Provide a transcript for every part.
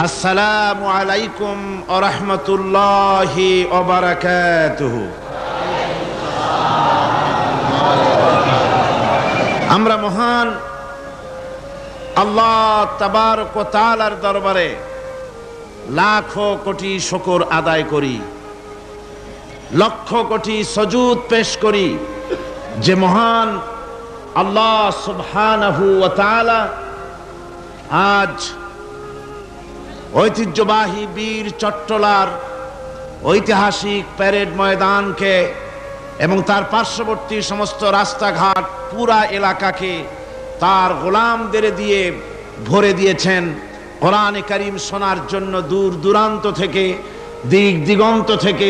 আসসালামু আলাইকুম ওয়া রাহমাতুল্লাহি ওয়া বারাকাতুহু। আমরা মহান আল্লাহ তাবারক ওয়া তাআলার দরবারে লাখো কোটি শুকর আদায় করি, লক্ষ কোটি সুজুদ পেশ করি যে মহান আল্লাহ সুবহানাহু ওয়া তাআলা আজ ঐতিহ্যবাহী বীর চট্টলার ঐতিহাসিক প্যারেড ময়দানকে এবং তার পার্শ্ববর্তী সমস্ত রাস্তাঘাট পুরা এলাকাকে তার গোলামদের দিয়ে ভরে দিয়েছেন। কোরআনে কারীম শোনার জন্য দূর দূরান্ত থেকে, দিক দিগন্ত থেকে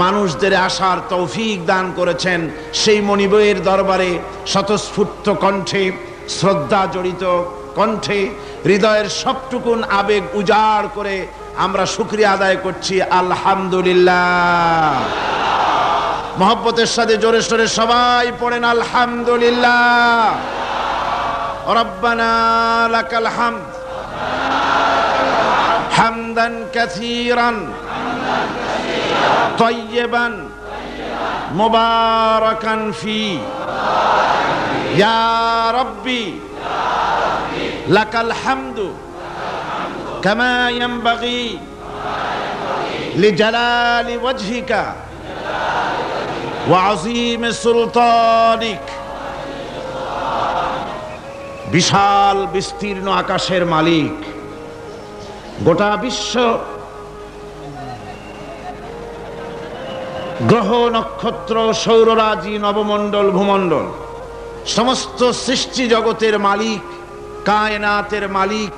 মানুষদের আসার তৌফিক দান করেছেন। সেই মনিবের দরবারে স্বতঃস্ফূর্ত কণ্ঠে, শ্রদ্ধা জড়িত কণ্ঠে, হৃদয়ের সবটুকুন আবেগ উজাড় করে আমরা শুকরিয়া আদায় করছি, আলহামদুলিল্লাহ। মহব্বতের সাথে জোরে সোরে সবাই পড়েন আলহামদুলিল্লাহ। রব্বানা লাকাল হামদ হামদান কাসীরান তাইয়িবান মুবারাকান ফি ইয়া রাব্বি লাকাল হামদু কামা ইয়ানবাগি লিজালালি ওয়াজহিকা ওয়া আযীম সুলতানিক। বিশাল বিস্তীর্ণ আকাশের মালিক, গোটা বিশ্ব, গ্রহ নক্ষত্র, সৌররাজি, নবমণ্ডল, ভূমণ্ডল, সমস্ত সৃষ্টি জগতের মালিক, কায়নাতের মালিক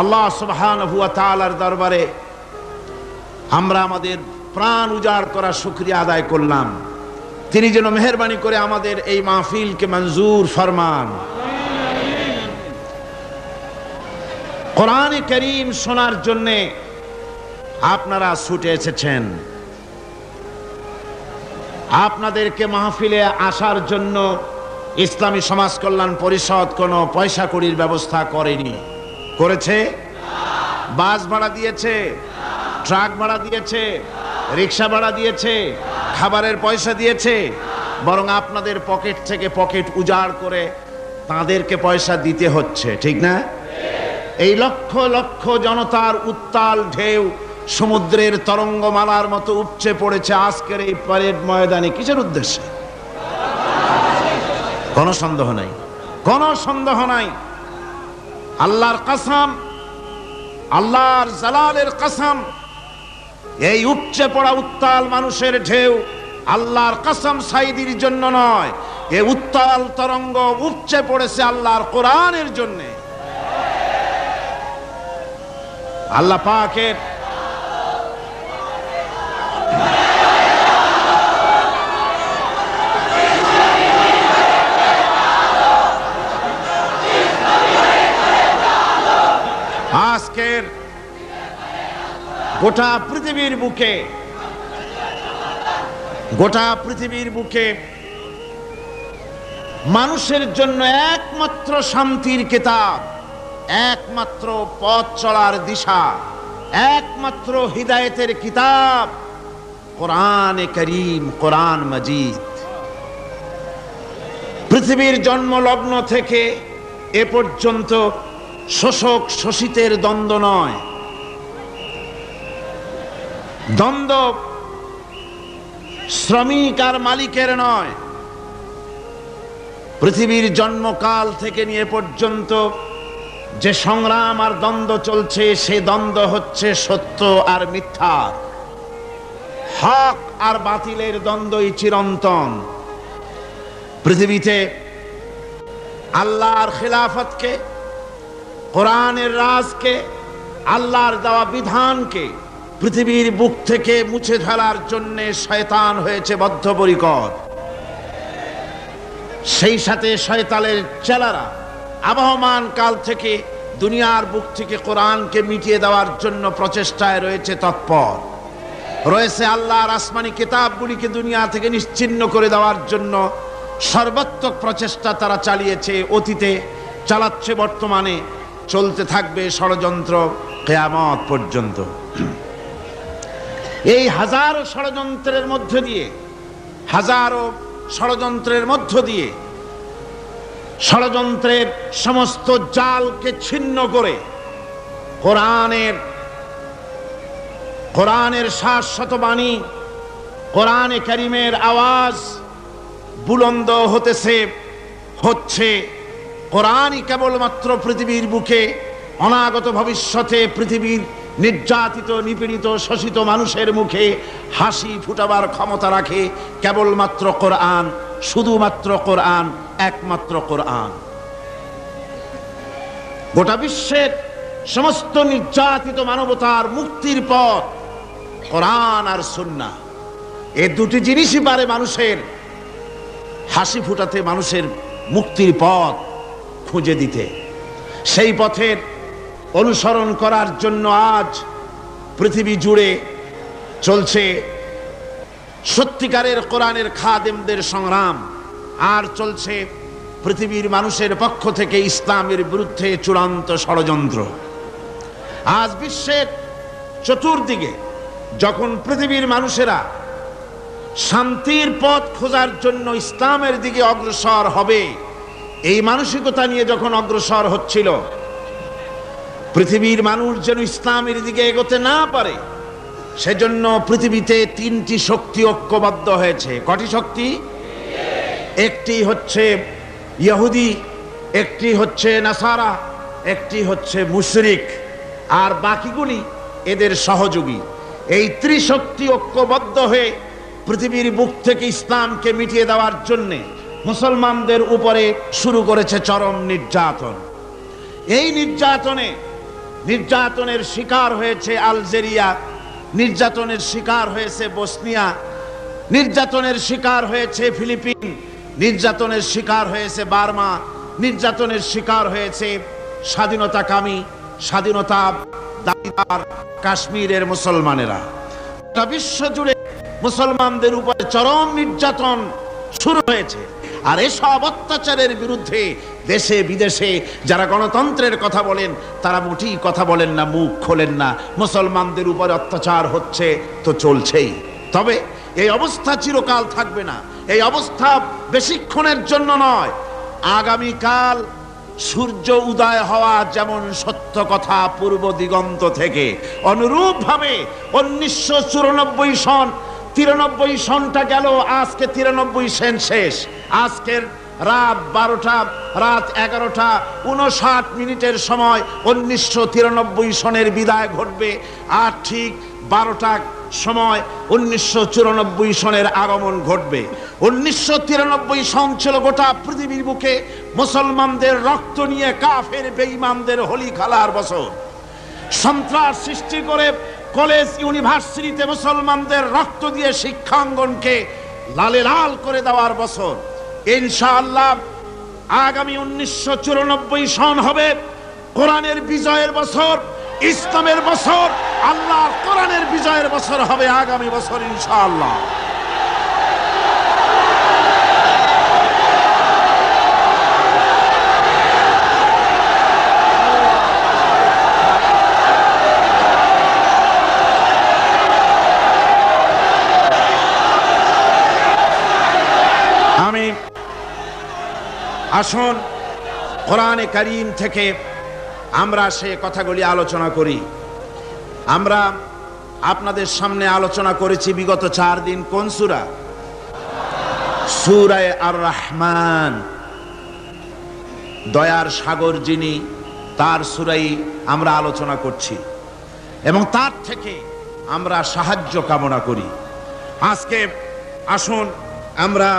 আল্লাহ সুবহানাহু ওয়া তাআলার দরবারে আমরা আমাদের প্রাণ উজাড় করা শুকরিয়া আদায় করলাম। তিনি যেন মেহেরবানি করে আমাদের এই মাহফিলকে মঞ্জুর ফরমান। কোরআনে কারীম শোনার জন্য আপনারা ছুটে এসেছেন। আপনাদেরকে মাহফিলে আসার জন্য ইসলামী সমাজ কল্যাণ পরিষদ কোনো পয়সা কড়ির ব্যবস্থা করেনি। করেছে? বাস ভাড়া দিয়েছে, ট্রাক ভাড়া দিয়েছে, রিক্সা ভাড়া দিয়েছে, খাবারের পয়সা দিয়েছে, বরং আপনাদের পকেট থেকে পকেট উজাড় করে তাদেরকে পয়সা দিতে হচ্ছে, ঠিক না? এই লক্ষ লক্ষ জনতার উত্তাল ঢেউ সমুদ্রের তরঙ্গমালার মতো উপচে পড়েছে আজকের এই প্যারেড ময়দানে। কিসের উদ্দেশ্যে? কোনো সন্দেহ নাই, কোনো সন্দেহ নাই। আল্লাহর কসম, আল্লাহর জালালের কসম, এই উপচে পড়া উত্তাল মানুষের ঢেউ আল্লাহর কসম সাইদির জন্য নয়, এই উত্তাল তরঙ্গ উপচে পড়েছে আল্লাহর কোরআনের জন্য। আল্লাহ পাকের আজকের গোটা পৃথিবীর বুকে, গোটা পৃথিবীর বুকে মানুষের জন্য একমাত্র শান্তির কিতাব, একমাত্র পথ চলার দিশা, একমাত্র হিদায়েতের কিতাব কোরআনে কারীম, কোরআন মাজিদ। পৃথিবীর জন্ম লগ্ন থেকে এ পর্যন্ত শোষক শোষিতের দ্বন্দ্ব নয়, দ্বন্দ্ব শ্রমিক আর মালিকের নয়। পৃথিবীর জন্মকাল থেকে নিয়ে পর্যন্ত যে সংগ্রাম আর দ্বন্দ্ব চলছে, সে দ্বন্দ্ব হচ্ছে সত্য আর মিথ্যা, হক আর বাতিলের দ্বন্দ্বই চিরন্তন। পৃথিবীতে আল্লাহর খিলাফতকে, কোরআনের রাজকে, আল্লাহর দেওয়া বিধানকে পৃথিবীর বুক থেকে মুছে ফেলার জন্য শয়তান হয়েছে বদ্ধপরিকর। সেই সাথে শয়তানের চেলারা আবহমান কাল থেকে দুনিয়ার বুক থেকে কোরআনকে মিটিয়ে দেওয়ার জন্য প্রচেষ্টায় রয়েছে তৎপর, রয়েছে আল্লাহর আসমানি কিতাবগুলিকে দুনিয়া থেকে নিশ্চিহ্ন করে দেওয়ার জন্য সর্বাত্মক প্রচেষ্টা তারা চালিয়েছে, অতীতে চালাচ্ছে, বর্তমানে চলতে থাকবে ষড়যন্ত্র, কিয়ামত পর্যন্ত। এই হাজারো ষড়যন্ত্রের মধ্য দিয়ে ষড়যন্ত্রের সমস্ত জালকে ছিন্ন করে কোরআনের শাশ্বত বাণী, কোরআনে কারীমের আওয়াজ বুলন্দ হচ্ছে। কোরআনই কেবলমাত্র পৃথিবীর বুকে অনাগত ভবিষ্যতে পৃথিবীর নির্যাতিত, নিপীড়িত, শোষিত মানুষের মুখে হাসি ফুটাবার ক্ষমতা রাখে। কেবলমাত্র কোরআন, শুধুমাত্র কোরআন, একমাত্র কোরআন। গোটা বিশ্বের সমস্ত নির্যাতিত মানবতার মুক্তির পথ কোরআন আর সুন্নাহ। এই দুটি জিনিসই পারে মানুষের হাসি ফুটাতে, মানুষের মুক্তির পথ খুঁজে দিতে। সেই পথের অনুসরণ করার জন্য আজ পৃথিবী জুড়ে চলছে সত্যিকারের কোরআনের খাদেমদের সংগ্রাম, আর চলছে পৃথিবীর মানুষের পক্ষ থেকে ইসলামের বিরুদ্ধে চূড়ান্ত ষড়যন্ত্র। আজ বিশ্বের চতুর্দিকে যখন পৃথিবীর মানুষেরা শান্তির পথ খোঁজার জন্য ইসলামের দিকে অগ্রসর হবে, এই মানসিকতা নিয়ে যখন অগ্রসর হচ্ছিল, পৃথিবীর মানুষ যেন ইসলামের দিকে এগোতে না পারে, সেজন্য পৃথিবীতে তিনটি শক্তি ঐক্যবদ্ধ হয়েছে। কটি শক্তি? একটি হচ্ছে ইহুদি, একটি হচ্ছে নাসারা, একটি হচ্ছে মুশরিক, আর বাকিগুলি এদের সহযোগী। এই ত্রিশক্তি ঐক্যবদ্ধ হয়ে পৃথিবীর বুক থেকে ইসলামকে মিটিয়ে দেওয়ার জন্য মুসলমানদের উপরে শুরু করেছে চরম নির্যাতন। এই নির্যাতনের শিকার হয়েছে আলজেরিয়া, নির্যাতনের শিকার হয়েছে বসনিয়া, নির্যাতনের শিকার হয়েছে ফিলিপিন, নির্যাতনের শিকার হয়েছে বার্মা, নির্যাতনের শিকার হয়েছে স্বাধীনতাকামী, স্বাধীনতা দাবিদার কাশ্মীরের মুসলমানেরা। গোটা বিশ্ব জুড়ে মুসলমানদের উপরে চরম নির্যাতন শুরু হয়েছে। আর এসব অত্যাচারের বিরুদ্ধে দেশে বিদেশে যারা গণতন্ত্রের কথা বলেন, তারা মোটেই কথা বলেন না, মুখ খোলেন না। মুসলমানদের উপরে অত্যাচার হচ্ছে তো চলছেই। তবে এই অবস্থা চিরকাল থাকবে না। এই অবস্থা বেশিক্ষণের জন্য নয়। আগামীকাল সূর্য উদয় হওয়া যেমন সত্য কথা পূর্ব দিগন্ত থেকে, অনুরূপভাবে 1994 সন 93 সনটা গেল, আজকে 93 সেন শেষ। আজকের রাত 11টা 59 সময় 1993 সনের বিদায় ঘটবে, আর ঠিক 12টার সময় 1994 সনের আগমন ঘটবে। 1993 সন ছিল গোটা পৃথিবীর বুকে মুসলমানদের রক্ত নিয়ে কাফের বেঈমানদের হোলি খেলার বছর। সন্ত্রাস সৃষ্টি করে কলেজ ইউনিভার্সিটিতে মুসলমানদের রক্ত দিয়ে শিক্ষাঙ্গনকে লালে লাল করে দেওয়ার বছর। ইনশাআল্লাহ আগামী 1994 সন হবে কোরআনের বিজয়ের বছর, ইসলামের বছর, আল্লাহর কোরআনের বিজয়ের বছর হবে আগামী বছর ইনশাআল্লাহ। আসুন কোরআনে কারীম থেকে আমরা সে কথাগুলি আলোচনা করি। আমরা আপনাদের সামনে আলোচনা করেছি বিগত 4 দিন কোন সূরা? সূরা আর রহমান। দয়ার সাগর যিনি, তার সূরাই আমরা আলোচনা করছি এবং তার থেকে আমরা সাহায্য কামনা করি। আজকে আসুন আমরা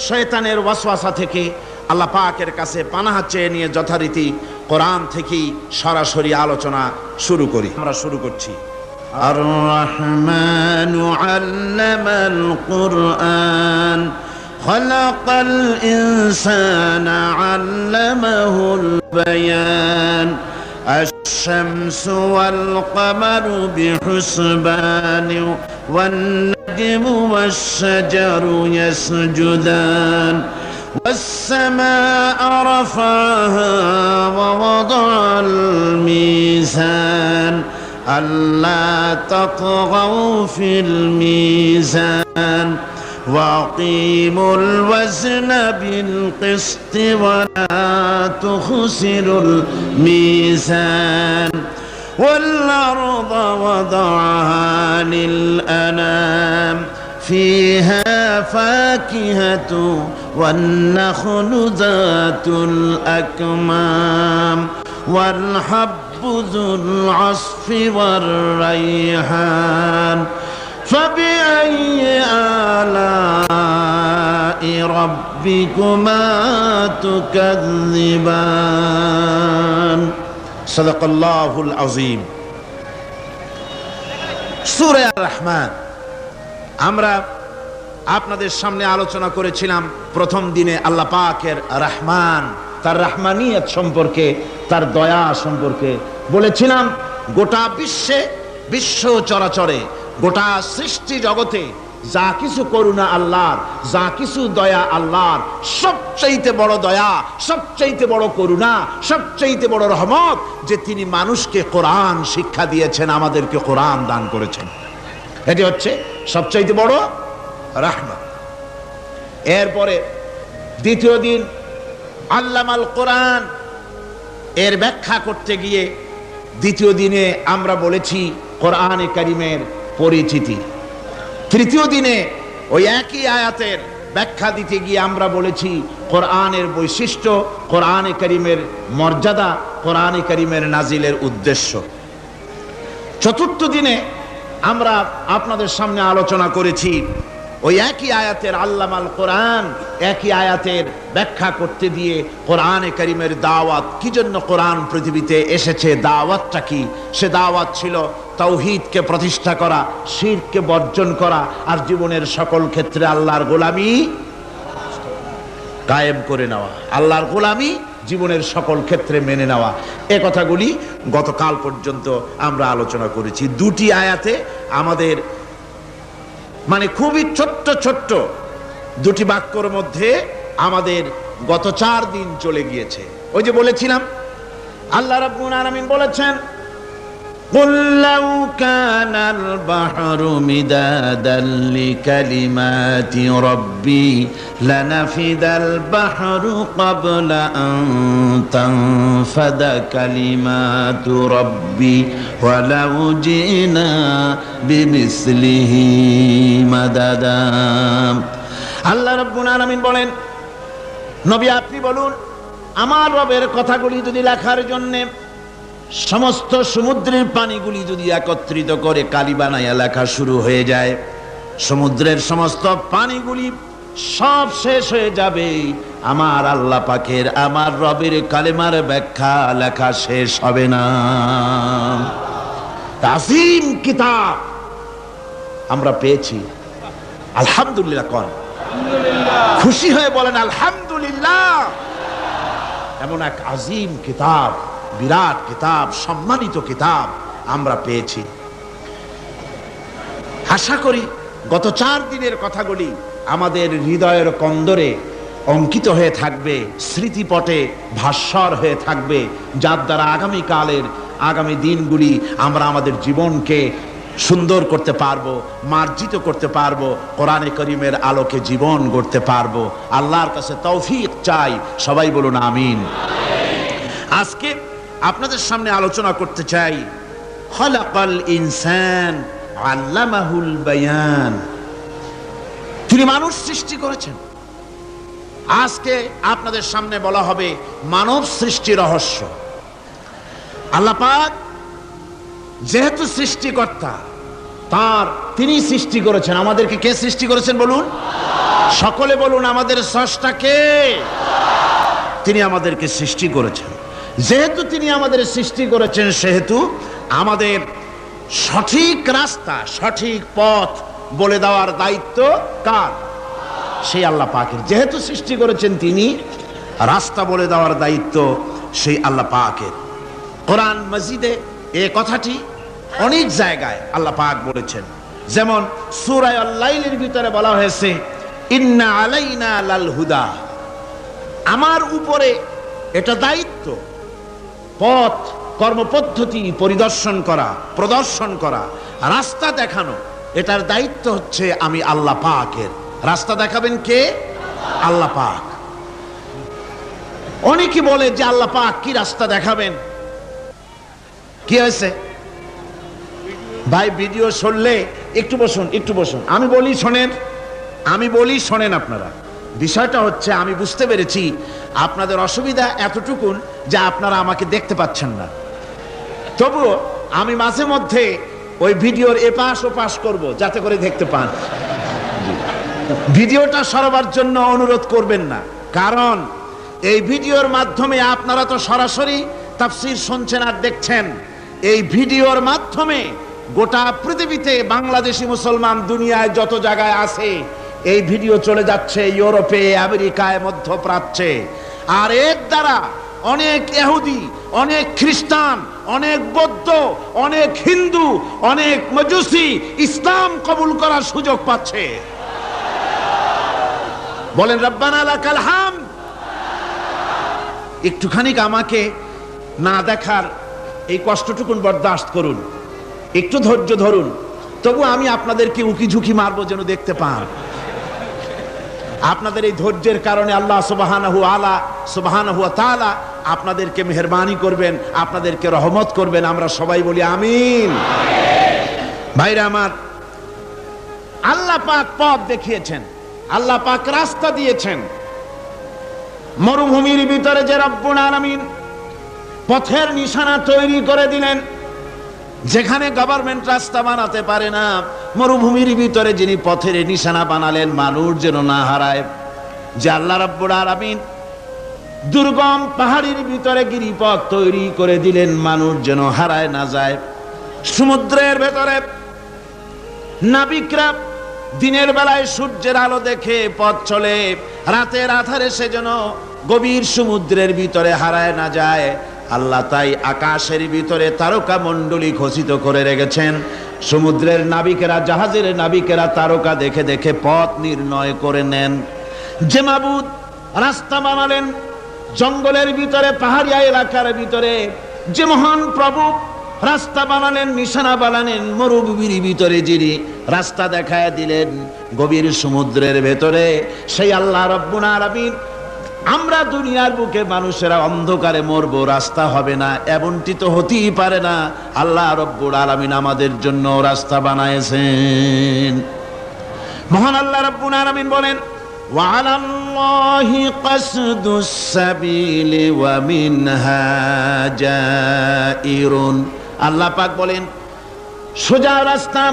শয়তানের ওয়াসওয়াসা থেকে আল্লাহ পাকের কাছে পানাহ চেয়ে নিয়ে যথারীতি কোরআন থেকেই সরাসরি আলোচনা শুরু করি। আমরা শুরু করছি। আর রহমানু আল্লামাল কুরআন খালাকাল ইনসানা আল্লামাহুল বায়ান আশ-শামসু ওয়াল কমারু বিহুসবান ওয়ান নাজমু ওয়াশ-শাজারু ইয়াসজুদান والسماء رفعها ووضع الميزان ألا تطغوا في الميزان وأقيموا الوزن بالقسط ولا تخسروا الميزان والأرض وضعها للأنام فيها فاكهة والنخل ذات الأكمام والحب ذو العصف والريحان فبأي آلاء ربكما تكذبان صدق الله العظيم সূরা আর-রহমান আমরা আপনাদের সামনে আলোচনা করেছিলাম প্রথম দিনে আল্লাহ পাকের রহমান, তার রহমানিয়ত সম্পর্কে, তার দয়া সম্পর্কে বলেছিলাম। গোটা বিশ্ব চরাচরে, গোটা সৃষ্টি জগতে যা কিছু করুণা আল্লাহর, যা কিছু দয়া আল্লাহর, সবচাইতে বড় দয়া, সবচাইতে বড় করুণা, সবচাইতে বড় রহমত যে তিনি মানুষকে কোরআন শিক্ষা দিয়েছেন, আমাদেরকে কোরআন দান করেছেন। এটি হচ্ছে সবচাইতে বড় রহমত। এরপরে দ্বিতীয় দিন আল্লামাল কোরআন এর ব্যাখ্যা করতে গিয়ে দ্বিতীয় দিনে আমরা বলেছি কোরআনে কারীমের পরিচিতি। তৃতীয় দিনে ওই একই আয়াতের ব্যাখ্যা দিতে গিয়ে আমরা বলেছি কোরআনের বৈশিষ্ট্য, কোরআনে কারীমের মর্যাদা, কোরআনে কারীমের নাজিলের উদ্দেশ্য। চতুর্থ দিনে আমরা আপনাদের সামনে আলোচনা করেছি ওই একই আয়াতের আল্লামাল কোরআন, একই আয়াতের ব্যাখ্যা করতে দিয়ে কোরআনে কারীমের দাওয়াত, কি জন্য কোরআন পৃথিবীতে এসেছে, দাওয়াতটা কি। সে দাওয়াত ছিল তাওহীদকে প্রতিষ্ঠা করা, শিরককে বর্জন করা, আর জীবনের সকল ক্ষেত্রে আল্লাহর গোলামি কায়েম করে নেওয়া, আল্লাহর গোলামি জীবনের সকল ক্ষেত্রে মেনে নেওয়া। এ কথাগুলি গতকাল পর্যন্ত আমরা আলোচনা করেছি। দুটি আয়াতে আমাদের মানে খুবই ছোট্ট ছোট্ট দুটি বাক্যর মধ্যে আমাদের গত 4 দিন চলে গিয়েছে। ওই যে বলেছিলাম আল্লাহ রাব্বুল আলামিন বলেছেন قُلْ لَوْ كَانَ الْبَحْرُ مِدَادًا لِكَلِمَاتِ رَبِّي لَنَفِدَ الْبَحْرُ قَبْلَ أَن تَنفَدَ كَلِمَاتُ رَبِّي وَلَوْ جِئْنَا بِمِثْلِهِ مَدَدًا। আল্লাহ রাব্বুল আলামিন বলেন, নবী আপনি বলুন, আমার রবের কথাগুলি যদি লেখার জন্যে সমস্ত সমুদ্রের পানিগুলি যদি একত্রিত করে কালি বানাইয়া লেখা শুরু হয়ে যায়, সমুদ্রের সমস্ত পানিগুলি সব শেষ হয়ে যাবে, আমার আল্লাহ পাকের, আমার রবের কালেমার ব্যাখ্যা লেখা শেষ হবে না। তাজিম কিতাব আমরা পেয়েছি, আলহামদুলিল্লাহ। কোন খুশি হয়ে বলেন আলহামদুলিল্লাহ। এমন এক আজিম কিতাব, বিরাট কিতাব, সম্মানিত কিতাব আমরা পেয়েছি। আশা করি গত 4 দিনের কথাগুলি আমাদের হৃদয়ের কন্দরে অঙ্কিত হয়ে থাকবে, স্মৃতিপটে ভাস্বর হয়ে থাকবে, যার দ্বারা আগামী দিনগুলি আমরা আমাদের জীবনকে সুন্দর করতে পারবো, মার্জিত করতে পারবো, কোরআনে কারীমের আলোকে জীবন গড়তে পারবো। আল্লাহর কাছে তৌফিক চাই, সবাই বলুন আমিন। আজকে আপনাদের সামনে আলোচনা করতে চাই খালাকাল ইনসান আল্লামাহুল বায়ান। তিনি মানুষ সৃষ্টি করেছেন। আজকে আপনাদের সামনে বলা হবে মানব সৃষ্টি রহস্য। আল্লাহ পাক যেহেতু সৃষ্টিকর্তা, তিনি সৃষ্টি করেছেন। আমাদেরকে কে সৃষ্টি করেছেন বলুন? সকলে বলুন, আমাদের স্রষ্টা কে? তিনি আমাদেরকে সৃষ্টি করেছেন। যেহেতু তিনি আমাদের সৃষ্টি করেছেন, সেহেতু আমাদের সঠিক রাস্তা, সঠিক পথ বলে দেওয়ার দায়িত্ব কার? সেই আল্লাহ পাকের। যেহেতু সৃষ্টি করেছেন তিনি, রাস্তা বলে দেওয়ার দায়িত্ব সেই আল্লাহ পাকের। কোরআন মাজিদে এই কথাটি অনেক জায়গায় আল্লাহ পাক বলেছেন। যেমন সূরা আল-লাইলের ভিতরে বলা হয়েছে ইন্না আলাইনা লাল হুদা আমার উপরে এটা দায়িত্ব, পথ কর্মপদ্ধতি পরিদর্শন করা, প্রদর্শন করা, রাস্তা দেখানো, এটার দায়িত্ব হচ্ছে আমি আল্লাহ পাকের। রাস্তা দেখাবেন কে? আল্লাহ পাক। অনেকে বলে যে আল্লাহ পাক কি রাস্তা দেখাবেন? কি হয়েছে ভাই? ভিডিও শুনলে একটু বসুন, একটু বসুন, আমি বলি শোনেন আপনারা। বিষয়টা হচ্ছে আমি বুঝতে পেরেছি আপনাদের অসুবিধা এতটুকুন যে আপনারা আমাকে দেখতে পাচ্ছেন না। তবুও আমি মাঝে মধ্যে ওই ভিডিওর এপাশ ওপাশ করব যাতে করে দেখতে পান। ভিডিওটা সরাবার জন্য অনুরোধ করবেন না, কারণ এই ভিডিওর মাধ্যমে আপনারা তো সরাসরি তাফসীর শুনছেন আর দেখছেন। এই ভিডিওর মাধ্যমে গোটা পৃথিবীতে বাংলাদেশি মুসলমান দুনিয়ায় যত জায়গায় আছে এই ভিডিও চলে যাচ্ছে, ইউরোপে, আমেরিকায়, মধ্যপ্রাচ্যে। আর এর দ্বারা অনেক ইহুদি, অনেক খ্রিস্টান, অনেক বৌদ্ধ, অনেক হিন্দু, অনেক মজুসি ইসলাম কবুল করার সুযোগ পাচ্ছে। বলেন রব্বানা লাকাল হামদ। একটুখানি আমাকে না দেখার এই কষ্টটুকুন বরদাস্ত করুন, একটু ধৈর্য ধরুন। তবু আমি আপনাদেরকে উকি ঝুঁকি মারবো যেন দেখতে পান। আপনাদের এই ধৈর্যের কারণে আল্লাহ সুবহানাহু ওয়া তাআলা আপনাদেরকে মেহেরবানি করবেন, আপনাদেরকে রহমত করবেন। আমরা সবাই বলি আমিন। ভাইরা আমার, আল্লাহ পাক পথ দেখিয়েছেন, আল্লাহ পাক রাস্তা দিয়েছেন। মরুভূমির ভিতরে যে রব্বুল আলামিন পথের নিশানা তৈরি করে দিলেন, যেখানে গভর্নমেন্ট রাস্তা বানাতে পারে না, মরুভূমির ভিতরে যিনি পথের নিশানা বানালেন মানুষ যেন না হারায়। যে আল্লাহ রাব্বুল আলামিন দুর্গম পাহাড়ের ভিতরে গিরিপথ তৈরি করে দিলেন মানুষ যেন হারায় না যায়। সমুদ্রের ভেতরে নাবিকরা দিনের বেলায় সূর্যের আলো দেখে পথ চলে, রাতের আধারে সে যেন গভীর সমুদ্রের ভিতরে হারায় না যায়। আল্লাহ তাই আকাশের ভিতরে তারকা মণ্ডলী খচিত করে রেখেছেন। সমুদ্রের নাবিকেরা, জাহাজের নাবিকেরা তারকা দেখে দেখে পথ নির্ণয় করে নেন। যে মাবুদ রাস্তা বানালেন জঙ্গলের ভিতরে, পাহাড়িয়া এলাকার ভিতরে, যে মহান প্রভু রাস্তা বানালেন, নিশানা বানালেন মরুভূমির ভিতরে, যিনি রাস্তা দেখায় দিলেন গভীর সমুদ্রের ভেতরে, সেই আল্লাহ রাব্বুল আলামিন। আমরা দুনিয়ার বুকে মানুষেরা অন্ধকারে মরবো, রাস্তা হবে না, এমনটি তো হতেই পারে না। আল্লাহ রাব্বুল আলামিন আমাদের জন্য রাস্তা বানাইছেন। মহান আল্লাহ রাব্বুল আলামিন বলেন, ওয়া আলাল্লাহি কাসদুস সাবিলি ওয়া মিনহা জাইরুন। আল্লাহ পাক বলেন, সোজা রাস্তা,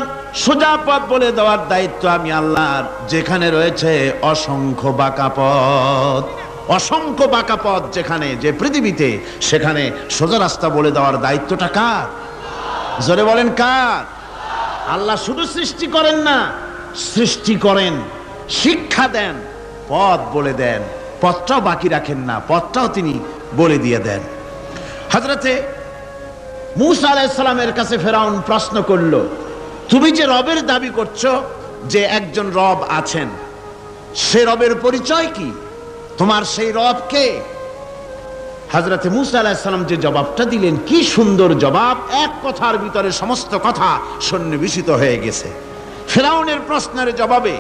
সোজা পথ বলে দেওয়ার দায়িত্ব আমি আল্লাহর। যেখানে রয়েছে অসংখ্য বাঁকা পথ, অসংখ্য বাঁকা পথ যেখানে, যে পৃথিবীতে, সেখানে সোজা রাস্তা বলে দেওয়ার দায়িত্বটা কার? জোরে বলেন কার? আল্লাহ শুধু সৃষ্টি করেন না, সৃষ্টি করেন, শিক্ষা দেন, পথ বলে দেন, পথটাও বাকি রাখেন না, পথটাও তিনি বলে দিয়ে দেন। হযরতে মূসা আলাইহিস সালামের কাছে ফেরাউন প্রশ্ন করল, তুমি যে রবের দাবি করছো, যে একজন রব আছেন, সে রবের পরিচয় কি? তোমার সেই রব কে? হযরতে মূসা আলাইহিস সালাম যে জবাবটা দিলেন, কি সুন্দর জবাব! এক কথার ভিতরে সমস্ত কথা সন্নিবেশিত হয়ে গেছে। ফেরাউনের প্রশ্নের জবাবে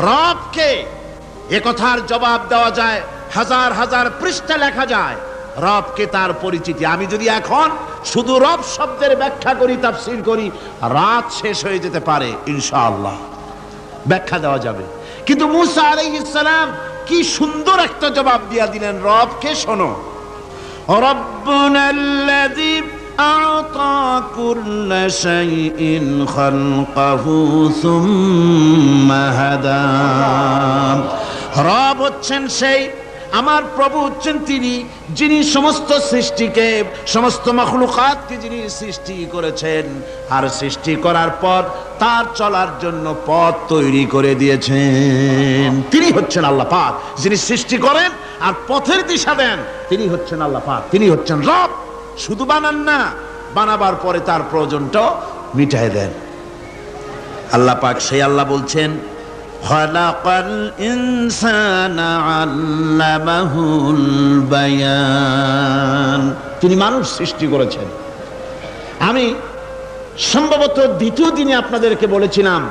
রব কে, এ কথার জবাব দেওয়া যায়, হাজার হাজার পৃষ্ঠা লেখা যায়। রবকে, তার পরিচিতি। আমি যদি এখন শুধু রব শব্দের ব্যাখ্যা করি, তাফসীর করি, রাত শেষ হয়ে যেতে পারে, ইনশাআল্লাহ ব্যাখ্যা দেওয়া যাবে। কিন্তু মূসা আলাইহিস সালাম কি সুন্দর একটা জবাব দিয়া দিলেন রবকে। শোনো, রব্বুনাল্লাযী আ'তা কুল্লা শাইইন খালকাহু সুম্মা হাদা। রব হচ্ছেন সেই, আমার প্রভু হচ্ছেন তিনি, যিনি সমস্ত সৃষ্টিকে, সমস্ত মাখলুকাতকে যিনি সৃষ্টি করেছেন, আর সৃষ্টি করার পর তার চলার জন্য পথ তৈরি করে দিয়েছেন। তিনি হচ্ছেন আল্লাহ পাক, যিনি সৃষ্টি করেন আর পথের দিশা দেন। তিনি হচ্ছেন আল্লাহ পাক, তিনি হচ্ছেন রব। শুধু বানান না, বানাবার পরে তার প্রয়োজনটাও মিটায় দেন। আল্লাহ পাক সেই আল্লাহ বলছেন, খালাকাল ইনসানা আল্লামাহুল বায়ান। তিনি মানুষ সৃষ্টি করেছেন। আমি সম্ভবত দ্বিতীয় দিনে আপনাদেরকে বলেছিলাম,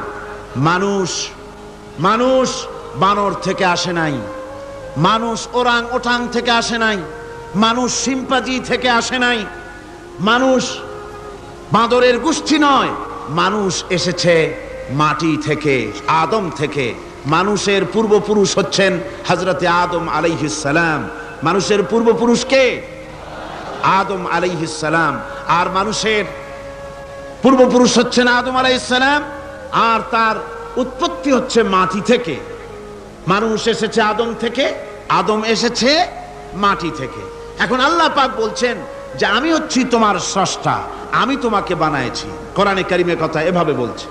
মানুষ বানর থেকে আসে নাই, মানুষ ওরাং ওটাং থেকে আসে নাই, মানুষ শিম্পাজি থেকে আসে নাই, মানুষ বাঁদরের গোষ্ঠী নয়, মানুষ এসেছে মাটি থেকে, আদম থেকে। মানুষের পূর্বপুরুষ হচ্ছেন হযরতে আদম আলাইহিস সালাম। মানুষের পূর্বপুরুষ কে? আদম আলাইহিস সালাম। আর মানুষের পূর্বপুরুষ হচ্ছেন আদম আলাইহিস সালাম, আর তার উৎপত্তি হচ্ছে মাটি থেকে। মানুষ এসেছে আদম থেকে, আদম এসেছে মাটি থেকে। এখন আল্লাহ পাক বলছেন যে আমি হচ্ছি তোমার স্রষ্টা, আমি তোমাকে বানাইছি। কোরআনে কারিমে কথা এভাবে বলছে,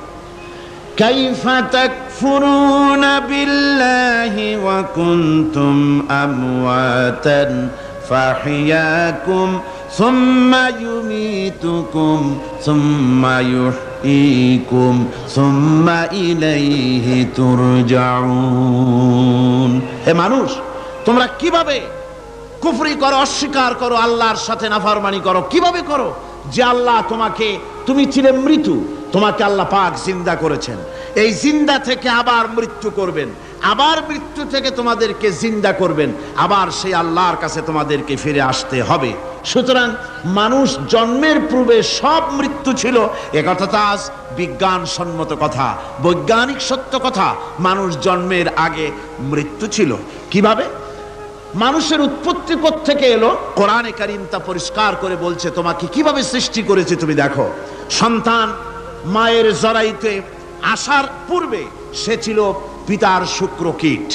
কাইফা তাকফুরুনা বিল্লাহি ওয়া কুনতুম আমওয়াতান ফাহিয়াকুম সুম্মা ইউমীতুকুম সুম্মা ইউহয়ীকুম সুম্মা ইলাইহি তুরজাউন। হে মানুষ, তোমরা কিভাবে কুফরি করো, অস্বীকার করো, আল্লাহর সাথে নাফরমানি করো? কিভাবে করো? যে আল্লাহ তুমি ছিলে মৃত্যু, তোমাকে আল্লাহ পাক জিন্দা করেছেন। এই জিন্দা থেকে আবার মৃত্যু করবেন, আবার মৃত্যু থেকে তোমাদেরকে জিন্দা করবেন, আবার সেই আল্লাহর কাছে তোমাদেরকে ফিরে আসতে হবে। সুতরাং মানুষ জন্মের পূর্বে সব মৃত্যু ছিল, একথা তো আজ বিজ্ঞানসম্মত কথা, বৈজ্ঞানিক সত্য কথা। মানুষ জন্মের আগে মৃত্যু ছিল। কিভাবে? মানুষের উৎপত্তি থেকে এলো, কোরআনে কারীম তা পরিষ্কার করে বলছে। তোমাকে কিভাবে সৃষ্টি করেছে তুমি দেখো। সন্তান মায়ের জরায়ুতে আসার পূর্বে সে ছিল পিতার শুক্রকীট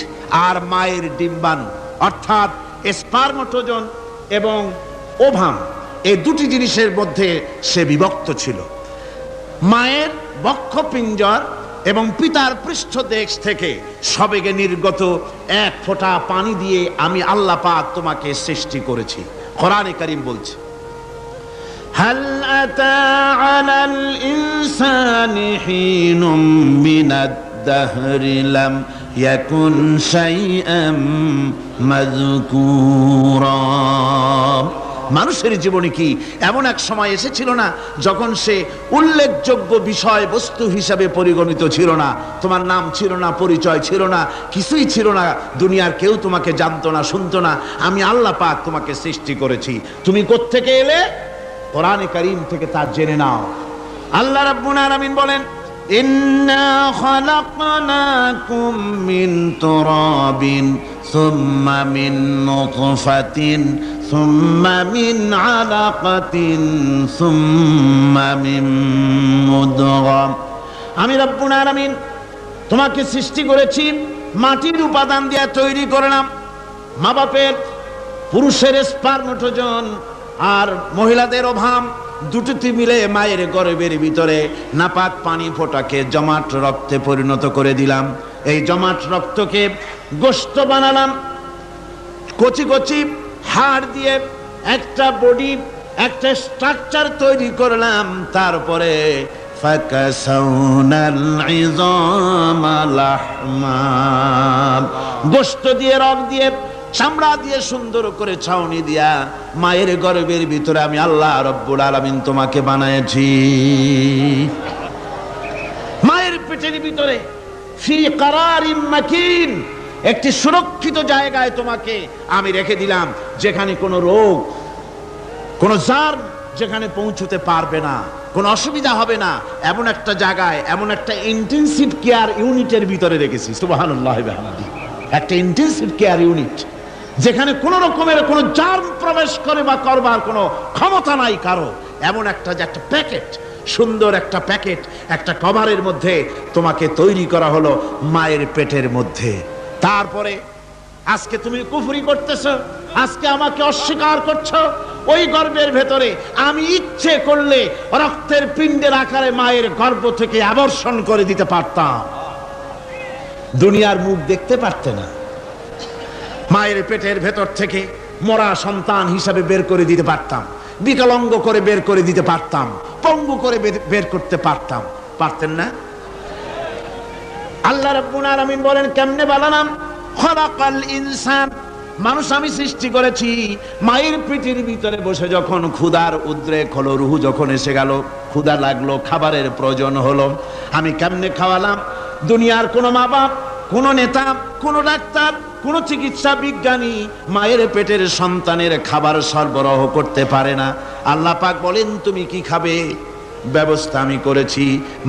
আর মায়ের ডিম্বাণু, অর্থাৎ স্পার্মটোজন এবং ওভাম, এই দুটি জিনিসের মধ্যে সে বিভক্ত ছিল। মায়ের বক্ষপিঞ্জর এবং পিতার পৃষ্ঠদেশ থেকে সবেগে নির্গত এক ফোঁটা পানি দিয়ে আমি আল্লাহ পাক তোমাকে সৃষ্টি করেছি। কোরআনে কারীম বলছে, হাল আতা আলাল ইনসানি হিনুম মিনাদ দাহরি লাম ইয়াকুন শাইআম মাযকুরা। মানুষের জীবনে কি এমন এক সময় এসেছিল না যখন সে উল্লেখযোগ্য বিষয় বস্তু হিসাবে পরিগণিত ছিল না? তোমার নাম ছিল না, পরিচয় ছিল না, কিছুই ছিল না, দুনিয়ার কেউ তোমাকে জানতো না, শুনতো না। আমি আল্লাহ পাক তোমাকে সৃষ্টি করেছি। তুমি কোত্থেকে এলে? কোরআনে কারীম থেকে তা জেনে নাও। আল্লাহ রাব্বুল আলামিন বলেন, ইন্না খালাকনাকুম মিন তুরাবিন সুম্মা মিন নুতফাতিন সুম্মা মিন আলাকাতিন সুম্মা মিন মুদগা। আমি রব্বুল আলামিন তোমাকে সৃষ্টি করেছি, মাটির উপাদান দিয়ে তৈরি করলাম। মা বাপের, পুরুষের স্পার্মটোজন আর মহিলাদের ওভাম দুটোতে মিলে মায়ের গর্ভের ভিতরে নাপাক পানি ফোঁটাকে জমাট রক্তে পরিণত করে দিলাম। এই জমাট রক্তকে গোশত বানালাম, কচি কচি হাড় দিয়ে একটা বডি, একটা স্ট্রাকচার তৈরি করলাম। তারপরে ফাকাসাউনাল ইযামা লাহমা, গোশত দিয়ে, রগ দিয়ে, চামড়া দিয়ে সুন্দর করে ছাউনি দিয়া মায়ের গর্ভের ভিতরে আমি আল্লাহ রব্বুল আলামিন তোমাকে বানাইছি। মায়ের পেটের ভিতরে ফি কারারিম মাকিন, একটি সুরক্ষিত জায়গায় তোমাকে আমি রেখে দিলাম, যেখানে কোনো রোগ, কোনো জার্ম যেখানে পৌঁছতে পারবে না, কোনো অসুবিধা হবে না। এমন একটা জায়গায়, এমন একটা ইন্টেনসিভ কেয়ার ইউনিটের ভিতরে রেখেছি। সুবহানাল্লাহ ওয়া বিহামদিহি। একটা ইন্টেনসিভ কেয়ার ইউনিট, যেখানে কোনো রকমের কোনো জার্ম প্রবেশ করে বা করবার কোনো ক্ষমতা নাই কারো। এমন একটা যে একটা প্যাকেট, সুন্দর একটা প্যাকেট, একটা কভারের মধ্যে তোমাকে তৈরি করা হলো মায়ের পেটের মধ্যে। তারপরে আজকে তুমি কুফরি করতেছো, আজকে আমাকে অস্বীকার করছো। ওই গর্ভের ভেতরে আমি ইচ্ছে করলে রক্তের পিণ্ডের আকারে মায়ের গর্ভ থেকে আবর্ষণ করে দিতে পারতাম, দুনিয়ার মুখ দেখতে পারতে না। মায়ের পেটের ভেতর থেকে মরা সন্তান হিসাবে বের করে দিতে পারতাম, বিকলাঙ্গ করে বের করে দিতে পারতাম, পঙ্গু করে বের করতে পারতাম। পারতেন না? আল্লাহ রাব্বুল আলামিন বলেন কেমনে বানালাম? খলাকাল ইনসান, মানুষ আমি সৃষ্টি করেছি মায়ের পেটের ভিতরে বসে যখন ক্ষুধার উদ্রেক হলো, রুহু যখন এসে গেল, ক্ষুধা লাগলো, খাবারের প্রয়োজন হলো, আমি কেমনে খাওয়ালাম? দুনিয়ার কোনো মা বাপ, কোনো নেতা, কোনো ডাক্তার, কোনো চিকিৎসা বিজ্ঞানী মায়ের পেটের সন্তানের খাবার সরবরাহ করতে পারে না। আল্লাহ পাক বলেন তুমি কি খাবে? ব্যবস্থা আমি করেছি।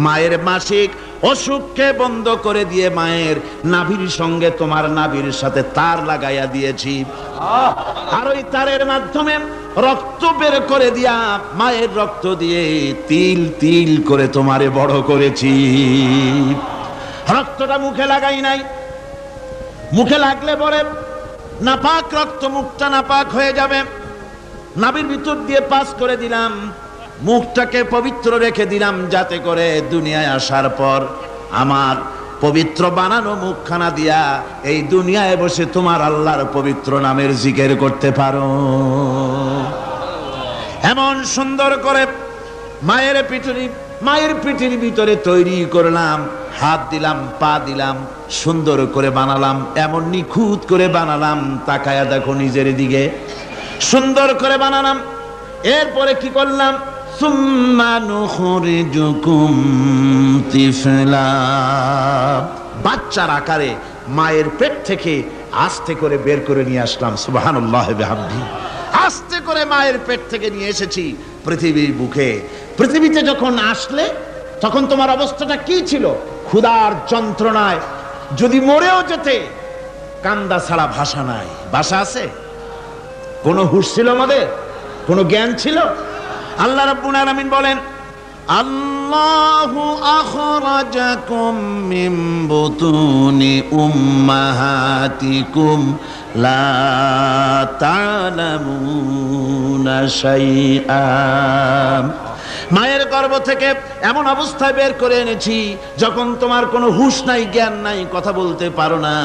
মায়ের মাসিক অসুখকে বন্ধ করে দিয়ে মায়ের নাভির সঙ্গে তোমার নাভির সাথে তার লাগাইয়া দিয়েছি, আর ওই তারের মাধ্যমে রক্ত বের করে দিয়া মায়ের রক্ত দিয়ে তিল তিল করে তোমারে বড় করেছি। রক্তটা মুখে লাগাই নাই, মুখে লাগলে পরে নাপাক রক্ত, মুখটা নাপাক হয়ে যাবে। নাভির ভিতর দিয়ে পাস করে দিলাম, মুখটাকে পবিত্র রেখে দিলাম, যাতে করে দুনিয়ায় আসার পর আমার পবিত্র বানানো মুখখানা দিয়া এই দুনিয়ায় বসে তোমার আল্লাহর পবিত্র নামের জিকির করতে পারো। এমন সুন্দর করে মায়ের পিঠের ভিতরে তৈরি করলাম, হাত দিলাম, পা দিলাম, সুন্দর করে বানালাম, এমন নিখুঁত করে বানালাম, তাকায়া দেখো নিজের দিকে, সুন্দর করে বানালাম। এরপরে কি করলাম? সুম্মা নুখরিজুকুম তিফলা, বাচ্চার আকারে মায়ের পেট থেকে আস্তে করে বের করে নিয়ে আসলাম। সুবহানাল্লাহ বিহামদি, আস্তে করে মায়ের পেট থেকে নিয়ে এসেছি পৃথিবীর বুকে। পৃথিবীতে যখন আসলে তখন তোমার অবস্থাটা কি ছিল? ক্ষুধার যন্ত্রণায় যদি মরেও যেতে, কান্দা ছাড়া ভাষা নাই। ভাষা আছে? কোনো হুঁশ ছিল আমাদের? কোনো জ্ঞান ছিল? আল্লাহ রাব্বুল আলামিন বলেন আল্লাহু আখরাজাকুম মিন বুতুনি উম্মাহাতিকুম লা তা'লামুনা শাইআ, মায়ের গর্ভ থেকে এমন অবস্থায় বের করে এনেছি যখন তোমার কোনো হুঁশ নাই, জ্ঞান নাই, কথা বলতে পারো না,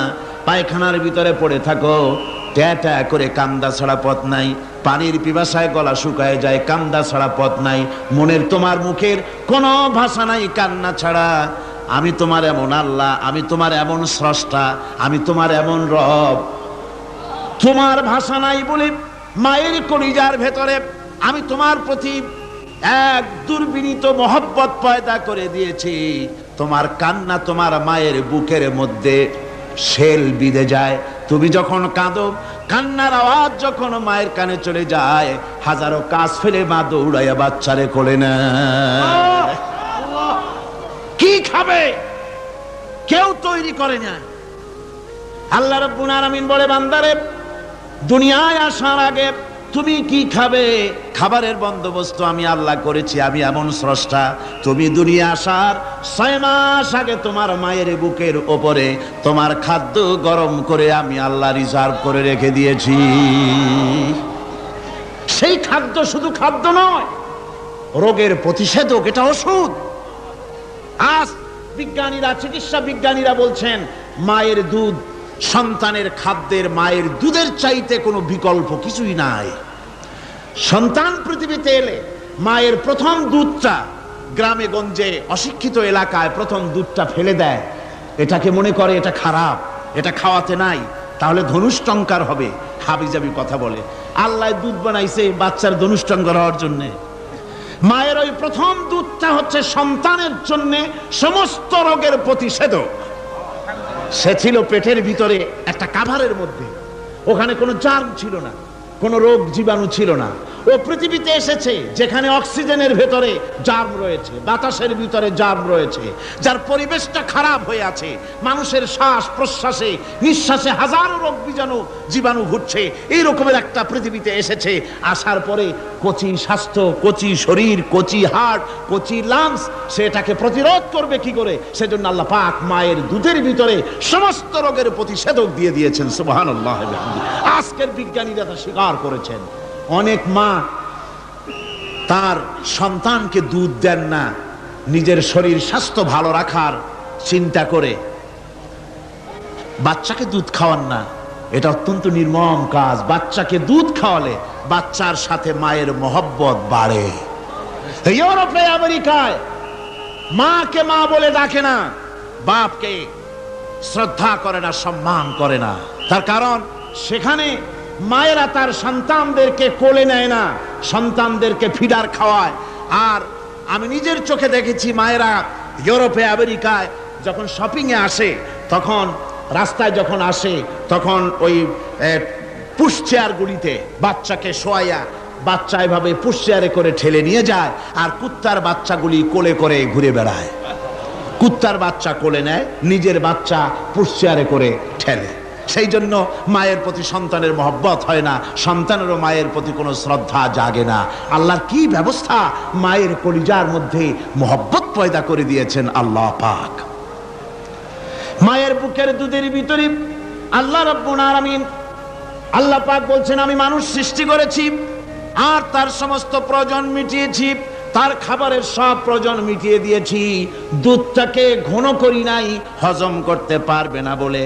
পায়খানার ভিতরে পড়ে থাকো, ট্যাটা করে কান্দা ছাড়া পথ নাই, পানির পিপাসায় গলা শুকায় যায়, কান্দা ছাড়া পথ নাই, মনের তোমার মুখের কোনো ভাষা নাই কান্না ছাড়া। আমি তোমার এমন আল্লাহ, আমি তোমার এমন স্রষ্টা, আমি তোমার এমন রব। তোমার ভাষা নাই বলে মায়ের কলিজার ভেতরে আমি তোমার প্রতি এক দুর্বিনীত মহব্বত পয়দা করে দিয়েছি। তোমার কান্না তোমার মায়ের বুকের মধ্যে শেল বিঁধে যায়। তুমি যখন কাঁদো, কান্নার আওয়াজ যখন মায়ের কানে চলে যায়, হাজারো কাজ ফেলে মা দৌড়াইয়া বাচ্চারে কোলে নেয়। কি খাবে কেউ তৈরি করে না। আল্লাহ রাব্বুল আলামিন বলে বান্দারে, দুনিয়ায় আসার আগে তুমি কি খাবে, খাবারের বন্দোবস্ত আমি আল্লাহ করেছি। আমি এমন স্রষ্টা, তুমি দুনিয়া আসার 6 মাস আগে তোমার মায়ের বুকের ওপরে তোমার খাদ্য গরম করে আমি আল্লাহ রিজার্ভ করে রেখে দিয়েছি। সেই খাদ্য শুধু খাদ্য নয়, রোগের প্রতিষেধক, এটা ওষুধ। আজ বিজ্ঞানীরা, চিকিৎসা বিজ্ঞানীরা বলছেন মায়ের দুধ সন্তানের খাদ্যের, মায়ের দুধের চাইতে কোনো বিকল্প কিছুই নাই। সন্তান পৃথিবীতে এলে মায়ের প্রথম দুধটা, গ্রামে গঞ্জে অশিক্ষিত এলাকায় প্রথম দুধটা ফেলে দেয়, এটাকে মনে করে এটা খারাপ, এটা খাওয়াতে নাই, তাহলে ধনুষ্টঙ্কার হবে, হাবিজাবি কথা বলে। আল্লাহ দুধ বানাইছে বাচ্চার ধনুষ্টঙ্কার হওয়ার জন্যে। মায়ের ওই প্রথম দুধটা হচ্ছে সন্তানের জন্যে সমস্ত রোগের প্রতিষেধক। সে ছিল পেটের ভিতরে একটা কাভারের মধ্যে, ওখানে কোনো জার্ম ছিল না, কোনো রোগ জীবাণু ছিল না। ও পৃথিবীতে এসেছে যেখানে অক্সিজেনের ভেতরে জার্ম রয়েছে, বাতাসের ভিতরে জার্ম রয়েছে, যার পরিবেশটা খারাপ হয়ে আছে, মানুষের শ্বাস প্রশ্বাসে নিঃশ্বাসে হাজারো রোগ জীবাণু ঘুরছে। এই রকমের একটা পৃথিবীতে এসেছে। আসার পরে কচি স্বাস্থ্য, কচি শরীর, কচি হার্ট, কচি লাংস, সেটাকে প্রতিরোধ করবে কি করে? সেজন্য আল্লাহ পাক মায়ের দুধের ভিতরে সমস্ত রোগের প্রতিষেধক দিয়ে দিয়েছেন। সুবহানাল্লাহ। আজকের বিজ্ঞানীরা তা স্বীকার করেছেন। অনেক মা তার সন্তানকে দুধ দেন না, নিজের শরীর স্বাস্থ্য ভালো রাখার চিন্তা করে বাচ্চাকে দুধ খাওয়ান না। এটা অত্যন্ত নির্মম কাজ। বাচ্চাকে দুধ খাওয়ালে বাচ্চার সাথে মায়ের মহব্বত বাড়ে। ইউরোপে, আমেরিকায় মাকে মা বলে ডাকে না, বাপকে শ্রদ্ধা করে না, সম্মান করে না। তার কারণ সেখানে মায়েরা তার সন্তানদেরকে কোলে নেয় না, সন্তানদেরকে ফিডার খাওয়ায়। আর আমি নিজের চোখে দেখেছি মায়েরা ইউরোপে, আমেরিকায় যখন শপিংয়ে আসে, তখন রাস্তায় যখন আসে, তখন ওই পুশ চেয়ারগুলিতে বাচ্চাকে শোয়াইয়া বাচ্চা এভাবে পুশ চেয়ারে করে ঠেলে নিয়ে যায়, আর কুত্তার বাচ্চাগুলি কোলে করে ঘুরে বেড়ায়। কুত্তার বাচ্চা কোলে নেয়, নিজের বাচ্চা পুশ চেয়ারে করে ঠেলে। সেই জন্য মায়ের প্রতি সন্তানের মহব্বত হয় না, সন্তানেরও মায়ের প্রতি কোনো শ্রদ্ধা জাগে না। আল্লাহর কি ব্যবস্থা, মায়ের কলিজার মধ্যে মহব্বত পয়দা করে দিয়েছেন আল্লাহ পাক। মায়ের বুকের দুধের ভিতরে আল্লাহ রাব্বুল আলামিন, আল্লাহ পাক বলছেন, আমি মানুষ সৃষ্টি করেছি আর তার সমস্ত প্রয়োজন মিটিয়েছি, তার খাবারের সব প্রয়োজন মিটিয়ে দিয়েছি। দুধটাকে ঘন করি নাই হজম করতে পারবে না বলে,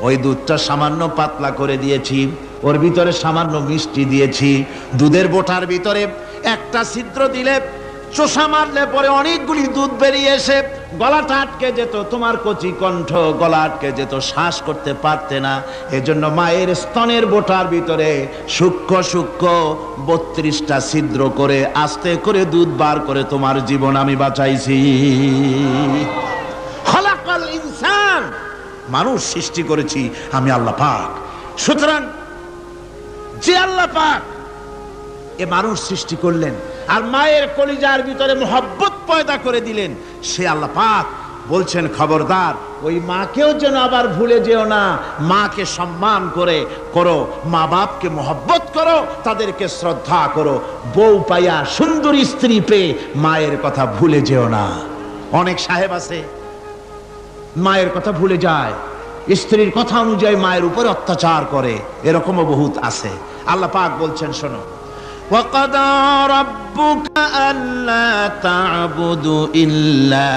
ওই দুধটা সামান্য পাতলা করে দিয়েছি, ওর ভিতরে সামান্য মিষ্টি দিয়েছি। দুধের বোটার ভিতরে একটা ছিদ্র দিলে, চোষা মারলে পরে অনেকগুলি দুধ বেরিয়ে এসে গলাটা আটকে যেত, তোমার কচি কণ্ঠ গলা আটকে যেত, শ্বাস করতে পারতে না। এজন্য মায়ের স্তনের বোটার ভিতরে সূক্ষ্ম সূক্ষ্ম 32টা ছিদ্র করে আস্তে করে দুধ বার করে তোমার জীবন আমি বাঁচাইছি। খলাকাল ইনসান, মানুষ সৃষ্টি করেছি আমি আল্লাহ পাক। সুতরাং যে আল্লাহ পাক এ মানুষ সৃষ্টি করলেন আর মায়ের কলিজার ভিতরে মোহব্বত পয়দা করে দিলেন, সে আল্লাহ পাক বলছেন, খবরদার ওই মাকেও যেন আবার ভুলে যেও না। মাকে সম্মান করে করো, মা বাপকে মোহব্বত করো, তাদেরকে শ্রদ্ধা করো। বউ পাইয়া, সুন্দরী স্ত্রী পেয়ে মায়ের কথা ভুলে যেও না। অনেক সাহেব আছে মায়ের কথা ভুলে যায়, স্ত্রীর কথা অনুযায়ী মায়ের উপরে অত্যাচার করে, এরকমও বহুত আছে। আল্লাহ পাক বলছেন, শোনো, وَقَضَى رَبُّكَ أَلَّا تَعْبُدُوا إِلَّا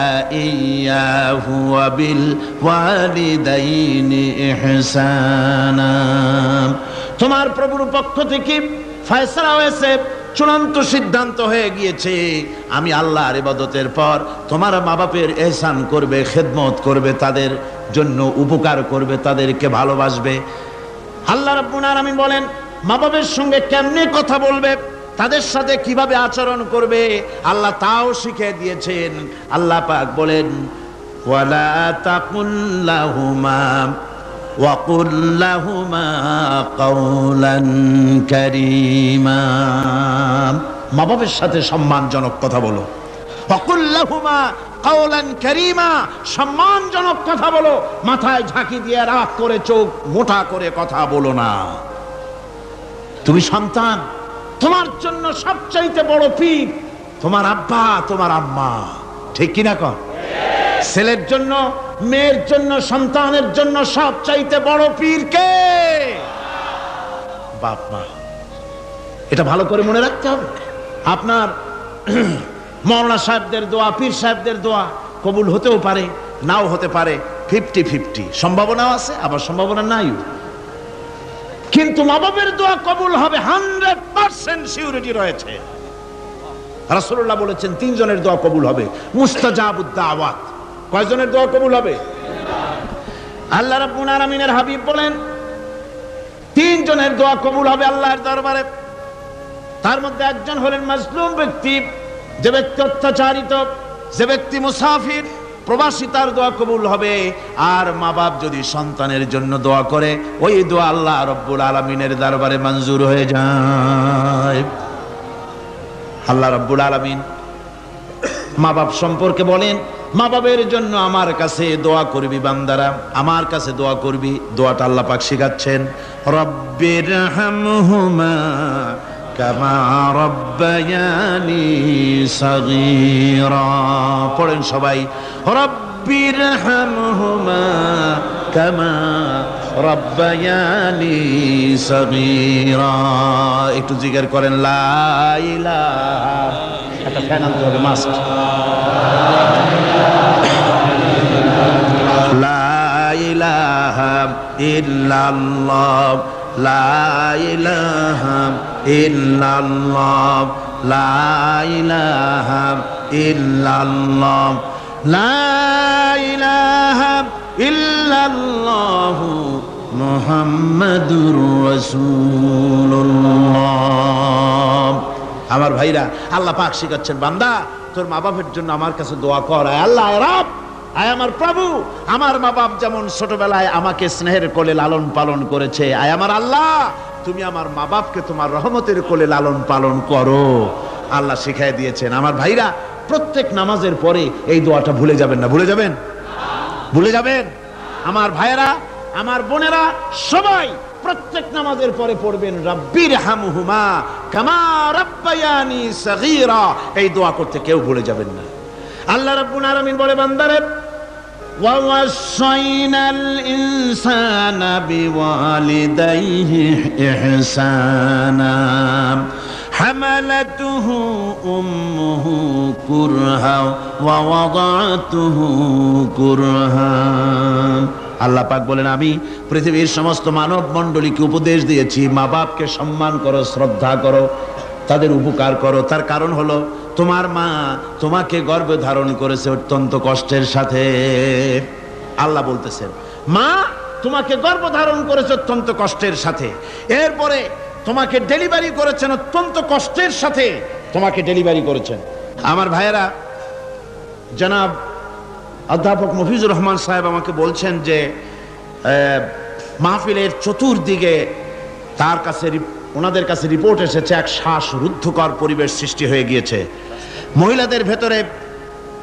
إِيَّاهُ وَبِالْوَالِدَيْنِ إِحْسَانًا। তোমার প্রভুর পক্ষ থেকে ফয়সালা হয়েছে, চূড়ান্ত সিদ্ধান্ত হয়ে গিয়েছে, আমি আল্লাহর ইবাদতের পর তোমার মা বাপের ইহসান করবে, খেদমত করবে, তাদের জন্য উপকার করবে, তাদেরকে ভালোবাসবে। আল্লাহ রাব্বুল আলামিন বলেন, মা বাবার সঙ্গে কেমনে কথা বলবে, তাদের সাথে কিভাবে আচরণ করবে, আল্লাহ তাও শিখিয়ে দিয়েছেন। আল্লাহ পাক বলেন, ওয়ালা তাকুল লাহুমা ওয়া কুল লাহুমা কাওলান কারীমা। মা বাবার সাথে সম্মানজনক কথা বলো। ওয়া কুল লাহুমা কাওলান কারীমা, সম্মানজনক কথা বলো। মাথায় ঝাঁকি দিয়ে রাগ করে চোখ মোটা করে কথা বলো না। তুমি সন্তান, তোমার জন্য সবচাইতে বড় পীর তোমার আব্বা, তোমার আম্মা, ঠিক কিনা কর? ছেলের জন্য, মেয়ের জন্য, সন্তানের জন্য সবচাইতে বড় পীর কে? বাপ মা। এটা ভালো করে মনে রাখতে হবে। আপনার মাওলানা সাহেবদের দোয়া, পীর সাহেবদের দোয়া কবুল হতেও পারে, নাও হতে পারে, 50-50 সম্ভাবনাও আছে, আবার সম্ভাবনা নাই। কিন্তু মা বাবার দোয়া কবুল হবে 100% সিউরিটি রয়েছে। রাসূলুল্লাহ বলেছেন 3 জনের দোয়া কবুল হবে, মুস্তাজাবুদ দাওয়াত। কয়জনের দোয়া কবুল হবে? আল্লাহ রাব্বুল আলামিনের হাবিব বলেন 3 জনের দোয়া কবুল হবে আল্লাহর দরবারে। তার মধ্যে একজন হলেন মাজলুম ব্যক্তি, যে ব্যক্তি অত্যাচারিত, যে ব্যক্তি মুসাফির, প্রবাসী, তার দোয়া কবুল হবে। আর মা বাপ যদি সন্তানের জন্য দোয়া করে, ওই দোয়া আল্লাহ রাব্বুল আলামিনের দরবারে মঞ্জুর হয়ে যায়। আল্লাহ রাব্বুল আলামিন মা বাপ সম্পর্কে বলেন, মা বাবের জন্য আমার কাছে দোয়া করবি বান্দারা, আমার কাছে দোয়া করবি। দোয়াটা আল্লাহ পাক শিখাচ্ছেন, রব্বিরহামহুমা কামা রব্বায়ানি সাগীরা। পড়েন সবাই, রব্বিরহামহুমা কামা রব্বায়ানি সাগীরা। একটু জিকির করেন, লা ইলাহা, একটা ফ্যান আনতে হবে, মাস্ট। লা ইলাহা ইল্লাল্লাহ, লা ইলাহা ইল্লাল্লাহ, লা ইলাহা ইল্লাল্লাহ, লা ইলাহা ইল্লাল্লাহু মুহাম্মাদুর রাসূলুল্লাহ। আমার ভাইরা, আল্লাহ পাক শিখাচ্ছেন, বান্দা তোর মা বাপের জন্য আমার কাছে দোয়া কর। আয় আল্লাহ, আয় রব, আয় আমার প্রভু, আমার মা বাপ যেমন ছোটবেলায় আমাকে স্নেহের কোলে লালন পালন করেছে, আয় আমার আল্লাহ তুমি আমার মা বাপকে তোমার রহমতের কোলে লালন পালন করো। আল্লাহ শিখাই দিয়েছেন। আমার ভাইরা, প্রত্যেক নামাজের পরে এই দোয়াটা ভুলে যাবেন না। ভুলে যাবেন? ভুলে যাবেন? আমার ভাইয়েরা, আমার বোনেরা, সবাই প্রত্যেক নামাজের পরে পড়বেন, রাব্বির হামহুমা কামা রাব্বায়ানি সগীরা। এই দোয়া করতে কেউ ভুলে যাবেন না। আল্লাহ রাব্বুল আলামিন বলে, বান্দারে ওয়া ওয়াসাইনাল ইনসানা বিওয়ালিদাইহি ইহসানা হামালাতুহু উম্মুহু কুরহা ওয়া ওয়াদাতুহু কুরহা। আল্লাহ পাক বলেন, আমি পৃথিবীর সমস্ত মানব মণ্ডলীকে উপদেশ দিয়েছি, মা বাপকে সম্মান করো, শ্রদ্ধা করো, তাদের উপকার করো। তার কারণ হলো তোমার মা তোমাকে গর্ভে ধারণ করেছে অত্যন্ত কষ্টের সাথে। আল্লাহ বলতেছেন, মা তোমাকে গর্ভ ধারণ করেছে অত্যন্ত কষ্টের সাথে, এরপরে তোমাকে ডেলিভারি করেছেন অত্যন্ত কষ্টের সাথে, তোমাকে ডেলিভারি করেছেন। আমার ভাইয়েরা, জনাব অধ্যাপক মফিজুর রহমান সাহেব আমাকে বলছেন যে মাহফিলের চতুর্দিকে ওনাদের কাছে রিপোর্ট এসেছে এক শ্বাসরুদ্ধকর পরিবেশ সৃষ্টি হয়ে গিয়েছে। মহিলাদের ভেতরে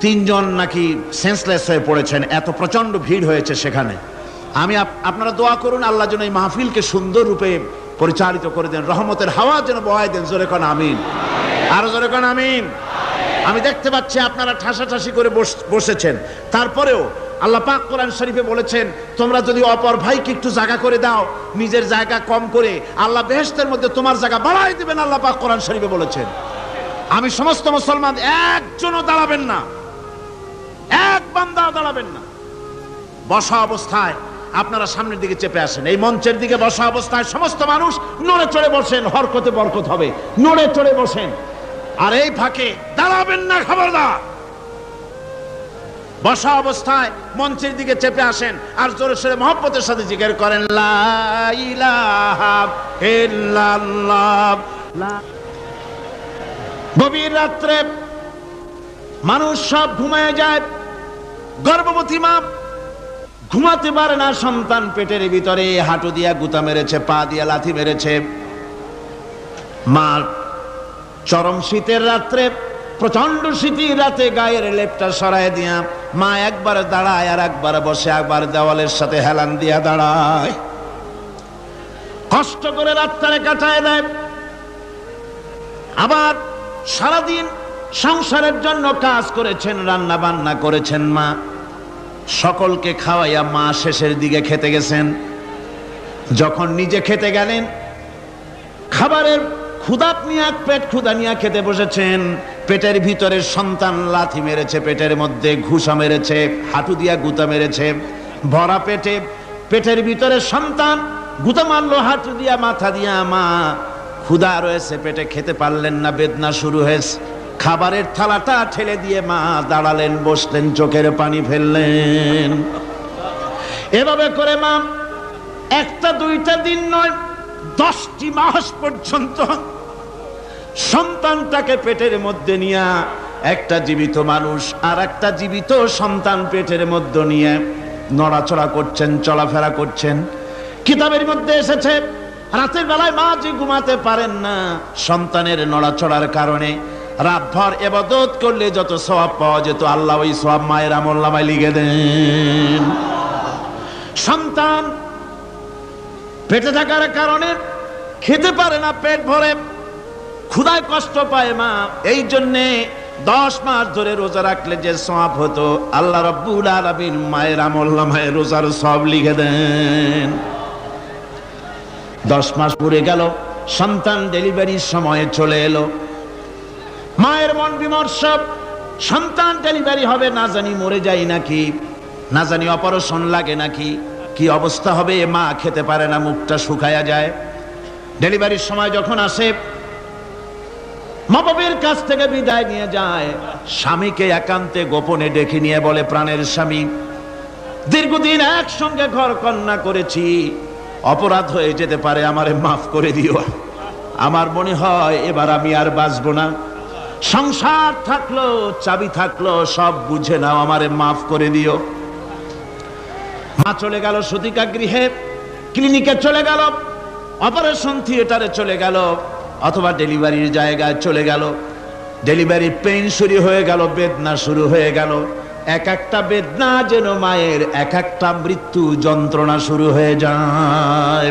3 জন নাকি সেন্সলেস হয়ে পড়েছেন, এত প্রচন্ড ভিড় হয়েছে সেখানে। আপনারা দোয়া করুন, আল্লাহ যেন এই মাহফিলকে সুন্দর রূপে পরিচালিত করে দেন, রহমতের হাওয়া যেন বহায় দেন। জোরে কোন আমিন, আরো জোরে কোন আমিন। আমি দেখতে পাচ্ছি আপনারা ঠাসাঠাসি করে বসেছেন, তারপরেও আল্লাহ পাক কোরআন শরীফে বলেছেন, তোমরা যদি অপর ভাইকে একটু জায়গা করে দাও, নিজের জায়গা কম করে আল্লাহ বেহেশতের মধ্যে তোমার জায়গা বাড়াই দিবেন। আল্লাহ পাক কোরআন শরীফে বলেছেন। আমি সমস্ত মুসলমান, একজনও দাঁড়াবেন না, এক বান্দাও দাঁড়াবেন না। বসা অবস্থায় আপনারা সামনের দিকে চেপে আসেন, এই মঞ্চের দিকে বসা অবস্থায় সমস্ত মানুষ নড়ে চড়ে বসেন, হরকতে বরকত হবে, নড়ে চড়ে বসেন। আর এই ফাঁকে দাঁড়াবেন না, খবরদার। বসা অবস্থায় মঞ্চের দিকে চেপে আসেন আর জোরে সোরে মহব্বতের সাথে জিকির করেন, লা ইলাহা ইল্লাল্লাহ। গভীর রাত্রে মানুষ সব ঘুমায় যায়, গর্ভবতী মা ঘুমাতে পারে না, সন্তান পেটের ভিতরে হাঁটু দিয়া গুতা মেরেছে, পা দিয়া লাথি মেরেছে। মা চরম শীতের রাত্রে, প্রচন্ড শীতের রাতে গায়ের লেপটা সরায় দিয়া মা একবার দাঁড়ায় আর একবার বসে, একবার দেওয়ালের সাথে হেলান দিয়া দাঁড়ায়, কষ্ট করে রাতটারে কাটায় দেয়। আবার সারাদিন সংসারের জন্য কাজ করেছেন, রান্না বান্না করেছেন মা, সকলকে খাওয়াইয়া মা শেষের দিকে খেতে গেছেন। যখন নিজে খেতে গেলেন, খাবারের ক্ষুধাত নিয়ে পেট ক্ষুধা নিয়ে খেতে বসেছেন, পেটের ভিতরে সন্তান লাথি মেরেছে, পেটের মধ্যে ঘুষা মেরেছে, হাঁটু দিয়া গুতা মেরেছে, ভরা পেটে পেটের ভিতরে সন্তান গুতা মারলো হাঁটু দিয়া, মাথা দিয়া। মা ক্ষুধা রয়েছে পেটে, খেতে পারলেন না, বেদনা শুরু হয়েছে। খাবারের থালাটা ঠেলে দিয়ে মা দাঁড়ালেন, বসলেন, চোখের পানি ফেললেন। এভাবে করে মা একটা দুইটা দিন নয়, 10টি মাস পর্যন্ত সন্তানটাকে পেটের মধ্যে নিয়ে, একটা জীবিত মানুষ আর একটা জীবিত সন্তান পেটের মধ্যে নিয়ে নড়াচড়া করছেন, চলাফেরা করছেন। কিতাবের মধ্যে এসেছে, রাতের বেলায় মা যে ঘুমাতে পারেন না, সন্তানের নড়াচড়ার কারণে রাতভর ইবাদত করলে যত সওয়াব পাওয়া যেত, আল্লাহ ওই সওয়াব মায়ের আমলনামায় লিখে দেন। সন্তান পেটে থাকার কারণে খেতে পারে না, পেট ভরে ক্ষুধায় কষ্ট পায় মা, এই জন্যে 10 মাস ধরে রোজা রাখলে যে সওয়াব হতো, আল্লাহ রাব্বুল আলামিন মায়ের আমলনামায় রোজার সওয়াব লিখে দেন। 10 মাস পুরে গেল, সন্তান ডেলিভারির সময় চলে এলো। মায়ের মন বিমর্ষ, সন্তান ডেলিভারি হবে, না জানি মরে যায় নাকি, না জানি অপারেশন লাগে নাকি, কি অবস্থা হবে। মা খেতে পারে না, মুখটা শুকায়া যায়। ডেলিভারির সময় যখন আসে, মা বাবার কাছ থেকে বিদায় নিয়ে যায়, স্বামীকে একান্তে গোপনে ডেকে নিয়ে বলে, প্রাণের স্বামী দীর্ঘদিন একসঙ্গে ঘর কন্যা করেছি, অপরাধ হয়ে যেতে পারে, আমারে মাফ করে দিও। আমার মনে হয় এবার আমি আর বাঁচবো না। সংসার থাকলো, চাবি থাকলো, সব বুঝে নাও, আমারে মাফ করে দিও। মা চলে গেল সুতিকা গৃহে, ক্লিনিকে চলে গেল, অপারেশন থিয়েটারে চলে গেল, অথবা ডেলিভারির জায়গায় চলে গেল। ডেলিভারি পেইন শুরু হয়ে গেল, বেদনা শুরু হয়ে গেল। এক একটা বেদনা যেন মায়ের এক একটা মৃত্যু যন্ত্রণা শুরু হয়ে যায়।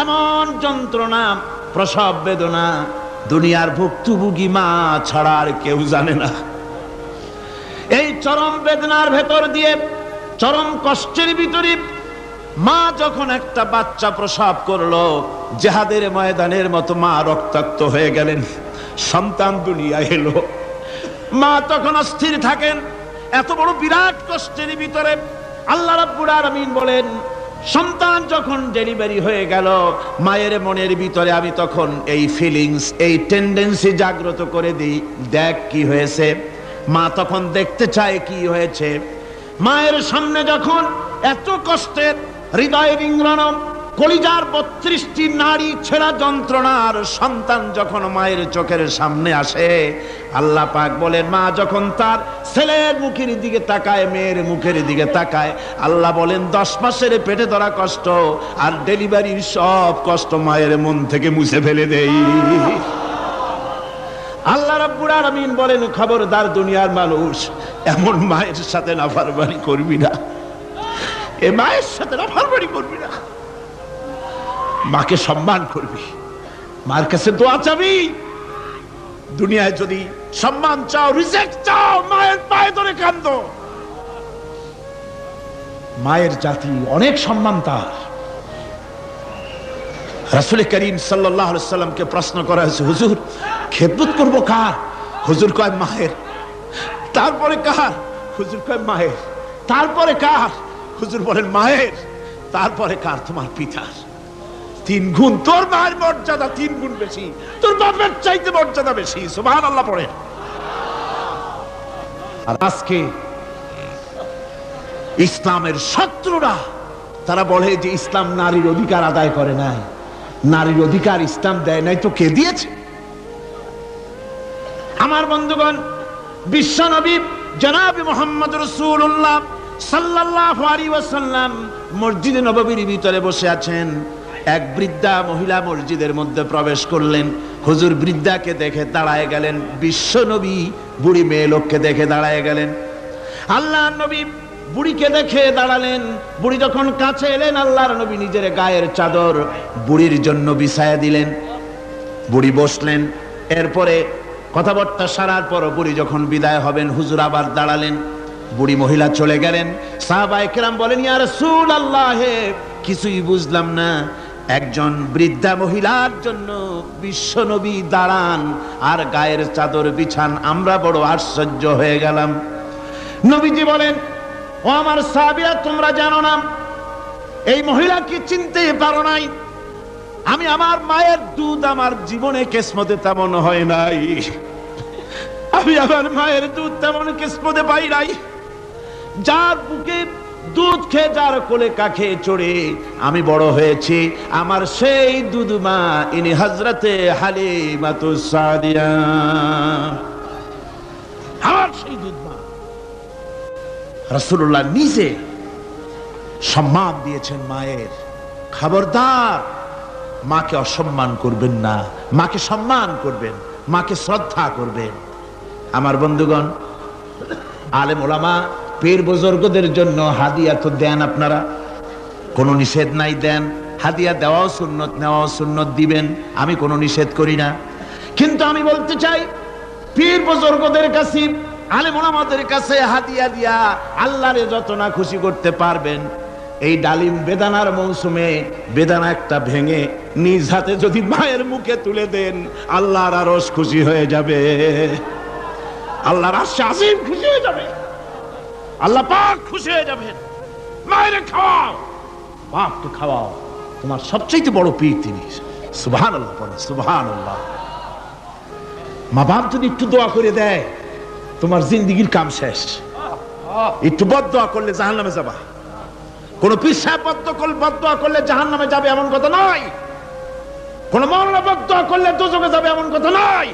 এমন যন্ত্রণা, প্রসব বেদনা দুনিয়ার ভুক্তভোগী মা ছাড়া আর কেউ জানে না। এই চরম বেদনার ভেতর দিয়ে, চরম কষ্টের ভিতরে মা যখন একটা বাচ্চা প্রসব করলো, জিহাদের ময়দানের মতো মা রক্তাক্ত হয়ে গেলেন, সন্তান দুনিয়ায় এলো। মা তখন অস্থির থাকেন। এত বড় বিরাট কষ্টের ভিতরে আল্লাহ রাব্বুল আলামিন বলেন, সন্তান যখন ডেলিভারি হয়ে গেল, মায়ের মনের ভিতরে আমি তখন এই ফিলিংস, এই টেন্ডেন্সি জাগ্রত করে দিই, দেখ কি হয়েছে। মা তখন দেখতে চায় কি হয়েছে। মায়ের সামনে যখন এত কষ্টের, হৃদয় রিংড়ানো, কলিজার 32টি নাড়ি ছেঁড়া যন্ত্রণার সন্তান যখন মায়ের চোখের সামনে আসে, আল্লাহ পাক বলেন, মা যখন তার ছেলের মুখের দিকে তাকায়, মেয়ের মুখের দিকে তাকায়, আল্লাহ বলেন 10 মাসের পেটে ধরা কষ্ট আর ডেলিভারির সব কষ্ট মায়ের মন থেকে মুছে ফেলে দেই। আল্লাহ রাব্বুল আলামিন বলেন, খবরদার দুনিয়ার মানুষ, এমন মায়ের সাথে নাফরমানি করবি না, এ মায়ের সাথে নাফরমানি করবি না, মাকে সম্মান করবি, মার কাছে দোয়া চাবি। দুনিয়ায় যদি সম্মান চাও, রিজেক্ট চাও, মায়ের পায়ে ধরে কাঁদো। মায়ের জাতি অনেক সম্মান তার। রাসূল করিম সাল্লাল্লাহু আলাইহি সাল্লামকে প্রশ্ন করা হয়েছে, হুজুর খেদমত করব কার? হুজুর কয় মায়ের। তারপরে কার? হুজুর কয় মায়ের। তারপরে কার? হুজুর বলেন মায়ের। তারপরে কার? তোমার পিতার। 3 গুণ তোর মায়ের মর্যাদা, 3 গুণ বেশি, তোর বাপের চাইতে মর্যাদা বেশি। সুবহানাল্লাহ পড়ে। আর আজকে ইসলামের শত্রুরা তারা বলে যে ইসলাম নারীর অধিকার আদায় করে নাই। নারীর অধিকার ইসলাম দেয় নাই তো কে দিয়েছে? আমার বন্ধুগণ, বিশ্বনবী জনাব মুহাম্মদ রাসূলুল্লাহ সাল্লাল্লাহু আলাইহি ওয়াসাল্লাম মসজিদে নববীর ভিতরে বসে আছেন। এক বৃদ্ধা মহিলা মসজিদের মধ্যে প্রবেশ করলেন। হুজুর বৃদ্ধাকে দেখে দাঁড়ায় গেলেন, বিশ্বনবী বুড়ি মেয়ে লোককে দেখে দাঁড়ায় গেলেন। আল্লাহর নবী বুড়িকে দেখে দাঁড়ালেন। বুড়ি যখন কাছে এলেন, আল্লাহর নবী নিজের গায়ের চাদর বুড়ির জন্য বিছায়া দিলেন। বুড়ি বসলেন। এরপরে কথাবার্তা সারার পর বুড়ি যখন বিদায় হবেন, হুজুর আবার দাঁড়ালেন। বুড়ি মহিলা চলে গেলেন। সাহাবায়ে কেরাম বলেন, ইয়া রাসূলুল্লাহ, কিছুই বুঝলাম না, একজন বৃদ্ধা মহিলার জন্য বিশ্বনবী দাঁড়ান আর গায়ের চাদর বিছান, আমরা বড় আশ্চর্য হয়ে গেলাম। নবীজি বলেন, ও আমার সাহাবীরা, তোমরা জানো না, এই মহিলাকে চিনতে পারো নাই। আমি আমার মায়ের দুধ আমার জীবনে কিসমতে তেমন হয় নাই। আমি আমার মায়ের দুধ তেমন কিসমতে পাই নাই। যার বুকে দুধ খেয়ে, যার কোলে কাখে চড়ে আমি বড় হয়েছি, আমার সেই দুধ মা, ইনি হযরতে হালিমাতুস সাদিয়া, আমার সেই দুধ মা। রাসূলুল্লাহ নিজে সম্মান দিয়েছেন মায়ের। খবরদার মাকে অসম্মান করবেন না, মাকে সম্মান করবেন, মাকে শ্রদ্ধা করবেন। আমার বন্ধুগণ, আলেম ওলামা পীর বুজুর্গদের জন্য হাদিয়া তো দেন আপনারা, কোনো নিষেধ নাই, দেন। হাদিয়া দেওয়াও সুন্নত, নেওয়াও সুন্নত, দিবেন, আমি কোনো নিষেধ করি না। কিন্তু আমি বলতে চাই, পীর বুজুর্গদের কাছে, আলেম ওলামাদের কাছে হাদিয়া দিয়া আল্লাহরে যত না খুশি করতে পারবেন, এই ডালিম বেদানার মৌসুমে বেদানা একটা ভেঙে নিজ হাতে যদি মায়ের মুখে তুলে দেন, আল্লাহর আরশ খুশি হয়ে যাবে, আল্লাহর আরশে আজিম খুশি হয়ে যাবে, আল্লাহ পাক খুশি হয়ে যাবেন। মায়ের খাওয়াও, বাপকে খাওয়াও, তোমার সবচেয়ে বড় পীর তিনি। সুবহানাল্লাহ পড়ো, সুবহানাল্লাহ। মা বাপ যদি একটু দোয়া করে দেয়, তোমার জিন্দেগির কাম শেষ। একটু বদ দোয়া করলে জাহান্নামে যাবা। কোন পীর সাহেব বদদুয়া করলে জাহান্নামে যাবে এমন কথা নয়, কোন মাওলানা বদদুয়া করলে দোজখে যাবে এমন কথা নয়।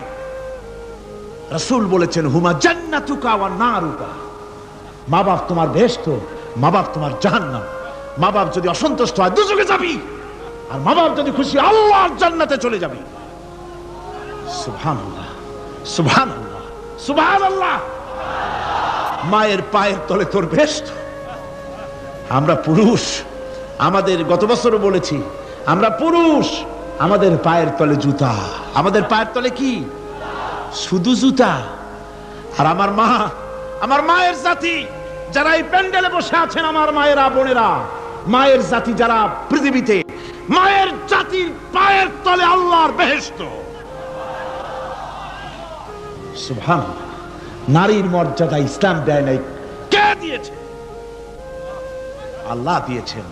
রাসূল বলেছেন হুমা জান্নাতুকা ওয়া নারুকা, মা বাপ তোমার বেহেশত, মা বাপ তোমার জাহান্নাম। মা বাপ যদি অসন্তুষ্ট হয় দোজখে যাবি, আর মা বাপ যদি খুশি আল্লাহর জান্নাতে চলে যাবি। সুবহানাল্লাহ, সুবহানাল্লাহ, সুবহানাল্লাহ। মায়ের পায়ের তলে তোর বেহেশত। আমরা পুরুষ, আমাদের গত বছরও বলেছি, আমরা পুরুষ, আমাদের পায়ের তলে জুতা। আমাদের পায়ের তলে কি? শুধু জুতা। আর আমার মা, আমার মায়ের জাতি যারা এই প্যান্ডেলে বসে আছেন, আমার মায়েরা বোনেরা, মায়ের জাতি যারা পৃথিবীতে, মায়ের জাতির পায়ের তলে আল্লাহর বেহেশত। সুবহানাল্লাহ। নারীর মর্যাদা ইসলাম দেয় নাই, কে দিয়েছে? আল্লাহ দিয়েছেন,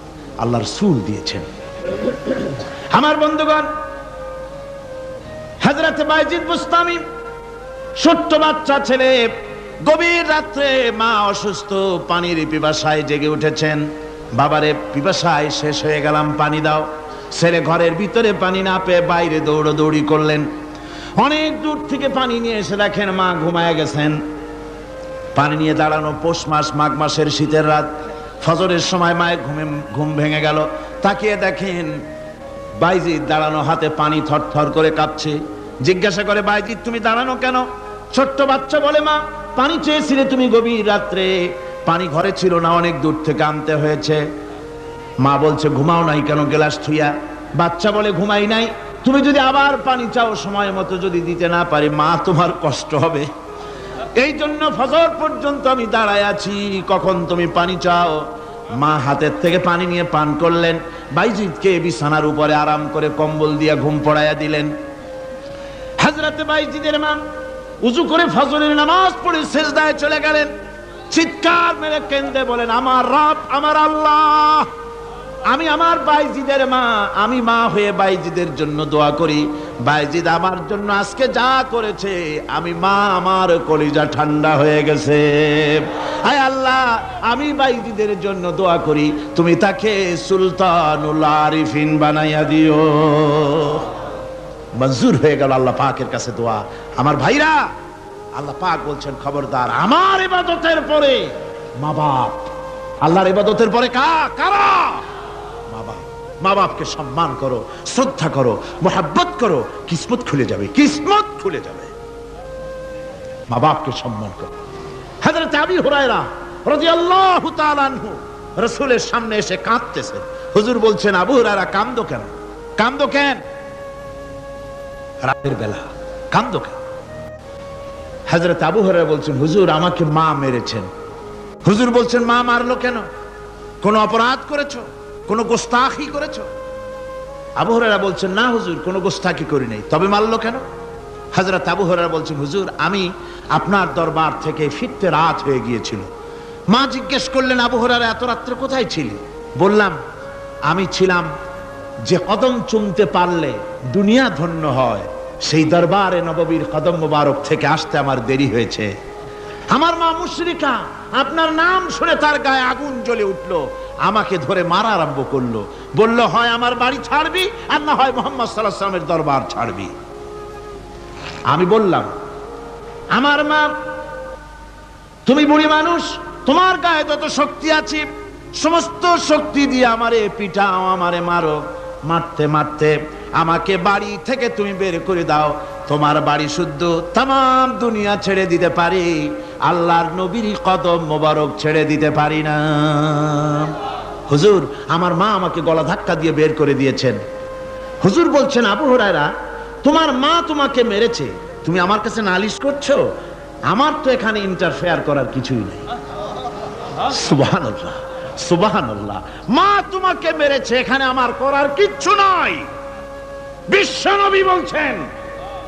আল্লাহ রাসূল দিয়েছেন। আমার বন্ধুগণ, হযরত বাইজিদ বুস্তামি, ছোট্ট বাচ্চা ছেলে, গভীর রাত্রে মা অসুস্থ, পানির পিপাসায় জেগে উঠেছেন। বাবারে পিপাসায় শেষ হয়ে গেলাম, পানি দাও। ছেলে ঘরের ভিতরে পানি না পেয়ে বাইরে দৌড়াদৌড়ি করলেন। অনেক দূর থেকে পানি নিয়ে এসে দেখেন মা ঘুমায় গেছেন। পানি নিয়ে দাঁড়ানো পৌষ মাস, মাঘ মাসের শীতের রাত, ফজরের সময় মায়ের ঘুম ভেঙে গেল। তাকিয়ে দেখেন বাইজিদ দাঁড়ানো, হাতে পানি থরথর করে কাঁপছে। জিজ্ঞাসা করে, বাইজিদ তুমি দাঁড়ানো কেন? ছোট্ট বাচ্চা বলে, মা পানি চেয়েছিলে তুমি গভীর রাত্রে, পানি ঘরে ছিল না, অনেক দূর থেকে আনতে হয়েছে। মা বলছে, ঘুমাও নাই কেন গ্লাস থুইয়া? বাচ্চা বলে, ঘুমাই নাই। তুমি যদি আবার পানি চাও, সময় মতো যদি দিতে না পারি, মা তোমার কষ্ট হবে। এই জন্য ফজর পর্যন্ত আমি দাঁড়ায় আছি, কখন তুমি পানি চাও। মা হাতের থেকে পানি নিয়ে পান করলেন। বাইজিদকে বিছানার উপরে আরাম করে কম্বল দিয়ে ঘুম পড়াইয়া দিলেন। হযরত বাইজিদের মা উযু করে ফজরের নামাজ পড়ে সিজদায় চলে গেলেন। চিৎকার মেরে কেঁদে বলেন, আমার রব, আমার আল্লাহ, আমি আমার বাইজিদের মা, আমি মা হয়ে বাইজিদের জন্য দোয়া করি। বাইজিদ আমার জন্য আজকে যা করেছে, আমি মা, আমার কলিজা ঠান্ডা হয়ে গেছে। আয় আল্লাহ, আমি বাইজিদের জন্য দোয়া করি, তুমি তাকে সুলতানুল আরিফিন বানাইয়া দিও। মঞ্জুর হয়ে গেল আল্লাহ পাকের কাছে দোয়া। আমার ভাইরা, আল্লাহ পাক বলছেন, খবরদার, আমার ইবাদতের পরে মা বাপ, আল্লাহর ইবাদতের পরে কারা? মা বাপ। মা বাপকে সম্মান করো, শ্রদ্ধা করো, মোহাব্বত করো, কিসমত খুলে যাবে, কিসমত খুলে যাবে। মা বাপকে সম্মান করো। হযরত আবু হুরায়রা রাদিয়াল্লাহু তাআলা আনহু রাসূলের সামনে এসে কাঁদতেছেন। হুজুর বলছেন, আবু হুরায়রা কাঁদো কেন? কাঁদো কেন? রাতের বেলা কাঁদো কেন? হযরত আবু হুরায়রা বলছেন, হুজুর আমাকে মা মেরেছেন। হুজুর বলছেন, মা মারলো কেন? কোন অপরাধ করেছো? কোন গোস্তাখি করেছো? আবু হুরায়রা বলছেন, না হুজুর, কোন গোস্তাখি করি নাই, তবে মারলো কেন? হযরত আবু হুরায়রা বলছেন, হুজুর আমি আপনার দরবার থেকে ফিরতে রাত হয়ে গিয়েছিল। মা জিজ্ঞেস করলেন, আবু হুরায়রা এত রাত্রে কোথায় ছিলি? বললাম, আমি ছিলাম যে কদম চুমতে পারলে দুনিয়া ধন্য হয়, সেই দরবারে নববীর কদম মোবারক থেকে আসতে আমার দেরি হয়েছে। আমার মা মুশরিকা, আপনার নাম শুনে তার গায়ে আগুন জ্বলে উঠলো, আমাকে ধরে মারা আরম্ভ করলো। বলল, হয় আমার বাড়ি ছাড়বি, আর না হয় মুহাম্মদ সাল্লাল্লাহু আলাইহি ওয়াসাল্লামের দরবার ছাড়বি। আমি বললাম, আমার মা, তুমি বুড়ি মানুষ, তোমার গায়ে যত শক্তি আছে সমস্ত শক্তি দিয়ে আমারে পিটাও, আমারে মারো। মারতে মারতে আমাকে বাড়ি থেকে তুমি বের করে দাও। তোমার বাড়ি শুদ্ধ, তাম দুনিয়া ছেড়ে দিতে পারি, আল্লাহর নবীর কদম মোবারক ছেড়ে দিতে পারি না। হুজুর, আমার মা আমাকে গলা ধাক্কা দিয়ে বের করে দিয়েছেন। হুজুর বলছেন, আবু হুরায়রা, তোমার মা তোমাকে মেরেছে, তুমি আমার কাছে নালিশ করছো? আমার তো এখানে ইন্টারফেয়ার করার কিছুই নেই। সুবহানাল্লাহ, সুবহানাল্লাহ। মা তোমাকে মেরেছে, এখানে আমার করার কিচ্ছু নাই। বিশ্ব নবী বলছেন,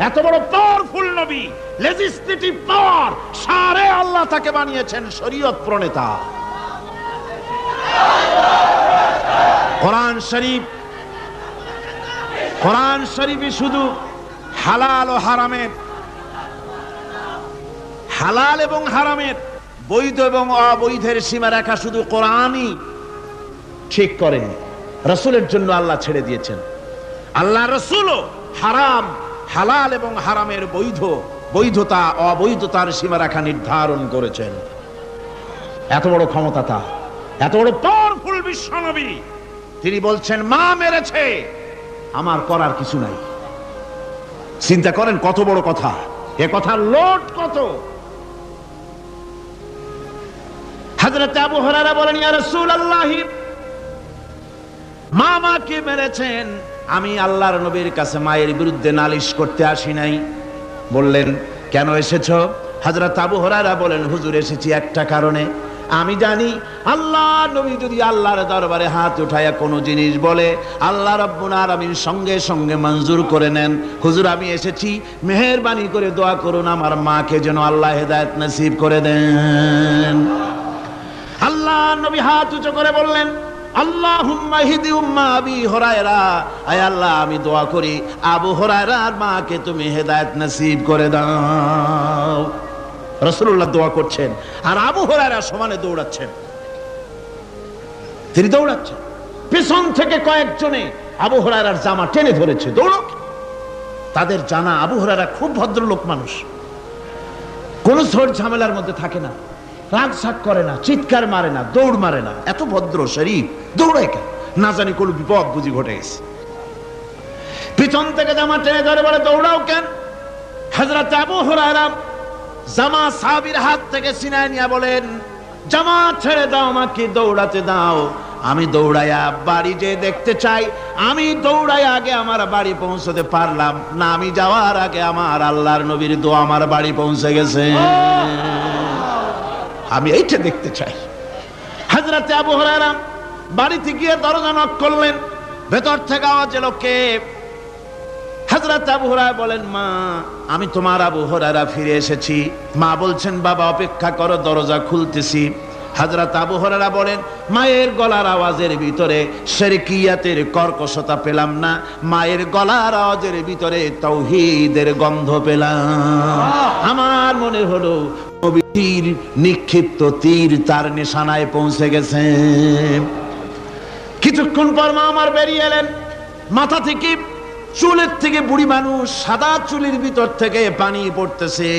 এত বড় পাওয়ারফুল নবী, লেজিসলেটিভ পাওয়ার, সারে আল্লাহ তাকে বানিয়েছেন শরীয়ত প্রণেতা। কোরআন শরীফে শুধু হালাল ও হারামের, হালাল এবং হারামের, বৈধ এবং অবৈধের সীমা রেখা শুধু কোরআনই। ঠিক করেনি। রাসূলের জন্য আল্লাহ ছেড়ে দিয়েছেন। আল্লাহ রাসূলও হারাম, হালাল এবং হারামের বৈধতা অবৈধতার সীমারেখা নির্ধারণ করেছেন। এত বড় ক্ষমতা তার, এত বড় পাওয়ারফুল বিশ্বনবী, তিনি বলছেন মা মেরেছে, আমার করার কিছু নাই। চিন্তা করেন কত বড় কথা, এ কথার লোড কত। হযরত আবু হুরায়রা বলেন, ইয়া রাসূলুল্লাহ, মা মাকে মেরেছেন, আমি আল্লাহর নবীর কাছে মায়ের বিরুদ্ধে নালিশ করতে আসি নাই। বললেন, কেন এসেছো? হযরত আবু হুরায়রা বলেন, হুজুর এসেছি একটা কারণে। আমি জানি আল্লাহ নবী যদি আল্লাহর দরবারে হাত উঠায়া কোনো জিনিস বলে, আল্লাহ রাব্বুল আলামিন সঙ্গে সঙ্গে মঞ্জুর করে নেন। হুজুর আমি এসেছি, মেহেরবানি করে দোয়া করুন আমার মাকে যেন আল্লাহ হেদায়েত নসিব করে দেন। আল্লাহ নবী হাত উঁচু করে বললেন, আল্লাহুম্মা হিদি উম্মা আবি হুরায়রা, আয় আল্লাহ আমি দোয়া করি আবু হুরায়রার মাকে তুমি হেদায়েত নসিব করে দাও। রাসূলুল্লাহ দোয়া করছেন আর আবু হুরায়রা সমানে দৌড়াচ্ছেন। তিনি দৌড়াচ্ছেন, পিছন থেকে কয়েকজনে আবু হুরায়রার জামা টেনে ধরেছে, দৌড়ো। তাদের জানা আবু হুরায়রা খুব ভদ্রলোক মানুষ, কোন ঝড় ঝামেলার মধ্যে থাকে না, রাগ সাগ করে না, চিৎকার মারে না, দৌড় মারে না, এত ভদ্র শরীফ, দৌড়ায় কেন? না জানি কোন বিপদ বুঝি ঘটে গেছে। পিছন থেকে জামা টেনে ধরে বলে, দৌড়াও কেন? হযরত আবু হুরায়রা জামা সাহাবীর হাত থেকে ছিনায় নিয়ে বলেন, জামা ছেড়ে দাও, আমাকে দৌড়াতে দাও। আমি দৌড়াইয়া বাড়ি যে দেখতে চাই, আমি দৌড়াইয়া আগে আমার বাড়ি পৌঁছতে পারলাম না, আমি যাওয়ার আগে আমার আল্লাহর নবীর দোয়া আমার বাড়ি পৌঁছে গেছে, আমি এইটা দেখতে চাই। হযরত আবু হুরায়রা বাড়িতে গিয়ে দরজা নক করলেন, ভেতর থেকে আওয়াজ এলো, কে? হযরত আবু হুরায়রা বলেন, মা আমি তোমার আবু হুরায়রা ফিরে এসেছি। মা বলছেন, বাবা অপেক্ষা করো, দরজা খুলতেছি। হযরত আবু হুরায়রা বলেন, মায়ের গলার আওয়াজের ভিতরে শিরকিয়াতের কর্কশতা পেলাম না, মায়ের গলার আওয়াজের ভিতরে তাওহীদের গন্ধ পেলাম। আমার মনে হলো নবীর নিক্ষিপ্ত তীর তার নিশানায় পৌঁছে গেছে। কিছুক্ষণ পর মা আমার বেরিয়ে এলেন, মাথা থেকে চুলের থেকে বুড়ি মানুষ, সাদা চুলের ভিতর থেকে পানি পড়তেছে।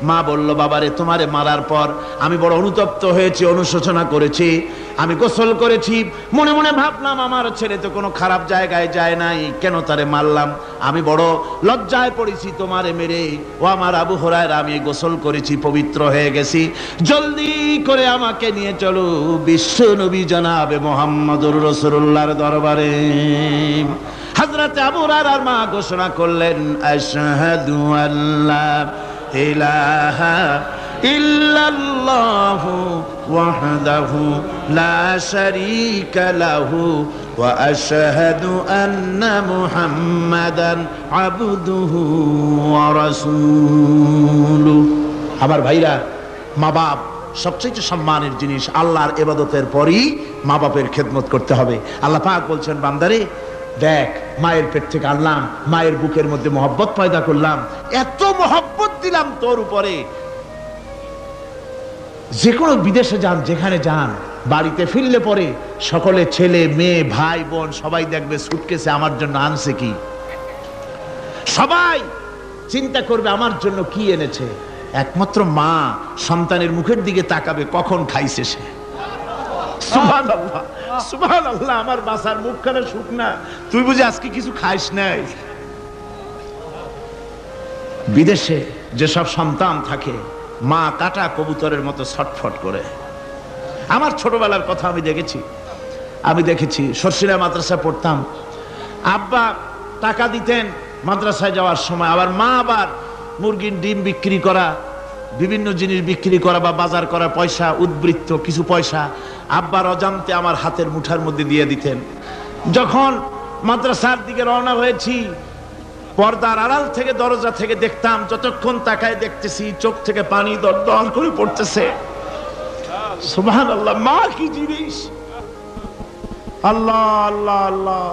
মা বলল, বাবারে তোমারে মারার পর আমি বড় অনুতপ্ত হয়েছি, অনুশোচনা করেছি, আমি গোসল করেছি, মনে মনে ভাবলাম আমার ছেলে তো কোনো খারাপ জায়গায় যায় নাই, কেন তারে মারলাম? আমি বড় লজ্জায় পড়েছি তোমারে মেরে। ও আমার আবু হুরায়রা, আমি গোসল করেছি, পবিত্র হয়ে গেছি, জলদি করে আমাকে নিয়ে চলো বিশ্ব নবী জনাবে মুহাম্মদুর রাসূলুল্লাহর দরবারে। হযরত আবু হুরায়রার মা ঘোষণা করলেন, আশহাদু আল্লা ইলাহা ইল্লাল্লাহু ওয়াহদাহু লা শারীকা লাহু ওয়া আশহাদু আন্না মুহাম্মাদান আবদুহু ওয়া রাসূলুহু। আমার ভাইরা, মা বাপ সবচেয়ে সম্মানের জিনিস। আল্লাহর ইবাদতের পরই মা বাপের খেদমত করতে হবে। আল্লাহ পাক বলছেন, বান্দারে দেখ, মায়ের পেট থেকে আনলাম, মায়ের বুকের মধ্যে মহব্বত পয়দা করলাম, এত মহব্বত দিলাম তোর উপরে, যে কোনো বিদেশে যান, যেখানে যান, বাড়িতে ফিরলে পরে সকলে ছেলে মেয়ে ভাই বোন সবাই দেখবে সুটকেসে আমার জন্য আনছে কি। সবাই চিন্তা করবে আমার জন্য কি এনেছে। একমাত্র মা সন্তানের মুখের দিকে তাকাবে কখন খাইছে সে। সুবহানাল্লাহ, সুবহানাল্লাহ, আমার বাসার মুখখানা শুকনা, তুই বুঝি আজকে কিছু খাইস নাই। বিদেশে যেসব সন্তান থাকে, মা কাটা কবুতরের মতো ছটফট করে। আমার ছোটবেলার কথা আমি দেখেছি সরসিলা মাদ্রাসায় পড়তাম, আব্বা টাকা দিতেন মাদ্রাসায় যাওয়ার সময়, আবার মা আবার মুরগির ডিম বিক্রি করা, বিভিন্ন জিনিস বিক্রি করা বা বাজার করা পয়সা, উদ্বৃত্ত কিছু পয়সা আব্বার অজান্তে আমার হাতের মুঠার মধ্যে দিয়ে দিতেন। যখন মাদ্রাসার দিকে রওনা হয়েছি, পর্দার আড়াল থেকে দরজা থেকে দেখতাম, যতক্ষণ তাকায় দেখতেছি চোখ থেকে পানি দরদর করে পড়তেছে। সুবহানাল্লাহ, মা কি জিনিস! আল্লাহ আল্লাহ আল্লাহ।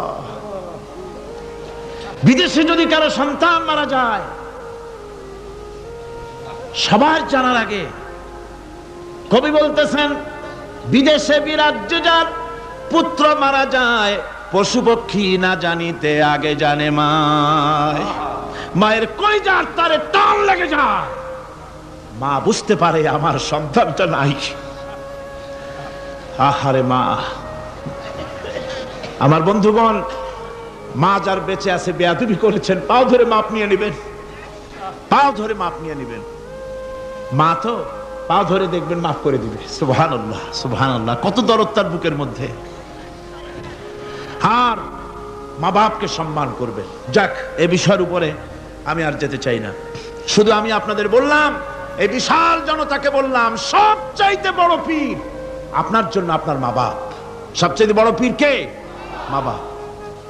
বিদেশে যদি কারো সন্তান মারা যায়, সবার জানার আগে কবি বলতেছেন, বিদেশে বিরাজ্য যার পুত্র মারা যায়, পশু পক্ষী না জানিতে আগে জানে মায়। মায়ের কলিজার তারে টান লেগে যায়, মা বুঝতে পারে আমার সন্তানটা নাই। আহারে মা। আমার বন্ধুগণ, মা যার বেঁচে আছে বেয়াদবি করেছেন, পাও ধরে মাপ নিয়ে নেবেন, পাও ধরে মাপ নিয়ে নেবেন। মা তো পাও ধরে দেখবেন মাফ করে দিবে। সুবহানাল্লাহ, সুবহানাল্লাহ, কত দরদ তার বুকের মধ্যে। আর মা বাপকে সম্মান করবেন। যাক, এই বিষয়ের উপরে আমি আর যেতে চাই না। শুধু আমি আপনাদের বললাম, এই বিশাল জনতাকে বললাম, সবচাইতে বড় পীর আপনার জন্য আপনার মা বাপ। সবচাইতে বড় পীর কে? মা বাপ।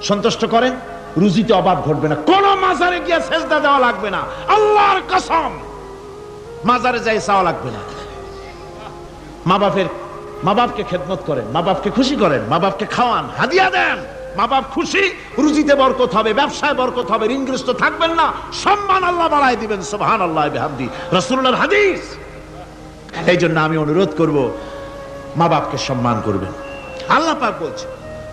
সন্তুষ্ট করেন, রুজিতে অভাব ঘটবে না, কোন মাজারে গিয়ে সেজদা দেওয়া লাগবে না, আল্লাহর কসম মাজারে যাই চাওয়া লাগবে না। মা বাপকে খেদমত করেন, মা বাপকে খুশি করেন, মা বাপকে খাওয়ান, হাদিয়া দেন, মা বাপ খুশি, রুজিতে বরকত হবে, ব্যবসায় বরকত হবে, ঋণগ্রস্ত থাকবেন না, সম্মান আল্লাহ বাড়ায় দিবেন। সুবহানাল্লাহ বিহামদি, রাসূলুল্লাহর হাদিস। এই জন্য আমি অনুরোধ করব, মা বাপকে সম্মান করবেন। আল্লাহ পাক বলছে,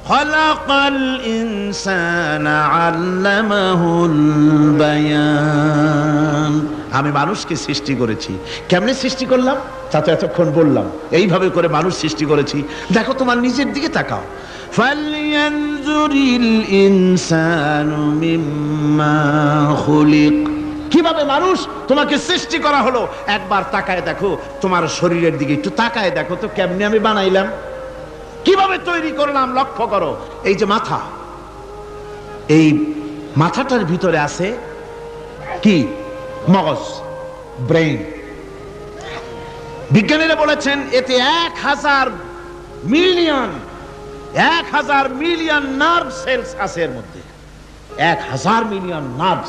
খালাকাল ইনসানা আল্লামাহুল বায়ান। আমি মানুষকে সৃষ্টি করেছি। কেমনে সৃষ্টি করলাম তা তো এতক্ষণ বললাম। এইভাবে করে মানুষ সৃষ্টি করেছি। দেখো, তোমার নিজের দিকে তাকাও। ফালইয়ানজুরিল ইনসানু মিম্মা খুলিক। কিভাবে মানুষ তোমাকে সৃষ্টি করা হলো, একবার তাকায় দেখো, তোমার শরীরের দিকে একটু তাকায় দেখো তো, কেমনে আমি বানাইলাম, কিভাবে তৈরি করলাম, লক্ষ্য করো। এই যে মাথা, এই মাথাটার ভিতরে আছে কি? মগজ, ব্রেইন। বিজ্ঞানীরা বলেছেন এতে 1000 মিলিয়ন নার্ভ সেলস আছে এর মধ্যে। 1000 মিলিয়ন নার্ভ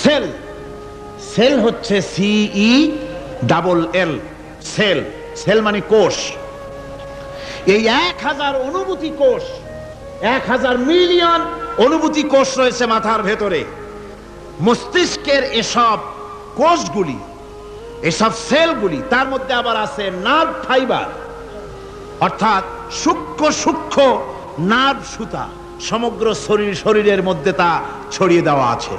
সেল। সেল হচ্ছে CELL, সেল। সেল মানে কোষ। এই 1000 অনুভূতি কোষ, 1000 মিলিয়ন অনুভূতি কোষ রয়েছে মাথার ভেতরে। মস্তিষ্কের এসব কোষগুলি, এসব সেলগুলি, তার মধ্যে আবার আছে নার্ভ ফাইবার, অর্থাৎ সূক্ষ্ম সূক্ষ্ম নার্ভ সুতা। সমগ্র শরীরের মধ্যে তা ছড়িয়ে দেওয়া আছে।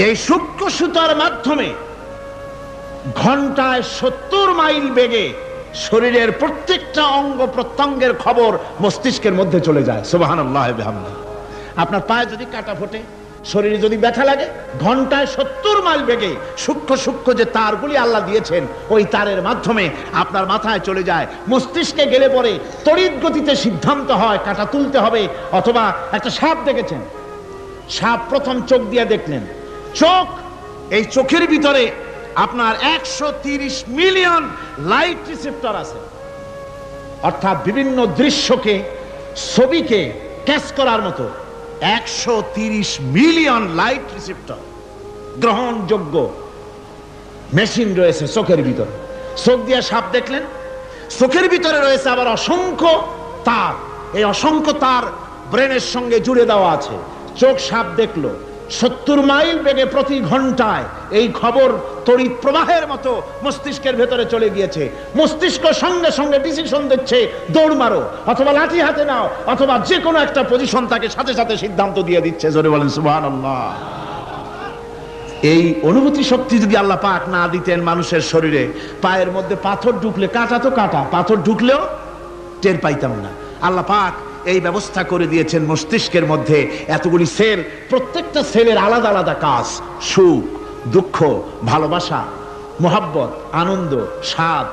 এই সূক্ষ্ম সুতার মাধ্যমে ঘন্টায় 70 মাইল বেগে শরীরের প্রত্যেকটা অঙ্গ প্রত্যঙ্গের খবর মস্তিষ্কের মধ্যে চলে যায়। সুবহানাল্লাহ বিহামদি। আপনার পায়ে যদি কাটা ফোটে, শরীরে যদি ব্যথা লাগে, ঘন্টায় 70 মাইল বেগে সূক্ষ্ম সূক্ষ্ম যে তারগুলি আল্লাহ দিয়েছেন, ওই তারের মাধ্যমে আপনার মাথায় চলে যায়। মস্তিষ্কে গেলে পরে তড়িৎ গতিতে সিদ্ধান্ত হয় কাটা তুলতে হবে। অথবা একটা সাপ দেখেছেন, সাপ প্রথম চোখ দিয়ে দেখলেন, চোখ, এই চোখের ভিতরে আপনার 130 মিলিয়ন লাইট রিসেপ্টর আছে, অর্থাৎ বিভিন্ন দৃশ্যকে, ছবিকে ক্যাচ করার মতো 130 মিলিয়ন লাইট রিসেপ্টর গ্রহণযোগ্য মেশিন রয়েছে চোখের ভিতরে। চোখ দিয়ে সাপ দেখলেন, চোখের ভিতরে রয়েছে আবার অসংখ্য তার। এই অসংখ্য তার ব্রেনের সঙ্গে জুড়ে দেওয়া আছে। চোখ সাপ দেখলো, 70 মাইল বেগে প্রতি ঘন্টায় এই খবর তড়িৎ প্রবাহের মতো মস্তিষ্কের ভেতরে চলে গিয়েছে। মস্তিষ্ক সঙ্গে সঙ্গে ডিসিশন দিচ্ছে, দৌড় মারো, অথবা লাঠি হাতে নাও, অথবা যে কোনো একটা পজিশন তাকে সাথে সাথে সিদ্ধান্ত দিয়ে দিচ্ছে। জোরে বলেন সুবহানাল্লাহ। এই অনুভূতি শক্তি যদি আল্লাহ পাক না দিতেন মানুষের শরীরে, পায়ের মধ্যে পাথর ঢুকলে, কাটা তো কাটা, পাথর ঢুকলেও টের পাইতাম না। আল্লাহ পাক এই ব্যবস্থা করে দিয়েছেন মস্তিষ্কের মধ্যে এতগুলি সেল, প্রত্যেকটা সেলের আলাদা আলাদা কাজ। সুখ, দুঃখ, ভালোবাসা, মোহাব্বত, আনন্দ, স্বাদ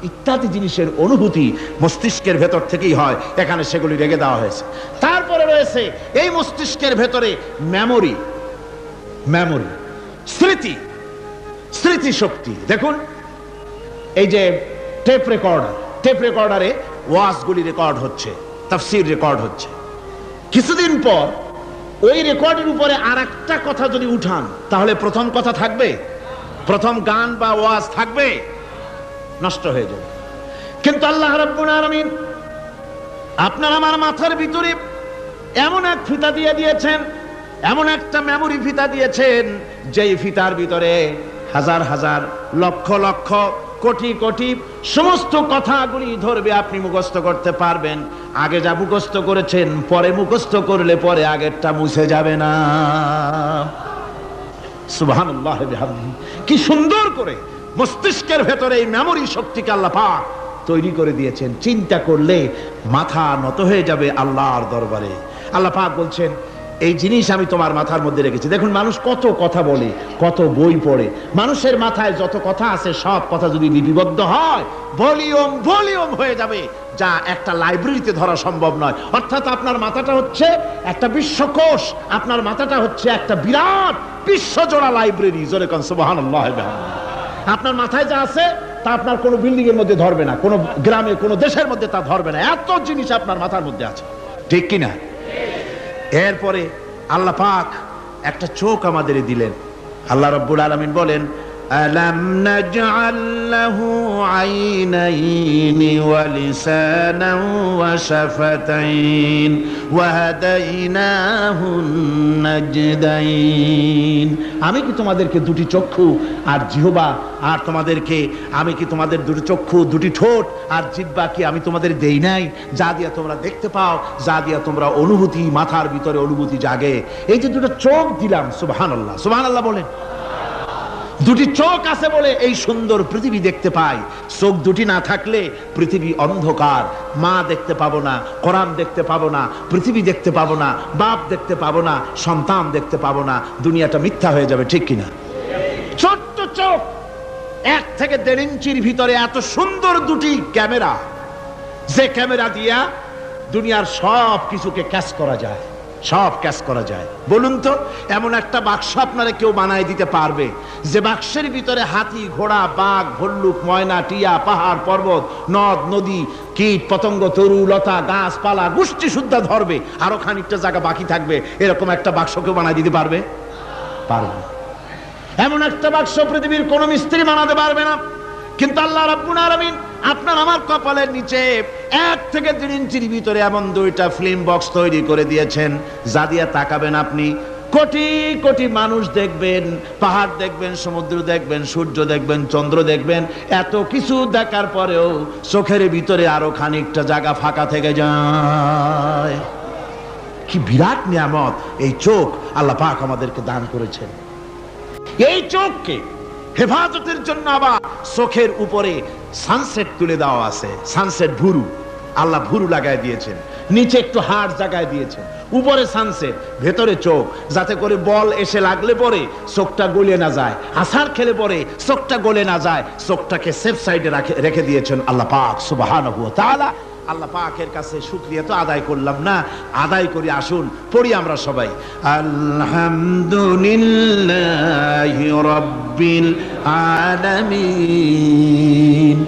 ইত্যাদি জিনিসের অনুভূতি মস্তিষ্কের ভেতর থেকেই হয়। এখানে সেগুলি রেখে দেওয়া হয়েছে। তারপরে রয়েছে এই মস্তিষ্কের ভেতরে মেমোরি, স্মৃতি শক্তি। দেখুন, এই যে টেপ রেকর্ডারে ওয়াজগুলি রেকর্ড হচ্ছে, তাফসীর রেকর্ড হচ্ছে। কিছুদিন পর ওই রেকর্ডের উপরে আরেকটা কথা যদি উঠান, তাহলে প্রথম কথা থাকবে? প্রথম গান বা ওয়াজ থাকবে? নষ্ট হয়ে যাবে। কিন্তু আল্লাহ রাব্বুল আলামিন আপনার আমার মাথার ভিতরে এমন এক ফিতা দিয়ে দিয়েছেন, এমন একটা মেমোরি ফিতা দিয়েছেন, যেই ফিতার ভিতরে হাজার হাজার লক্ষ লক্ষ কোটি কোটি সমস্ত কথাগুলি ধরবে, আপনি মুখস্থ করতে পারবেন। আগে যা মুখস্থ করেছেন পরে মুখস্থ করলে পরে আগেরটা মুছে যাবে না। সুবহানাল্লাহ বিহামদিহি। কি সুন্দর করে মস্তিষ্কের ভেতরে এই মেমোরি শক্তিকে আল্লাহ পাক তৈরি করে দিয়েছেন। চিন্তা করলে মাথা নত হয়ে যাবে আল্লাহর দরবারে। আল্লাহ পাক বলছেন এই জিনিস আমি তোমার মাথার মধ্যে রেখেছি। দেখুন মানুষ কত কথা বলে, কত বই পড়ে, মানুষের মাথায় যত কথা আছে সব কথা যদি লিপিবদ্ধ হয় ভলিউম ভলিউম হয়ে যাবে, যা একটা লাইব্রেরিতে ধরা সম্ভব নয়। অর্থাৎ আপনার মাথাটা হচ্ছে একটা বিশ্বকোষ, আপনার মাথাটা হচ্ছে একটা বিরাট বিশ্বজোড়া লাইব্রেরি। জোরে কোন সুবহানাল্লাহ। আপনার মাথায় যা আছে তা আপনার কোনো বিল্ডিং এর মধ্যে ধরবে না, কোনো গ্রামে কোনো দেশের মধ্যে তা ধরবে না, এত জিনিস আপনার মাথার মধ্যে আছে, ঠিক কিনা? এরপরে আল্লাহ পাক একটা চোখ আমাদের দিলেন। আল্লাহ রাব্বুল আলামিন বলেন আলাম নাজআল লাহু আইনাইনি ওয়া লিসানান ওয়া শাফাতাইন ওয়া হাদাইনাহুন নাজদাইন। আমি কি তোমাদেরকে দুটি চক্ষু আর জিহ্বা আর আমি কি তোমাদের দুটি চক্ষু দুটি ঠোঁট আর জিহ্বা কি আমি তোমাদের দেই নাই, যা দিয়া তোমরা দেখতে পাও, যা দিয়া তোমরা অনুভূতি, মাথার ভিতরে অনুভূতি জাগে। এই যে দুটো চোখ দিলাম, সুবহানাল্লাহ সুবহানাল্লাহ বলেন। দুটি চোখ আছে বলে এই সুন্দর পৃথিবী দেখতে পাই। চোখ দুটি না থাকলে পৃথিবী অন্ধকার, মা দেখতে পাবো না, কোরআন দেখতে পাবো না, পৃথিবী দেখতে পাবো না, বাপ দেখতে পাবো না, সন্তান দেখতে পাবো না, দুনিয়াটা মিথ্যা হয়ে যাবে, ঠিক কিনা? ছোট্ট চোখ, 1 থেকে 1.5 ইঞ্চির ভিতরে এত সুন্দর দুটি ক্যামেরা, যে ক্যামেরা দিয়া দুনিয়ার সব কিছুকে ক্যাচ করা যায়, সব ক্যাচ করা যায়। বলুন তো এমন একটা বাক্স আপনারা কেউ বানায় দিতে পারবে যে বাক্সের ভিতরে হাতি, ঘোড়া, বাঘ, ভল্লুক, ময়না, টিয়া, পাহাড়, পর্বত, নদ, নদী, কীট, পতঙ্গ, তরু, লতা, গাছপালা গোষ্ঠী সুদ্ধা ধরবে, আরো খানিকটা জায়গা বাকি থাকবে, এরকম একটা বাক্স কেউ বানায় দিতে পারবে? পারবে না। এমন একটা বাক্স পৃথিবীর কোন মিস্ত্রি বানাতে পারবে না। কিন্তু আল্লাহ রাব্বুল আলামিন আপনার আমার কপালের নিচে 1 থেকে 1.5 ইঞ্চির ভিতরে এমন 2টা ফিল্ম বক্স তৈরি করে দিয়েছেন, যা দিয়ে তাকাবেন আপনি কোটি কোটি মানুষ দেখবেন, পাহাড় দেখবেন, সমুদ্র দেখবেন, সূর্য দেখবেন, চন্দ্র দেখবেন। এত কিছু দেখার পরেও চোখের ভিতরে আরো খানিকটা জায়গা ফাঁকা থেকে যায়। কি বিরাট নিয়ামত এই চোখ আল্লাহ পাক আমাদেরকে দান করেছেন। এই চোখকে হেফাজতের জন্য আবার চোখের উপরে সানসেট তুলে দেওয়া আছে। সানসেট ভুরু, আল্লাহ ভুরু লাগায় দিয়েছেন, নিচে একটু হাড় জায়গায় দিয়েছেন, উপরে সানসেট, ভেতরে চোখ, যাতে করে বল এসে লাগলে পরে চোখটা গলে না যায়, আছাড় খেলে পরে চোখটা গলে না যায়, চোখটাকে সেফ সাইডে রেখে দিয়েছেন আল্লাহ পাক সুবহানাহু ওয়া তাআলা। আল্লাহ পাকের কাছে শুকরিয়া তো আদায় করলাম না, আদায় করি। আসুন পড়ি আমরা সবাই আলহামদুলিল্লাহি রাব্বিল আলামিন।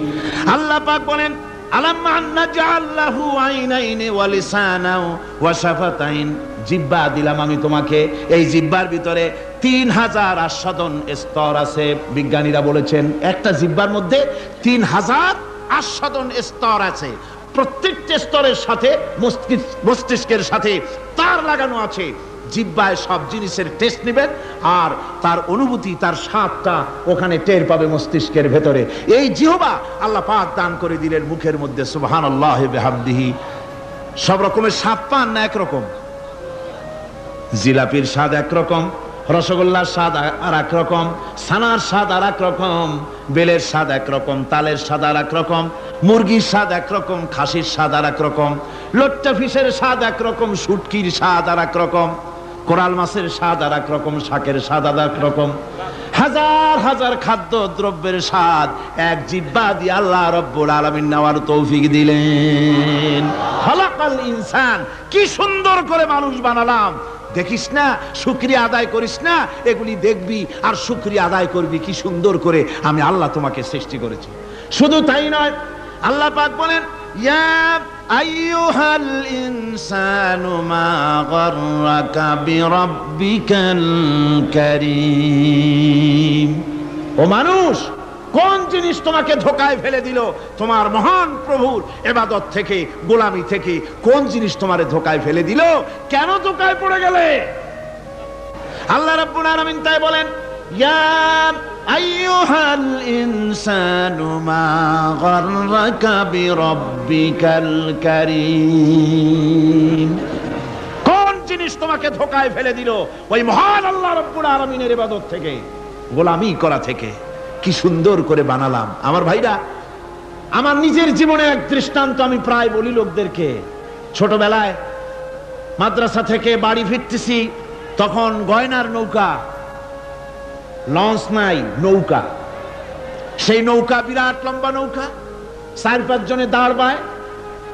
আল্লাহ পাক বলেন আলাম নাজআল লাহু আইনাইনি ওয়া লিসানাও ওয়া শাফাতাইন। জিহ্বা দিলাম আমি তোমাকে, এই জিহ্বার ভিতরে 3000 আস্বাদন স্তর আছে। বিজ্ঞানীরা বলেছেন একটা জিহ্বার মধ্যে 3000 আস্বাদন স্তর আছে। প্রত্যেকটা স্তরের সাথে মস্তিষ্কের সাথে তার লাগানো আছে। জিহ্বায় সব জিনিসের টেস্ট নেবেন আর তার অনুভূতি, তার স্বাদটা ওখানে টের পাবে মস্তিষ্কের ভেতরে। এই জিহ্বা আল্লাহ পাক দান করে দিলেন মুখের মধ্যে। সুবহানাল্লাহি বিহামদিহি। সব রকমের স্বাদ পান না একরকম? জিলাপির স্বাদ একরকম, রসগোল্লার স্বাদ আর এক রকম, ছানার স্বাদ আর এক রকম, বেলের স্বাদ একরকম, তালের স্বাদ আর এক রকম, মুরগির স্বাদ একরকম, খাসির স্বাদ আর এক রকম, লট্টা ফিশের স্বাদ একরকম, শুটকির স্বাদ আর এক রকম, কোরাল মাছের স্বাদ আর এক রকম, শাকের স্বাদ আর এক রকম। হাজার হাজার খাদ্য দ্রব্যের স্বাদ এক জিহ্বা দিয়ে আল্লাহ রাব্বুল আলামিন নেওয়ার তৌফিক দিলেন। খালাকাল ইনসান, কি সুন্দর করে মানুষ বানালাম। দেখিস না, শুকরিয়া আদায় করিস না, এগুলি দেখবি আর শুকরিয়া আদায় করবি কি সুন্দর করে আমি আল্লাহ তোমাকে সৃষ্টি করেছি। শুধু তাই নয়, আল্লাহ পাক বলেন ইয়া আইয়ুহাল ইনসানু মা গাররাকা বিরাব্বিকাল কারীম। ও মানুষ, কোন জিনিস তোমাকে ধোঁকায় ফেলে দিল তোমার মহান প্রভুর ইবাদত থেকে, গোলামি থেকে? কোন জিনিস তোমারে ধোঁকায় ফেলে দিল? কেন ধোঁকায় পড়ে গেলে? আল্লাহ রাব্বুল আলামিন তাই বলেন ইয়া আইয়ুহাল ইনসানু মা গাররাকা বিরাব্বিকাল কারীম। কোন জিনিস তোমাকে ধোঁকায় ফেলে দিল ওই মহান আল্লাহ রাব্বুল আলামিনের ইবাদত থেকে, গোলামি করা থেকে? কি সুন্দর করে বানালাম। আমার ভাইরা, আমার নিজের জীবনে এক দৃষ্টান্ত আমি প্রায় বলি লোকদেরকে। ছোটবেলায় মাদ্রাসা থেকে বাড়ি ফিরতেছি, তখন গয়নার নৌকা, লঞ্চ নাই, নৌকা। সেই নৌকা বিরাট লম্বা নৌকা, 4-5 জনে দাঁড় বায়,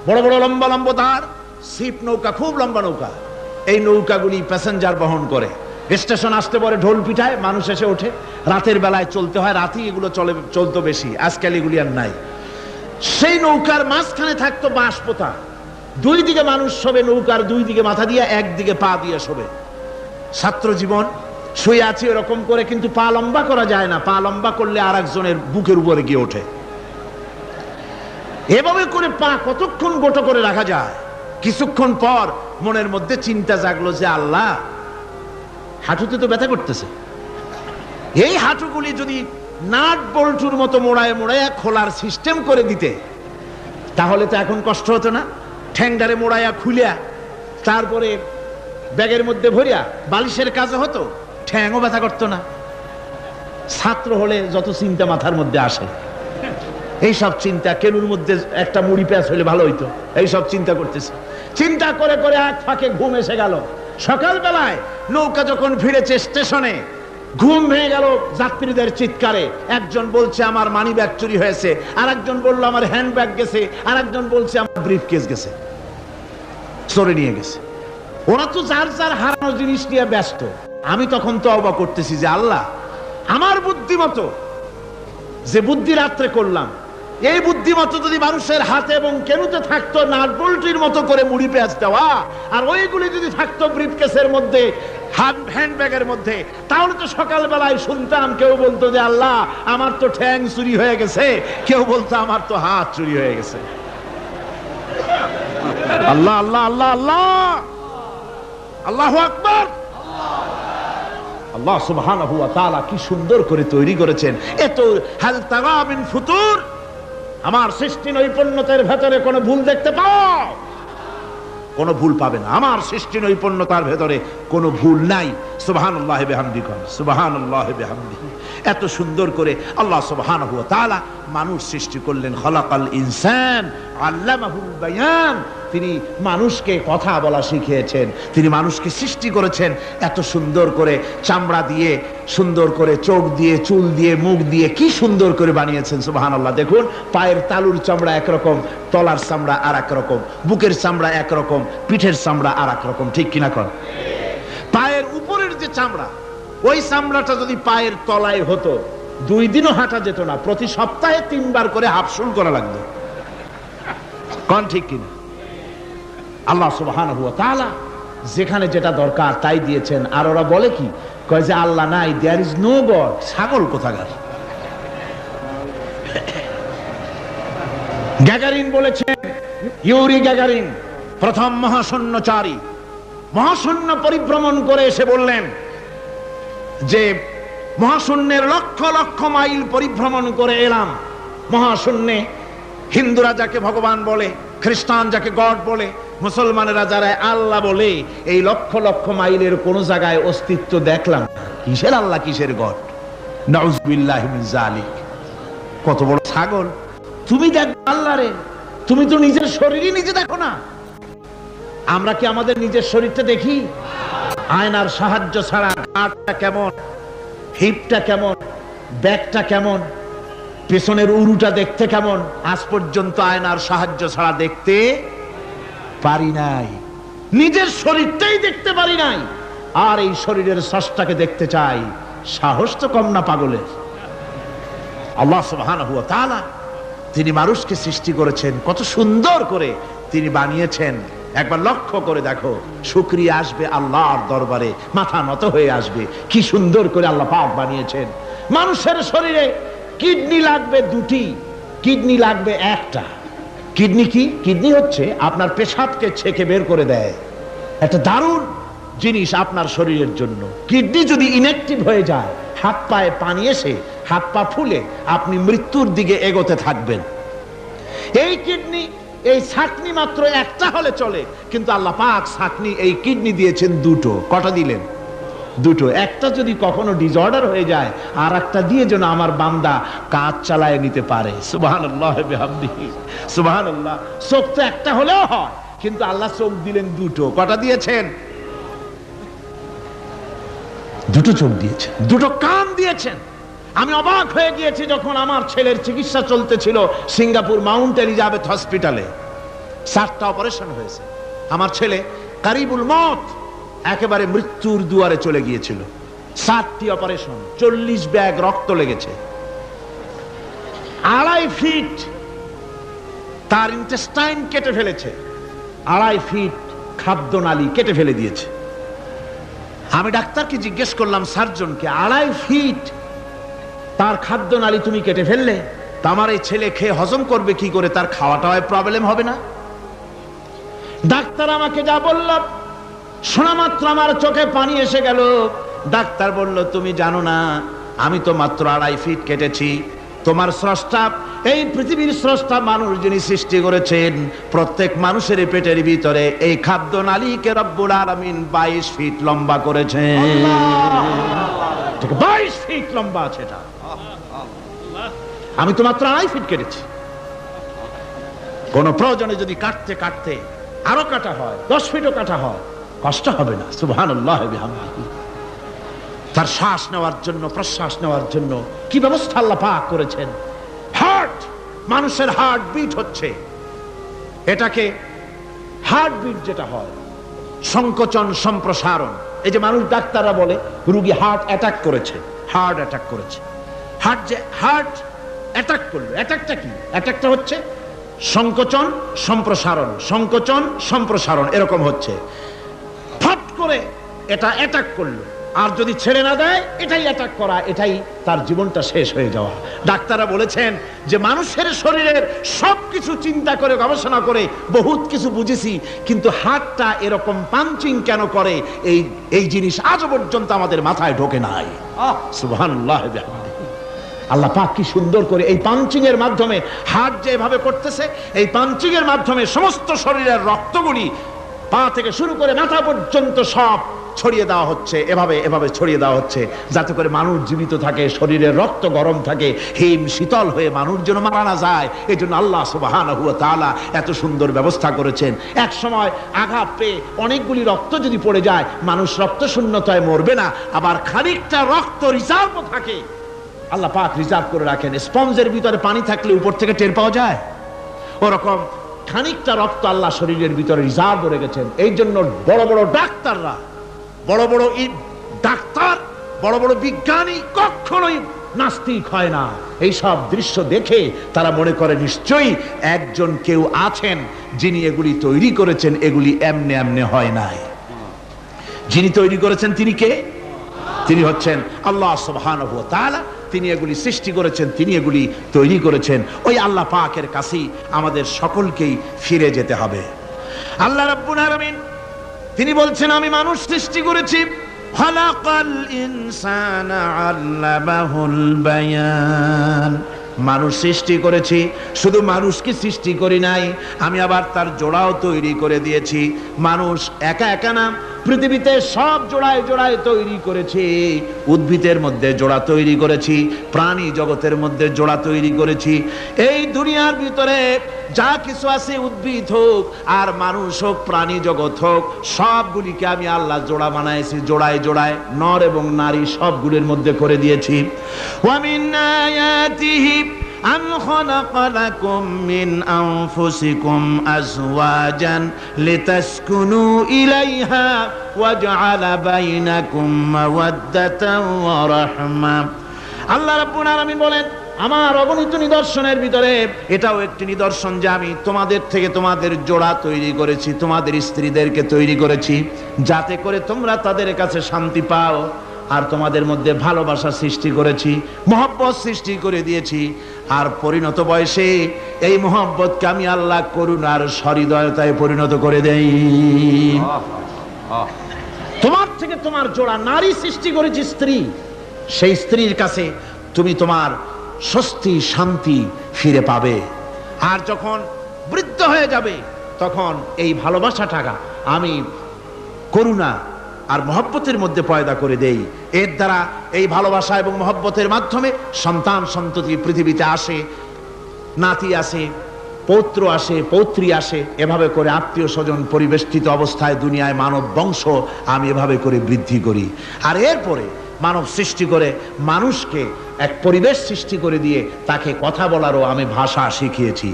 বড় বড় লম্বা লম্বা দাঁড়, ছিপ নৌকা, খুব লম্বা নৌকা। এই নৌকাগুলি প্যাসেঞ্জার বহন করে। স্টেশন আসতে পরে ঢোল পিঠায়, মানুষ এসে ওঠে। রাতের বেলায় চলতে হয়, রাতেই এগুলো চলতো বেশি, আজকাল এগুলি আর নাই। সেই নৌকার মাঝখানে থাকতো বাঁশ পোতা, 2 দিকে মানুষ শোবে, নৌকার 2 দিকে মাথা দিয়ে, একদিকে পা দিয়ে শোবে। ছাত্র জীবন, শুয়ে আছি এরকম করে, কিন্তু পা লম্বা করা যায় না, পা লম্বা করলে আর একজনের বুকের উপরে গিয়ে ওঠে। এভাবে করে পা কতক্ষণ গোটো করে রাখা যায়? কিছুক্ষণ পর মনের মধ্যে চিন্তা জাগলো যে আল্লাহ, হাঁটুতে তো ব্যথা করতেছে, এই হাঁটুগুলি যদি নাট বল্টুর মতো মোড়ায় মোড়ায় খোলার সিস্টেম করে দিতে, তাহলে তো এখন কষ্ট হতো না। ঠ্যাংডারে মোড়ায়া খুলিয়া তারপরে ব্যাগের মধ্যে ভরিয়া বালিশের কাজে হতো, ঠ্যাংও ব্যথা করতো না। ছাত্র হলে যত চিন্তা মাথার মধ্যে আসে, এইসব চিন্তা, কেনুর মধ্যে একটা মুড়ি প্যাঁচ হলে ভালো হইতো, এইসব চিন্তা করতেছে। চিন্তা করে করে এক ফাঁকে ঘুম এসে গেল। সকালবেলায় নৌকা যখন ফিরেছে স্টেশনে, ঘুম ভেঙে গেল যাত্রীদের চিৎকারে। একজন বলছে আমার মানি ব্যাগ চুরি হয়েছে, আর একজন বললো আমার হ্যান্ড ব্যাগ গেছে, আর একজন বলছে আমার ব্রিফ কেস গেছে, চোরে নিয়ে গেছে। ওরা তো যার যার হারানো জিনিস নিয়ে ব্যস্ত। আমি তখন তো অবাক করতেছি যে আল্লাহ, আমার বুদ্ধিমতো যে বুদ্ধি রাত্রে করলাম, এই বুদ্ধিমতো যদি মানুষের হাতে এবং কেনুতে থাকতো নাট বল্টুর মতো করে মুড়ি পেঁয়াজ দেওয়া, আর ওইগুলি যদি থাকতো ব্রিফকেসের মধ্যে, হ্যান্ডব্যাগের মধ্যে, তাহলে তো সকালবেলায় শুনতাম কেউ বলতো যে আল্লাহ আমার তো ঠ্যাং চুরি হয়ে গেছে, কেউ বলতো আমার তো হাত চুরি হয়ে গেছে। আল্লাহ আল্লাহ আল্লাহ আল্লাহ, আল্লাহু আকবার। আল্লাহ সুবহানাহু ওয়া তাআলা কি সুন্দর করে তৈরি করেছেন। এত হাল তারা মিন ফুতুর, আমার সৃষ্টি নৈপুণ্যতার ভেতরে কোনো ভুল দেখতে পাও? কোনো ভুল পাবে না। আমার সৃষ্টি নৈপুণ্যতার ভেতরে কোনো ভুল নাই। সুবহানাল্লাহি বিহামদিহি, সুবহানাল্লাহি বিহামদিহি। এত সুন্দর করে আল্লাহ সুবহানাহু ওয়া তাআলা মানুষ সৃষ্টি করলেন। খলাকাল ইনসান আল্লামাহুল বায়ান। তিনি মানুষকে কথা বলা শিখিয়েছেন, তিনি মানুষকে সৃষ্টি করেছেন এত সুন্দর করে, চামড়া দিয়ে, সুন্দর করে চোখ দিয়ে, চুল দিয়ে, মুখ দিয়ে, কি সুন্দর করে বানিয়েছেন। সুবহানাল্লাহ। দেখুন, পায়ের তালুর চামড়া একরকম, তলার চামড়া আর এক রকম, বুকের চামড়া একরকম, পিঠের চামড়া আর এক রকম, ঠিক কিনা কর? পায়ের উপরের যে চামড়া, ওই চামড়াটা যদি পায়ের তলায় হতো, 2 দিনও হাঁটা যেত না, প্রতি সপ্তাহে 3 বার করে হাফসুল করা লাগতো। কোন ঠিক কিনা? আল্লাহ সুবহানাহু ওয়া তাআলা যেখানে যেটা দরকার তাই দিয়েছেন। আর ওরা বলে কি, কয় যে আল্লাহ নাই, দেয়ার ইজ নো গড। ছাগল কোথাকার। গ্যাগারিন বলেছেন, ইউরি গ্যাগারিন প্রথম মহাশূন্যচারী, মহাশূন্য পরিভ্রমণ করে এসে বললেন যে মহাশূন্যের লক্ষ লক্ষ মাইল পরিভ্রমণ করে এলাম। মহাশূন্যে হিন্দুরা যাকে ভগবান বলে, খ্রিস্টান যাকে গড বলে, মুসলমানেরা যারা আল্লাহ বলে, এই লক্ষ লক্ষ মাইলের কোন জায়গায় অস্তিত্ব দেখলাম। কিসের আল্লাহ, কিসের গড? নাউযুবিল্লাহি মিন যালিক। কত বড় ছাগল! তুমি দেখো আল্লাহ রে, তুমি তো নিজের শরীরই নিজে দেখো না। আমরা কি আমাদের নিজের শরীরটা দেখি? আয়নার সাহায্য ছাড়া ঘাড়টা কেমন, হিপটা কেমন, ব্যাকটা কেমন, পেছনের উরুটা দেখতে কেমন, আজ পর্যন্ত আয়নার সাহায্য ছাড়া দেখতে পারি নাই। নিজের শরীরটাই দেখতে পারি নাই, আর এই শরীরের স্রষ্টাকে দেখতে চাই। সাহস তো কম না পাগলের। আল্লাহ সুবহানাহু ওয়া তাআলা তিনি মানুষকে সৃষ্টি করেছেন, কত সুন্দর করে তিনি বানিয়েছেন। একবার লক্ষ্য করে দেখো, শুকরিয়া আসবে আল্লাহর দরবারে, মাথা নত হয়ে আসবে। কি সুন্দর করে আল্লাহ পাক বানিয়েছেন। মানুষের শরীরে কিডনি লাগবে 2টি, কিডনি লাগবে 1টা। কিডনি কি? কিডনি হচ্ছে আপনার পেশাবকে ছেঁকে বের করে দেয়, একটা দারুণ জিনিস আপনার শরীরের জন্য। কিডনি যদি ইনঅ্যাক্টিভ হয়ে যায় হাত পায়ে পানি এসে হাত পা ফুলে আপনি মৃত্যুর দিকে এগোতে থাকবেন। এই কিডনি, এই ছাকনি মাত্র একটা হলে চলে, কিন্তু আল্লাহ পাক ছাকনি এই কিডনি দিয়েছেন দুটো। কটা দিলেন? দুটো। একটা যদি কখনো ডিসঅর্ডার হয়ে যায়, আর একটা দিয়ে যেন আমার বান্দা কাজ চালায় নিতে পারে। সুবহানাল্লাহ বিহামদিহি, সুবহানাল্লাহ। চোখ তো একটা হলেও হয়, কিন্তু আল্লাহ চোখ দিলেন দুটো। কটা দিয়েছেন? দুটো চোখ দিয়েছেন, দুটো কান দিয়েছেন। আমি অবাক হয়ে গিয়েছি যখন আমার ছেলের চিকিৎসা চলতেছিল সিঙ্গাপুর মাউন্ট এলিজাবেথ হসপিটালে। 7টা অপারেশন হয়েছে। আমার ছেলে কারিবুল মত, একেবারে মৃত্যুর দুয়ারে চলে গিয়েছিল। 7টি অপারেশন, 40 ব্যাগ রক্ত লেগেছে। 2.5 ফিট তার ইন্টেস্টাইন কেটে ফেলেছে, 2.5 ফিট খাদ্য নালী কেটে ফেলে দিয়েছে। আমি ডাক্তারকে জিজ্ঞেস করলাম, সার্জনকে, 2.5 ফিট তার খাদ্য নালী তুমি কেটে ফেললে, তা আমার এই ছেলে খেয়ে হজম করবে কি করে? তার খাওয়াটাও প্রবলেম হবে না? ডাক্তার আমাকে যা বলল, শোনা মাত্র আমার চোখে পানি এসে গেল। ডাক্তার বলল, তুমি জানো না, আমি তো মাত্র 2.5 ফিট কেটেছি। তোমার স্রষ্টা, এই পৃথিবীর স্রষ্টা মানুষ যিনি সৃষ্টি করেছেন, প্রত্যেক মানুষের পেটের ভিতরে এই খাদ্য নালীকে রব্বুল আলামিন 22 ফিট লম্বা করেছেন। 22 ফিট লম্বা আছে এটা। আমি তো মাত্র 2.5 ফিট কেটেছি। কোন প্রয়োজনে যদি কাটতে কাটতে আরো কাটা হয়, 10 ফিটও কাটা হয়, কষ্ট হবে না। সুবহানাল্লাহ বিহামদিহি। তার শ্বাস নেওয়ার জন্য, প্রশ্বাস নেওয়ার জন্য কি ব্যবস্থা আল্লাহ পাক করেছেন। হার্ট, মানুষের হার্ট বিট হচ্ছে, এটাকে হার্ট বিট যেটা হয়, সংকোচন সম্প্রসারণ। এই যে মানুষ, ডাক্তাররা বলে রোগী হার্ট অ্যাটাক করেছে, হার্ট অ্যাটাক করেছে। হার্ট যে হার্ট অ্যাটাক করলো, অ্যাটাকটা কি? অ্যাটাকটা হচ্ছে সংকোচন সম্প্রসারণ, সংকোচন সম্প্রসারণ, এরকম হচ্ছে। ফট করে এটা অ্যাটাক করলো, আর যদি ছেড়ে না দেয়, এটাই অ্যাটাক করা, এটাই তার জীবনটা শেষ হয়ে যাওয়া। ডাক্তাররা বলেছেন যে মানুষের শরীরের সবকিছু চিন্তা করে, গবেষণা করে বহুত কিছু বুঝেছি, কিন্তু হার্টটা এরকম পাঞ্চিং কেন করে, এই জিনিস আজও পর্যন্ত আমাদের মাথায় ঢোকে নাই। সুবহানাল্লাহ বিহামদিহি। আল্লাহ পাক কি সুন্দর করে এই পাঞ্চিং এর মাধ্যমে, হার্ট যেভাবে করতেছে, এই পাঞ্চিং এর মাধ্যমে সমস্ত শরীরের রক্তগুলি পা থেকে শুরু করে মাথা পর্যন্ত সব ছড়িয়ে দেওয়া হচ্ছে, এভাবে এভাবে ছড়িয়ে দেওয়া হচ্ছে, যাতে করে মানুষ জীবিত থাকে, শরীরের রক্ত গরম থাকে, হিম শীতল হয়ে মানুষ যেন মারা না যায়। এই জন্য আল্লাহ সুবহানাহু ওয়া তাআলা এত সুন্দর ব্যবস্থা করেছেন। এক সময় আঘাত পেয়ে অনেকগুলি রক্ত যদি পড়ে যায়, মানুষ রক্ত শূন্যতায় মরবে না, আবার খানিকটা রক্ত রিজার্ভও থাকে, আল্লাহ পাক রিজার্ভ করে রাখেন। স্পঞ্জের ভিতরে পানি থাকলে উপর থেকে টের পাওয়া যায়, ওরকম খানিকটা রক্ত আল্লাহ শরীরের ভিতরে রিজার্ভ করে রেখেছেন। এই জন্য বড় বড় ডাক্তাররা, বড় বড় ডাক্তার, বড় বড় বিজ্ঞানী কখনোই নাস্তিক হয় না। এই সব দৃশ্য দেখে তারা মনে করে নিশ্চয়ই একজন কেউ আছেন যিনি এগুলি তৈরি করেছেন, এগুলি এমনে এমনে হয় নাই। যিনি তৈরি করেছেন তিনি কে? তিনি হচ্ছেন আল্লাহ সুবহানাহু ওয়া তাআলা। তিনি এগুলি সৃষ্টি করেছেন, তিনি এগুলি তৈরি করেছেন। ওই আল্লাহ পাকের কাছেই আমাদের সকলকেই ফিরে যেতে হবে। আল্লাহ রাব্বুল আলামিন তিনি বলছেন, আমি মানুষ সৃষ্টি করেছি, খালাকাল ইনসানা আল্লামাহুল বায়ান। মানুষ সৃষ্টি করেছি, শুধু মানুষকে সৃষ্টি করি নাই, আমি আবার তার জোড়াও তৈরি করে দিয়েছি। মানুষ একা একা না, পৃথিবীতে সব জোড়ায় জোড়ায় তৈরি করেছি। উদ্ভিদের মধ্যে জোড়া তৈরি করেছি, প্রাণী জগতের মধ্যে জোড়া তৈরি করেছি। এই দুনিয়ার ভিতরে যা কিছু আছে, উদ্ভিদ হোক আর মানুষ হোক, প্রাণী জগৎ হোক, সবগুলিকে আমি আল্লাহ জোড়া বানাইছি, জোড়ায় জোড়ায় নর এবং নারী সবগুলির মধ্যে করে দিয়েছি। ওয়া মিন আয়াতিহি আন খালাকা লাকুম মিন আনফুসিকুম আজওয়াজান লিতাসকুনু ইলাইহা ওয়া জাআলা বাইনাকুম মাওয়াদ্দাতান ওয়া রাহমা। আল্লাহ রাব্বুল আলামিন বলেন, আমার অগণিত নিদর্শনের ভিতরে এটাও একটি নিদর্শন যে আমি তোমাদের থেকে তোমাদের জোড়া তৈরি করেছি, তোমাদের স্ত্রীদেরকে তৈরি করেছি, যাতে করে তোমরা তাদের কাছে শান্তি পাও। আর তোমাদের মধ্যে ভালোবাসা সৃষ্টি করেছি, মহব্বত সৃষ্টি করে দিয়েছি। আর পরিণত বয়সে এই মহব্বতকে আমি আল্লাহ করুণার সহৃদয়তায় পরিণত করে দেই। তোমার থেকে তোমার জোড়া নারী সৃষ্টি করেছি, স্ত্রী, সেই স্ত্রীর কাছে তুমি তোমার স্বস্তি শান্তি ফিরে পাবে। আর যখন বৃদ্ধ হয়ে যাবে তখন এই ভালোবাসাটা আমি করুণা আর মহব্বতের মধ্যে পয়দা করে দেই। এর দ্বারা এই ভালোবাসা এবং মহব্বতের মাধ্যমে সন্তান সন্ততি পৃথিবীতে আসে, নাতি আসে, পৌত্র আসে, পৌত্রী আসে, এভাবে করে আত্মীয় স্বজন পরিবেষ্টিত অবস্থায় দুনিয়ায় মানব বংশ আমি এভাবে করে বৃদ্ধি করি। আর এরপরে মানব সৃষ্টি করে মানুষকে এক পরিবেশ সৃষ্টি করে দিয়ে তাকে কথা বলারও আমি ভাষা শিখিয়েছি।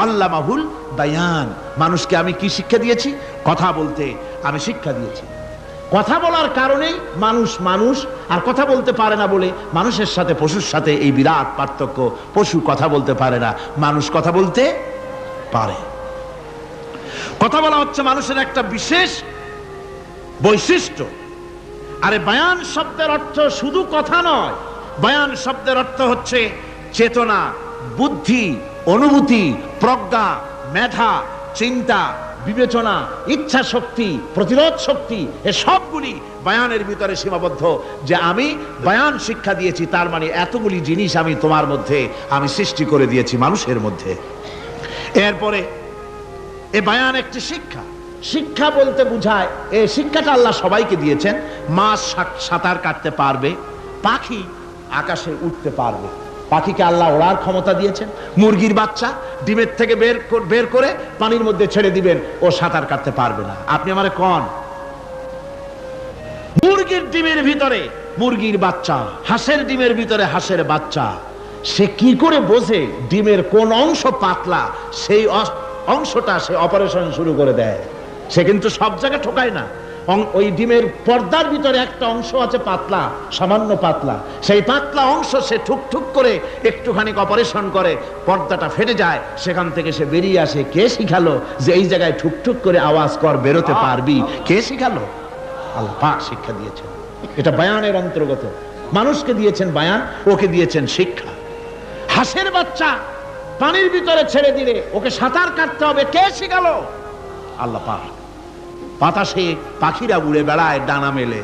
আল্লামাহুল বায়ান, মানুষকে আমি কি শিক্ষা দিয়েছি? কথা বলতে আমি শিক্ষা দিয়েছি। কথা বলার কারণেই মানুষ আর কথা বলতে পারে না বলে মানুষের সাথে পশুর সাথে এই বিরাট পার্থক্য। পশু কথা বলতে পারে না, মানুষ কথা বলতে পারে। কথা বলা হচ্ছে মানুষের একটা বিশেষ বৈশিষ্ট্য। আরে বায়ান শব্দের অর্থ শুধু কথা নয়, বায়ান শব্দের অর্থ হচ্ছে চেতনা, বুদ্ধি, অনুভূতি, প্রজ্ঞা, মেধা, চিন্তা, বিবেচনা, ইচ্ছা শক্তি, প্রতিরোধ শক্তি, এ সবগুলি বায়ানের ভিতরে সীমাবদ্ধ। যে আমি বায়ান শিক্ষা দিয়েছি তার মানে এতগুলি জিনিস আমি তোমার মধ্যে আমি সৃষ্টি করে দিয়েছি মানুষের মধ্যে। এরপরে এ বায়ান একটি শিক্ষা। শিক্ষা বলতে বুঝায়, এই শিক্ষাটা আল্লাহ সবাইকে দিয়েছেন। মাছ সাঁতার কাটতে পারবে, পাখি আকাশে উঠতে পারবে, পাখিকে আল্লাহ ওড়ার ক্ষমতা দিয়েছেন। মুরগির বাচ্চা ডিমের থেকে বের করে পানির মধ্যে ছেড়ে দিবেন, ও সাঁতার কাটতে পারবে না। আপনি আমারে কোন মুরগির ডিমের ভিতরে মুরগির বাচ্চা, হাঁসের ডিমের ভিতরে হাঁসের বাচ্চা, সে কি করে বোঝে ডিমের কোন অংশ পাতলা? সেই অংশটা সে অপারেশন শুরু করে দেয়। সে কিন্তু সব জায়গায় ঠোকায় না। ওই ডিমের পর্দার ভিতরে একটা অংশ আছে পাতলা, সামান্য পাতলা, সেই পাতলা অংশ সে ঠুক করে একটুখানি অপারেশন করে, পর্দাটা ফেটে যায়, সেখান থেকে সে বেরিয়ে আসে। কে শিখালো যে এই জায়গায় ঠুক করে আওয়াজ কর, বেরোতে পারবি? কে শিখালো? আল্লাহ পাক শিক্ষা দিয়েছেন। এটা বায়ানের অন্তর্গত। মানুষকে দিয়েছেন বায়ান, ওকে দিয়েছেন শিক্ষা। হাঁসের বাচ্চা পানির ভিতরে ছেড়ে দিলে ওকে সাঁতার কাটতে হবে, কে শিখালো? আল্লাহ পাক। বাতাসে পাখিরা উড়ে বেড়ায় ডানা মেলে।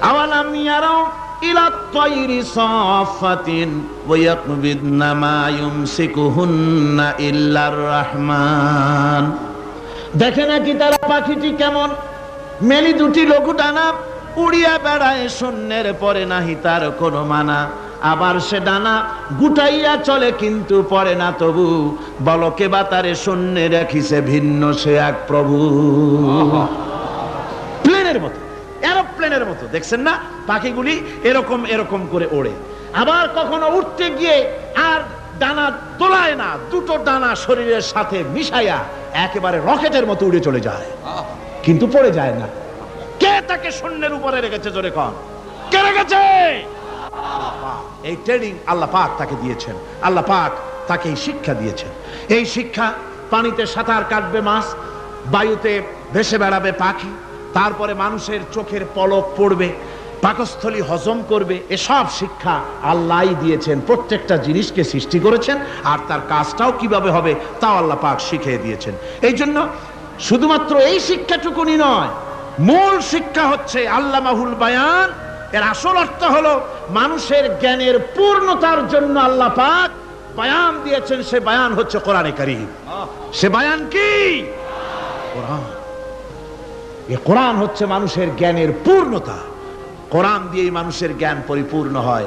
আওয়ালাম ইয়ারাউ ইলা তায়রি সাফাতিন ওয়া ইয়াকবিদনা মা ইউমসিকুহুন্না ইল্লার রহমান। দেখে নাকি তারা পাখিটি কেমন? মেলি দুটি লঘু ডানা, উড়িয়া বেড়ায় শূন্যের পরে নাহি তার কোনো মানা। আবার সে ডানা গুটাইয়া চলে কিন্তু পড়ে না তবু, বলকে বাতারে শূন্যে রাখিছে ভিন্ন সে এক প্রভু। প্লেনের মতো, এরোপ্লেনের মতো, দেখছেন না পাখিগুলি এরকম এরকম করে ওড়ে। আবার কখনো উঠতে গিয়ে আর ডানা দোলায় না, দুটো ডানা শরীরের সাথে মিশাইয়া একেবারে রকেটের মতো উড়ে চলে যায়, কিন্তু পড়ে যায় না। কে তাকে শূন্যের উপরে রেখেছে? জোরে কন, কে রেখেছে? এই ট্রেনিং আল্লাহ পাক তাকে দিয়েছেন। আল্লাহ পাক তাকে এই শিক্ষা দিয়েছেন। এই শিক্ষা, পানিতে সাঁতার কাটবে মাছ, বায়ুতে ভেসে বেড়াবে পাখি, তারপরে মানুষের চোখের পলক পড়বে, পাকস্থলী হজম করবে, এসব শিক্ষা আল্লাহই দিয়েছেন। প্রত্যেকটা জিনিসকে সৃষ্টি করেছেন, আর তার কাজটাও কিভাবে হবে তাও আল্লাহ পাক শিখিয়ে দিয়েছেন। এই জন্য শুধুমাত্র এই শিক্ষাটুকুনি নয়, মূল শিক্ষা হচ্ছে আল্লামাহুল বায়ান। এর আসল অর্থ হলো মানুষের জ্ঞানের পূর্ণতার জন্য আল্লাহ পাক বায়ান দিয়েছেন। সে বায়ান হচ্ছে কোরআনে কারীম। সে বায়ান কি? কোরআন। এই কোরআন হচ্ছে মানুষের জ্ঞানের পূর্ণতা। কোরআন দিয়েই মানুষের জ্ঞান পরিপূর্ণ হয়।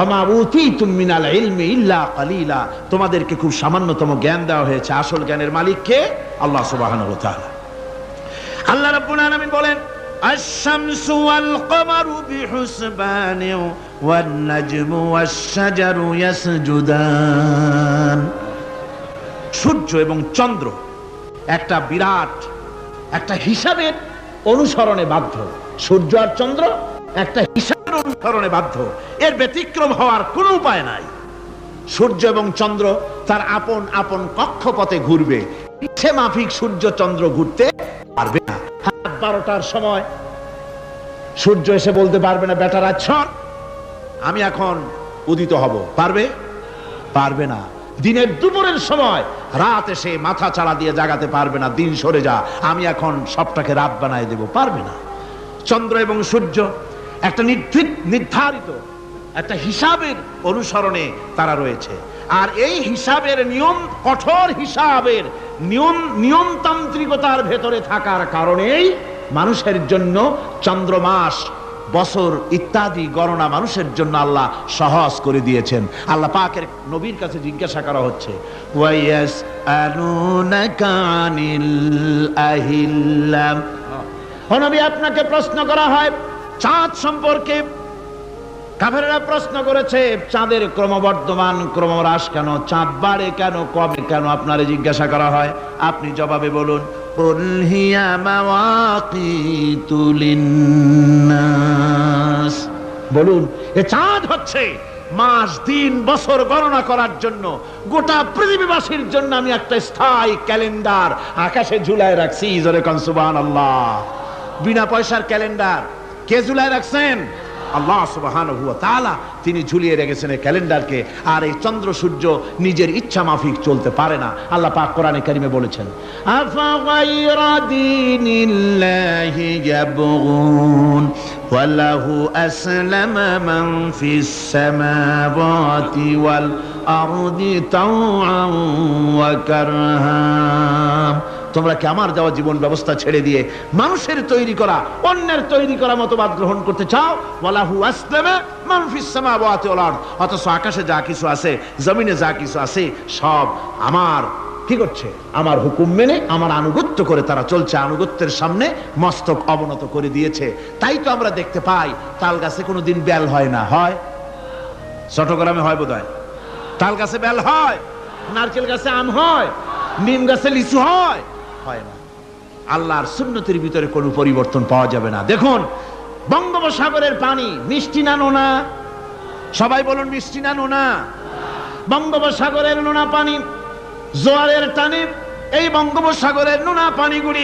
ওমা উতীতুম মিনাল ইলমি ইল্লা কালিলা, তোমাদেরকে খুব সামান্যতম জ্ঞান দেওয়া হয়েছে। আসল জ্ঞানের মালিক কে? আল্লাহ সুবহানাহু ওয়া তাআলা। আল্লাহ রাব্বুল আলামিন বলেন, আশ-শামসু ওয়াল কমারু বিহুসবান ওয়ান নাজমু ওয়াশ-শাজারু ইয়াসজুদান। সূর্য এবং চন্দ্র একটা বিরাট একটা হিসাবের অনুসরণে বাধ্য। সূর্য আর চন্দ্র একটা হিসাবের অনুসরণে বাধ্য, এর ব্যতিক্রম হওয়ার কোনো উপায় নাই। সূর্য এবং চন্দ্র তার আপন আপন কক্ষপথে ঘুরবে, ইচ্ছে মাফিক সূর্য চন্দ্র ঘুরতে পারবে না। 12টার সময় সূর্য এসে বলতে পারবে না, বেটা রাত ছড়, আমি এখন উদিত হব। পারবে? পারবে না। দিনের দুপুরের সময় রাত এসে মাথা চাড়া দিয়ে জাগাতে পারবে না, দিন সরে যা, আমি এখন সবটাকে রাত বানায় দেব। পারবে না। চন্দ্র এবং সূর্য একটা নির্ধারিত একটা হিসাবের অনুসরণে তারা রয়েছে। আর এই হিসাবের নিয়ম, কঠোর হিসাবের নিয়মতান্ত্রিকতার ভেতরে থাকার কারণেই মানুষের জন্য চন্দ্র, মাস, বছর ইত্যাদি গণনা মানুষের জন্য আল্লাহ সহজ করে দিয়েছেন। আল্লাহ পাকের নবীর কাছে জিজ্ঞাসা করা হচ্ছে, ওয়ায়াসআলুনাকা আনিল আহিল্লাম, ও নবী আপনাকে প্রশ্ন করা হয় চাঁদ সম্পর্কে। কাফেররা প্রশ্ন করেছে চাঁদের ক্রমবর্ধমান ক্রমহ্রাস কেন, চাঁদ বাড়ে কেন, কমে কেন, আপনারে জিজ্ঞাসা করা হয়, আপনি জবাবে বলুন কুল হিয়া মাওয়াকিতু লিন্নাস, বলুন এ চাঁদ হচ্ছে মাস, দিন, বছর গণনা করার জন্য, গোটা পৃথিবীবাসীর জন্য আমি একটা স্থায়ী ক্যালেন্ডার আকাশে ঝুলায় রাখছি। জোরে কোন সুবহানাল্লাহ। বিনা পয়সার ক্যালেন্ডার কে ঝুলায় রাখছেন? আল্লাহ সুবহানাহু ওয়া তাআলা তিনি ঝুলিয়ে রেখেছেন এই ক্যালেন্ডারকে। আর এই চন্দ্র সূর্য নিজের ইচ্ছা মাফিক চলতে পারে না। আল্লাহ পাক কোরআনে কারিমে বলেছেন, আফা গায়রা দীনিল্লাহি ইয়াবগুন ওয়া লাহু আসলামা মান ফিস সামাওয়াতি ওয়াল আরদি তাওআন ওয়া কারহা, তোমরা কি আমার দেওয়া জীবন ব্যবস্থা ছেড়ে দিয়ে মানুষের তৈরি করা, অন্যের তৈরি করা মতবাদ গ্রহণ করতে চাও? ওয়ালাহু আসলামা মান ফিস সামাওয়াতি ওয়াল আরদ, অথচ আকাশে যা কিছু আছে, জমিনে যা কিছু আছে, সব আমার কি করছে? আমার হুকুম মেনে, আমার আনুগত্য করে তারা চলছে। আনুগত্যের সামনে মস্তক অবনত করে দিয়েছে। তাই তো আমরা দেখতে পাই তাল গাছে কোনোদিন বেল হয় না। হয়? চট্টগ্রামে হয় বোধহয়। তাল গাছে বেল হয়, নারকেল গাছে আম হয়, নিম গাছে লিচু হয়? হয় না। আল্লাহর সুন্নতের ভিতরে কোনো পরিবর্তন পাওয়া যাবে না। দেখুন বঙ্গোপসাগরের পানি মিষ্টি না নোনা? সবাই বলুন মিষ্টি না নোনা? বঙ্গোপসাগরের নোনা পানি জোয়ারের টানে এই বঙ্গোপসাগরের নোনা পানিগুলি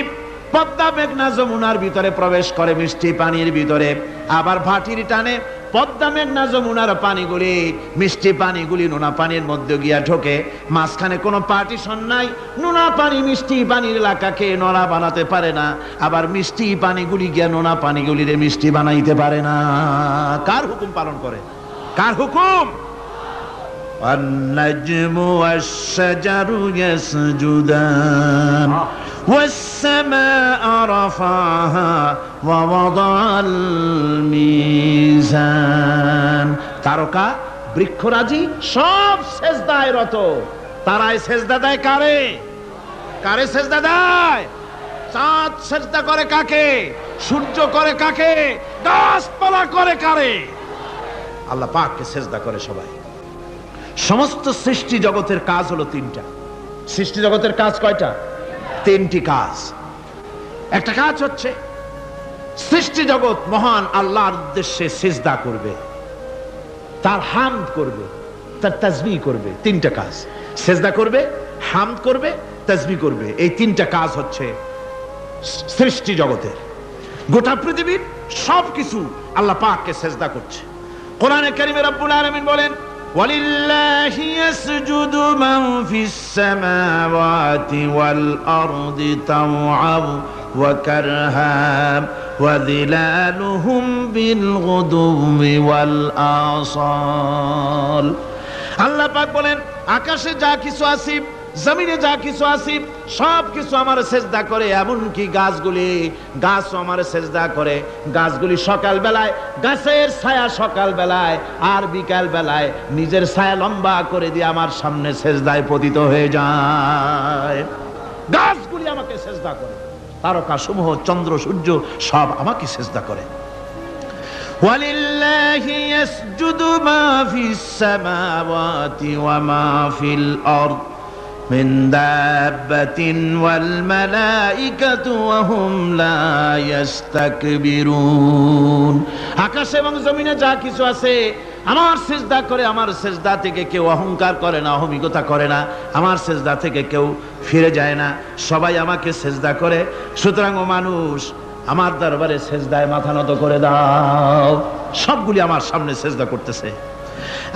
পদ্মা, মেঘনা, যমুনার ভিতরে প্রবেশ করে মিষ্টি পানির ভিতরে। আবার ভাটির টানে পদ্মা, মেঘনা, যমুনার পানিগুলি, মিষ্টি পানিগুলি নোনা পানির মধ্যে গিয়া ঢোকে। মাঝখানে কোনো পার্টিশন নাই। নোনা পানি মিষ্টি পানির এলাকাকে নোনা বানাতে পারে না, আবার মিষ্টি পানিগুলি গিয়া নোনা পানিগুলিরে মিষ্টি বানাইতে পারে না। কার হুকুম পালন করে? কার হুকুম? والنجم والشجر يسجدان والسماء رفعها ووضع الميزان, তারকা, বৃক্ষরাজি সব সেজদায় রত। তারাই সেজদা দেয় কারে? কারে সেজদা দেয়? চাঁদ সেজদা করে কাকে? সূর্য করে কাকে? গাছপালা করে কারে? আল্লাহ পাককে সেজদা করে সবাই। সমস্ত সৃষ্টি জগতের কাজ হলো তিনটা। সৃষ্টি জগতের কাজ কয়টা? তিনটি কাজ। একটা কাজ হচ্ছে সৃষ্টি জগৎ মহান আল্লাহর উদ্দেশ্যে সিজদা করবে, তার হামদ করবে, তার তাসবিহ করবে। তিনটা কাজ, সিজদা করবে, হামদ করবে, তাসবিহ করবে। এই তিনটা কাজ হচ্ছে সৃষ্টি জগতের। গোটা পৃথিবীর সবকিছু আল্লাহ পাককে সিজদা করছে। কোরআনে কারিমে রব্বুল আলামিন বলেন, وَلِلَّهِ يَسْجُدُ مَنْ فِي السَّمَاوَاتِ وَالْأَرْضِ طَوْعًا وَكَرْهًا وَظِلَالُهُمْ بِالْغُدُوِّ وَالْآصَالِ। আল্লাহ পাক বলেন, আকাশে যা কিছু আছে, জমিনে যা কিছু আছে, সব কিছু আমার সেজদা করে। এমনকি গাছগুলি, গাছও আমার সেজদা করে। গাছগুলি সকাল বেলায় গাছের ছায়া সকাল বেলায় আর বিকাল বেলায় নিজের ছায়া লম্বা করে দিয়ে আমার সামনে সেজদায় পতিত হয়ে যায়। গাছগুলি আমাকে সেজদা করে, তারকা সমূহ, চন্দ্র, সূর্য সব আমাকে সেজদা করে। ওয়ালিল্লাহি ইয়াসজুদু মা ফিস সামাওয়াতি ওয়া মা ফিল আরদ মিন দাব্বাতিন ওয়াল মালাইকাতু ওয়া হুম লা ইস্তাকবিরুন। আকাশ এবং জমিনে যা কিছু আছে আমার সিজদা করে। আমার সিজদা থেকে কেউ অহংকার করে না, অহমিকতা করে না। আমার সিজদা থেকে কেউ ফিরে যায় না, সবাই আমাকে সিজদা করে। সুতরাং ও মানুষ, আমার দরবারে সিজদায় মাথা নত করে দাও। সবগুলি আমার সামনে সিজদা করতেছে।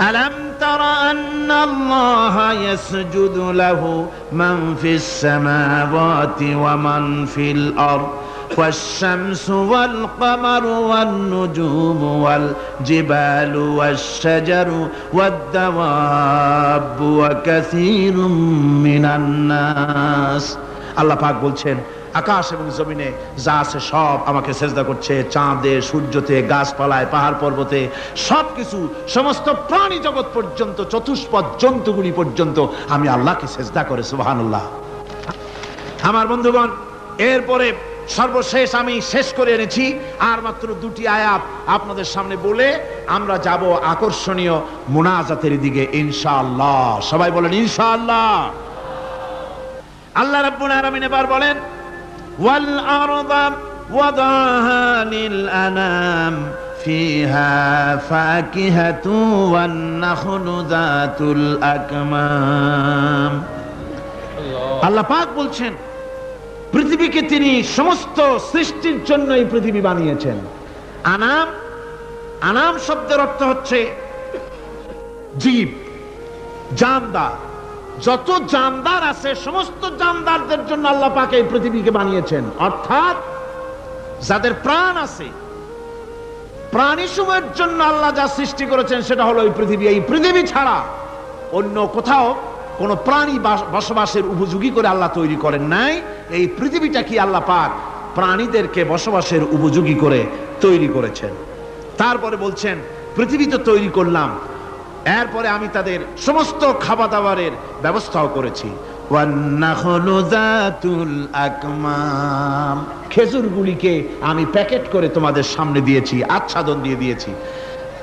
আলাম তারা আন্নাল্লাহা ইয়াসজুদু লাহু মান ফিস সামাওয়াতি ওয়া মান ফিল আরদ والشمس والقمر والنجوم والجبال والشجر والدواب وكثير من الناس। আল্লাহ পাক বলছেন আকাশ এবং জমিনে যা আছে সব আমাকে সেজদা করছে, চাঁদে, সূর্যতে, গাছপালায়, পাহাড় পর্বতে, সবকিছু, সমস্ত প্রাণী জগৎ পর্যন্ত, চতুষ্পদ জন্তুগুলি পর্যন্ত আমি আল্লাহকে সেজদা করে। সুবহানাল্লাহ। আমার বন্ধুগণ, এরপরে সর্বশেষ আমি শেষ করে এনেছি আর মাত্র দুটি আয়াত আপনাদের সামনে বলে আমরা যাব আকর্ষণীয় মুনাজাতের দিকে ইনশাআল্লাহ। সবাই বলেন ইনশাআল্লাহ। আল্লাহ রাব্বুল আলামিন এবার বলেন ওয়াল আরদা ওয়াদাহা লিল আনাম ফিহা ফাকিহাতু ওয়ান নাখলু যাতুল আকমাম। আল্লাহ পাক বলছেন পৃথিবীকে তিনি সমস্ত সৃষ্টির জন্য এই পৃথিবী বানিয়েছেন। আনাম, আনাম শব্দের অর্থ হচ্ছে জীব, জানদার। যত জানদার আছে সমস্ত জানদারদের জন্য আল্লাহ পাক এই পৃথিবীকে বানিয়েছেন। অর্থাৎ যাদের প্রাণ আছে, প্রাণী সমূহের জন্য আল্লাহ যা সৃষ্টি করেছেন সেটা হলো এই পৃথিবী। এই পৃথিবী ছাড়া অন্য কোথাও কোন প্রাণী বসবাসের উপযোগী করে আল্লাহ তৈরি করেন নাই। এই পৃথিবীটা কি আল্লাহ পাক প্রাণীদেরকে বসবাসের উপযোগী করে তৈরি করেছেন। তারপরে বলছেন পৃথিবী তো তৈরি করলাম, এরপরে আমি তাদের সমস্ত খাবার দাবারের ব্যবস্থাও করেছি। খেজুরগুলিকে আমি প্যাকেট করে তোমাদের সামনে দিয়েছি, আচ্ছাদন দিয়ে দিয়েছি।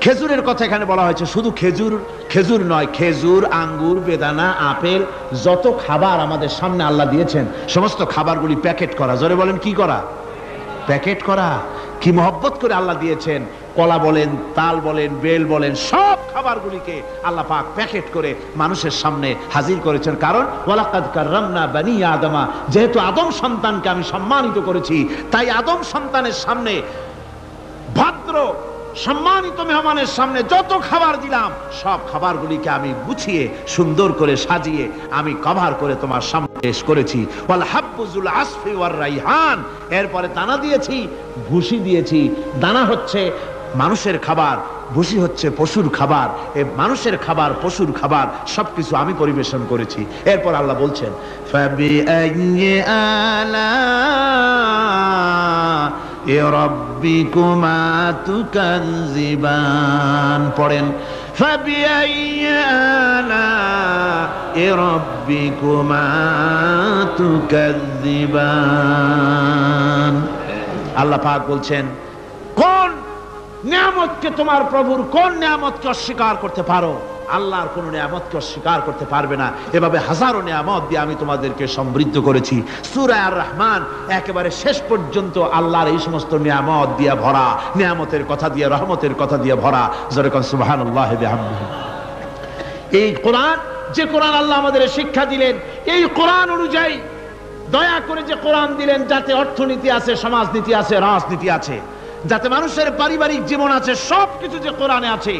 খেজুরের কথা এখানে বলা হয়েছে, শুধু খেজুর খেজুর নয়, খেজুর, আঙ্গুর, বেদানা, আপেল, যত খাবার আমাদের সামনে আল্লাহ দিয়েছেন সমস্ত খাবারগুলি প্যাকেট করা। জোরে বলেন কি করা? প্যাকেট করা। কি মহব্বত করে আল্লাহ দিয়েছেন। কলা বলেন, তাল বলেন, বেল বলেন, সব খাবারগুলিকে আল্লাহ পাক প্যাকেট করে মানুষের সামনে হাজির করেছেন। কারণ ওয়ালাকাদ কাররামনা বানি আদমা, যেহেতু আদম সন্তানকে আমি সম্মানিত করেছি, তাই আদম সন্তানের সামনে, ভদ্র সম্মানিত মেহমানের সামনে যত খাবার দিলাম সব খাবারগুলিকে আমি গুছিয়ে সুন্দর করে সাজিয়ে আমি কভার করে তোমার সামনে পেশ করেছি। ওয়াল হাব্বুজুল আসফি ওয়ার রাইহান, এরপরে দানা দিয়েছি, ভুসি দিয়েছি। দানা হচ্ছে মানুষের খাবার, ভুসি হচ্ছে পশুর খাবার। এই মানুষের খাবার, পশুর খাবার সবকিছু আমি পরিবেশন করেছি। এরপর আল্লাহ বলছেন ফাবিআইয়ি আলা'i রাব্বিকুমা তুকাযযিবান। পড়েন ফাবিআইয়ি আলা'i রাব্বিকুমা তুকাযযিবান। আল্লাহ পাক বলছেন কোন নিয়ামতকে, তোমার প্রভুর কোন নিয়ামতকে অস্বীকার করতে পারো? আল্লাহর কোন নিয়ামতকে অস্বীকার করতে পারবে না। এভাবে হাজারো নিয়ামত দিয়ে আমি তোমাদেরকে সমৃদ্ধ করেছি। সূরা আর রহমান একেবারে শেষ পর্যন্ত আল্লাহর এই সমস্ত নিয়ামত দিয়ে ভরা, নিয়ামতের কথা দিয়ে, রহমতের কথা দিয়ে ভরা। জোরে কোন সুবহানাল্লাহি বিহামদিহি। এই কোরআন, যে কোরআন আল্লাহ আমাদের শিক্ষা দিলেন, এই কোরআন অনুযায়ী দয়া করে যে কোরআন দিলেন, যাতে অর্থনীতি আছে, সমাজনীতি আছে, রাজনীতি আছে, যাতে মানুষের পারিবারিক জীবন আছে, সবকিছু যে কোরআনে আছে।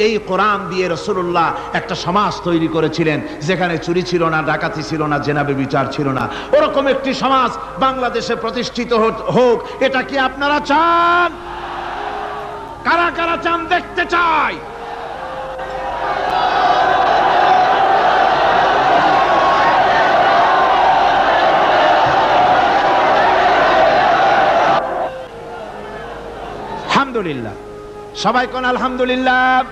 এই কোরআন দিয়ে রাসূলুল্লাহ একটা সমাজ তৈরি করেছিলেন যেখানে চুরি ছিল না, ডাকাতি ছিল না, জেনা ব্যভিচার ছিল না। ওরকম একটি সমাজ বাংলাদেশে প্রতিষ্ঠিত হোক, এটা কি আপনারা চান? কারা কারা চান? দেখতে চাই। আলহামদুলিল্লাহ। সবাই কোন আলহামদুলিল্লাহ।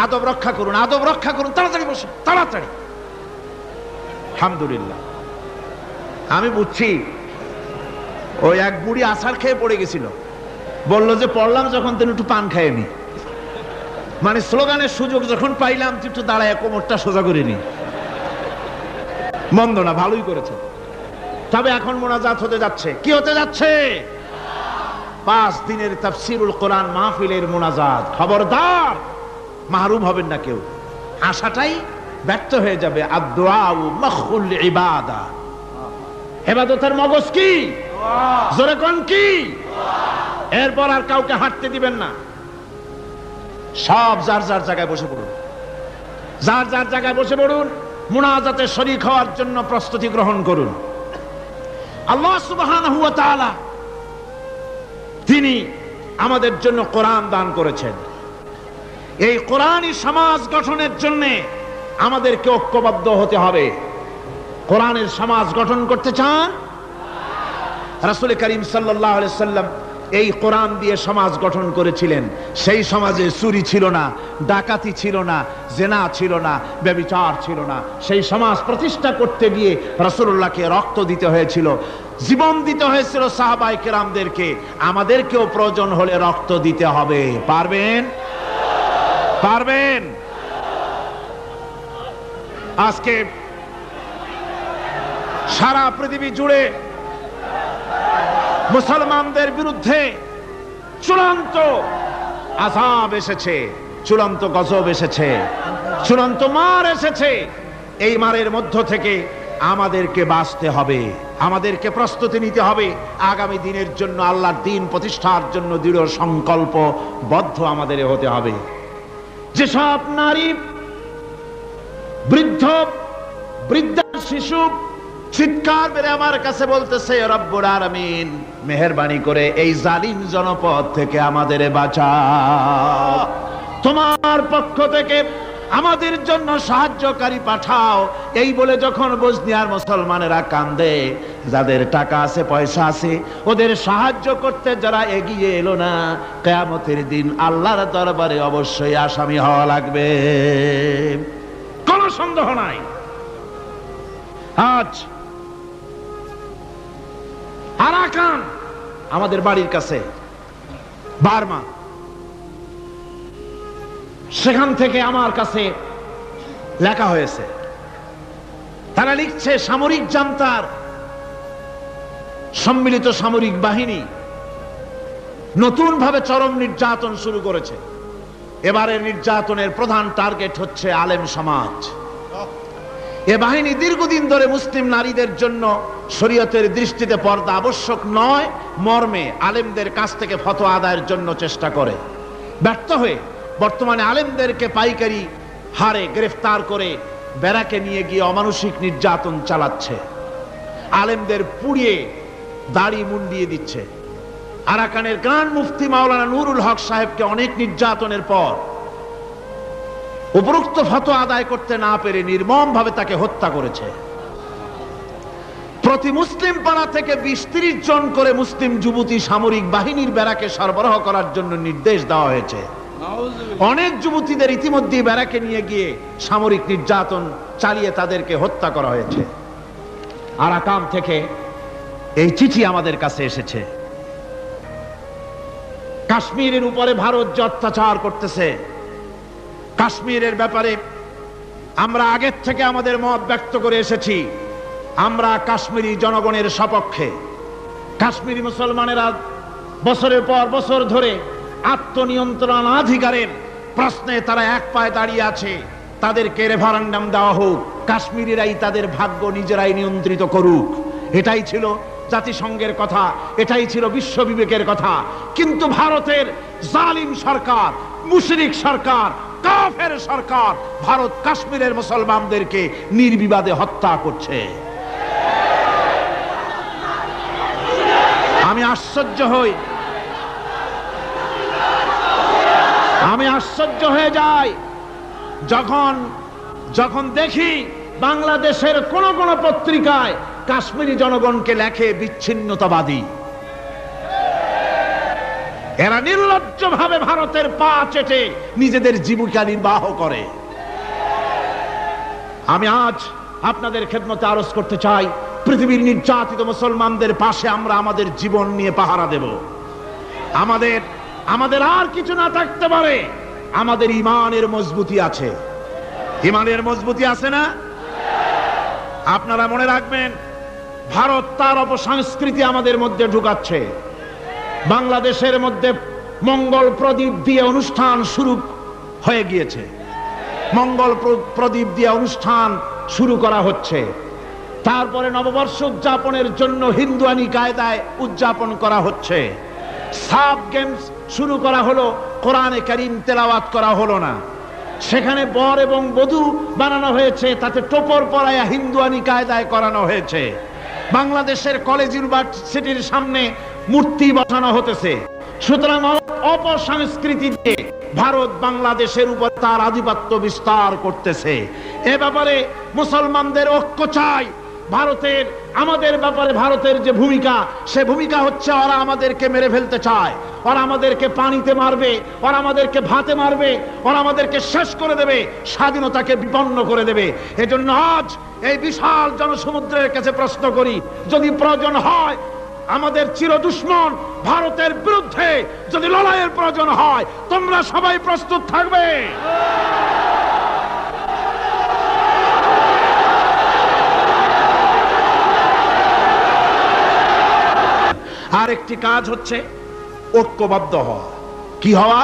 আদব রক্ষা করুন, আদব রক্ষা করুন। তাড়াতাড়ি বসে, তাড়াতাড়ি। আলহামদুলিল্লাহ। আমি বুঝছি ওই এক বুড়ি আছাড় খেয়ে পড়ে গেছিল, বলল যে পড়লাম যখন তিনি একটু পান খাইয়ে নি, মানে স্লোগানের সুযোগ যখন পাইলাম একটু দাঁড়ায় কোমরটা সোজা করে নি। মন্দ না, ভালোই করেছে। তবে এখন মোনাজাত হতে যাচ্ছে। কি হতে যাচ্ছে? 5 দিনের তাফসীরুল কোরআন মাহফিলের মোনাজাত। খবরদার, মাহরুম হবেন না কেউ। আশাটাই ব্যর্থ হয়ে যাবে। আদ-দুআউ মাখুল ইবাদা। ইবাদতের মগজ কি? জোরে কোন কি? এরপর আর কাউকে হাঁটতে দিবেন না। সব যার যার জায়গায় বসে পড়ুন, যার যার জায়গায় বসে পড়ুন। মোনাজাতে শরীক হওয়ার জন্য প্রস্তুতি গ্রহণ করুন। আল্লাহ সুবহানাহু ওয়া তাআলা তিনি আমাদের জন্য কোরআন দান করেছেন। এই কোরআনই সমাজ গঠনের জন্য আমাদেরকে ঐক্যবদ্ধ হতে হবে। কোরআনের সমাজ গঠন করতে চান? রাসূল করিম সাল্লাল্লাহু আলাইহি সাল্লাম এই কোরআন দিয়ে সমাজ গঠন করেছিলেন। সেই সমাজে চুরি ছিল না, ডাকাতি ছিল না, জেনা ছিল না, ব্যভিচার ছিল না। সেই সমাজ প্রতিষ্ঠা করতে গিয়ে রাসূলুল্লাহকে রক্ত দিতে হয়েছিল, জীবন দিতে হয়েছিল সাহাবায়ে কেরামদেরকে। আমাদেরকেও প্রয়োজন হলে রক্ত দিতে হবে। পারবেন? পারবেন? আজকে সারা পৃথিবী জুড়ে মুসলমানদের বিরুদ্ধে চূড়ান্ত আযাব এসেছে, চূড়ান্ত গজব এসেছে, চূড়ান্ত মার এসেছে। এই মারের মধ্য থেকে আমাদেরকে বাঁচতে হবে, আমাদেরকে প্রস্তুতি নিতে হবে। আগামী দিনের জন্য, আল্লাহর দ্বীন প্রতিষ্ঠার জন্য দৃঢ় সংকল্পবদ্ধ আমাদের হতে হবে। যেসব নারী, বৃদ্ধা শিশু চিৎকার মেরে আমার কাছে বলতেছে, রব্বুল আলামিন মেহেরবানি করে এই জালিম জনপদ থেকে আমাদের বাঁচাও, তোমার পক্ষ থেকে আমাদের জন্য সাহায্যকারী পাঠাও। এই বলে যখন বসনিয়ার মুসলমানেরা কান্দে, যাদের টাকা আছে, পয়সা আছে, ওদের সাহায্য করতে যারা এগিয়ে এলো না, কিয়ামতের দিন আল্লাহর দরবারে অবশ্যই আসামি হওয়া লাগবে, কোনো সন্দেহ নাই। আজ আরাকান আমাদের বাড়ির কাছে, বার্মা, সেখান থেকে আমার কাছে লেখা হয়েছে। তারা লিখছে, সামরিক জান্তার সম্মিলিত সামরিক বাহিনী নতুন ভাবে চরম নির্যাতন শুরু করেছে। এবারের নির্যাতনের প্রধান টার্গেট হচ্ছে আলেম সমাজ। এ বাহিনী দীর্ঘদিন ধরে মুসলিম নারীদের জন্য শরীয়তের দৃষ্টিতে পর্দা আবশ্যক নয় মর্মে আলেমদের কাছ থেকে ফতোয়া আদায়ের জন্য চেষ্টা করে। ব্যর্থ হয়ে বর্তমানে আলেমদেরকে পাইকারি হারে গ্রেফতার করে ব্যারাকে নিয়ে গিয়ে অমানুষিক নির্যাতন চালাচ্ছে। আলেমদের পুড়িয়ে দাড়ি মুন্ডিয়ে দিচ্ছে। আরাকানের গ্রান্ড মুফতি মাওলানা নুরুল হক সাহেবকে অনেক নির্যাতনের পর উপরোক্ত ফতোয়া আদায় করতে না পেরে নির্মম ভাবে তাকে হত্যা করেছে। প্রতি মুসলিম পাড়া থেকে 20-30 জন করে মুসলিম যুবতী সামরিক বাহিনীর ব্যারাকে সরবরাহ করার জন্য নির্দেশ দেওয়া হয়েছে। অনেক যুবতীদের ইতিমধ্যে ব্যারাকে নিয়ে গিয়ে সামরিক নির্যাতন চালিয়ে তাদেরকে হত্যা করা হয়েছে। আরাকান থেকে এই চিঠি আমাদের কাছে এসেছে। কাশ্মীরের উপরে ভারত যে অত্যাচার করতেছে, কাশ্মীরের ব্যাপারে আমরা আগের থেকে আমাদের মত ব্যক্ত করে এসেছি। আমরা কাশ্মীরি জনগণের সপক্ষে। কাশ্মীরি মুসলমানেরা বছরের পর বছর ধরে আত্মনিয়ন্ত্রণাধিকারের প্রশ্নে তারা এক পায়ে দাঁড়িয়ে আছে। তাদেরকে রেফারেন্ডাম দেওয়া হোক, কাশ্মীরিরাই তাদের ভাগ্য নিজেরাই নিয়ন্ত্রিত করুক, এটাই ছিল জাতিসংঘের কথা, এটাই ছিল বিশ্ব বিবেকের কথা। কিন্তু ভারতের জালিম সরকার, মুশরিক সরকার, কাফের সরকার ভারত কাশ্মীরের মুসলমানদেরকে নির্বিবাদে হত্যা করছে। আমি আশ্চর্য হয়ে যাই যখন দেখি বাংলাদেশের কোন কোন পত্রিকায় কাশ্মীরি জনগণকে লেখে বিচ্ছিন্নতাবাদী। এরা নির্লজ্জভাবে ভারতের পা চেটে নিজেদের জীবিকা নির্বাহ করে। আমি আজ আপনাদের খেদমতে আরজ করতে চাই, পৃথিবীর নির্যাতিত মুসলমানদের পাশে আমরা আমাদের জীবন নিয়ে পাহারা দেব। আমাদের আর কিছু না থাকতে পারে, আমাদের ঈমানের মজবুতি আছে। ঈমানের মজবুতি আছে না? আপনারা মনে রাখবেন, ভারত তার অপসংস্কৃতি আমাদের মধ্যে ঢুকাচ্ছে। বাংলাদেশের মধ্যে মঙ্গল প্রদীপ দিয়ে অনুষ্ঠান শুরু হয়ে গিয়েছে। মঙ্গল প্রদীপ দিয়ে অনুষ্ঠান শুরু করা হচ্ছে। তারপরে নববর্ষ উদযাপনের জন্য হিন্দুয়ানি কায়দায় উদযাপন করা হচ্ছে। সাব গেমস শুরু করা হলো, কোরআনে কারীম তেলাওয়াত করা হলো না। সেখানে বর এবং বধূ বানানো হয়েছে, তাতে টোপর পরায়া হিন্দুয়ানি কায়দায় করানো হয়েছে। বাংলাদেশের কলেজ ইউনিভার্সিটির সামনে মূর্তি বসানো হতেছে। সুতরাং অপসংস্কৃতি দিয়ে ভারত বাংলাদেশের উপর তার আধিপত্য বিস্তার করতেছে। এ ব্যাপারে মুসলমানদের ঐক্য চাই। আমাদের ব্যাপারে ভারতের যে ভূমিকা, সে ভূমিকা হচ্ছে ওরা আমাদেরকে মেরে ফেলতে চায়, ওরা আমাদেরকে পানিতে মারবে, ওরা আমাদেরকে ভাতে মারবে, ওরা আমাদেরকে শেষ করে দেবে, স্বাধীনতাকে বিপন্ন করে দেবে। এজন্য আজ এই বিশাল জনসমুদ্রের কাছে প্রশ্ন করি, যদি প্রয়োজন হয় আমাদের চির দুশ্মন ভারতের বিরুদ্ধে যদি লড়াইয়ের প্রয়োজন হয়, তোমরা সবাই প্রস্তুত থাকবে? আরেকটি কাজ হচ্ছে ঐক্যবদ্ধ হওয়া। কি হওয়া?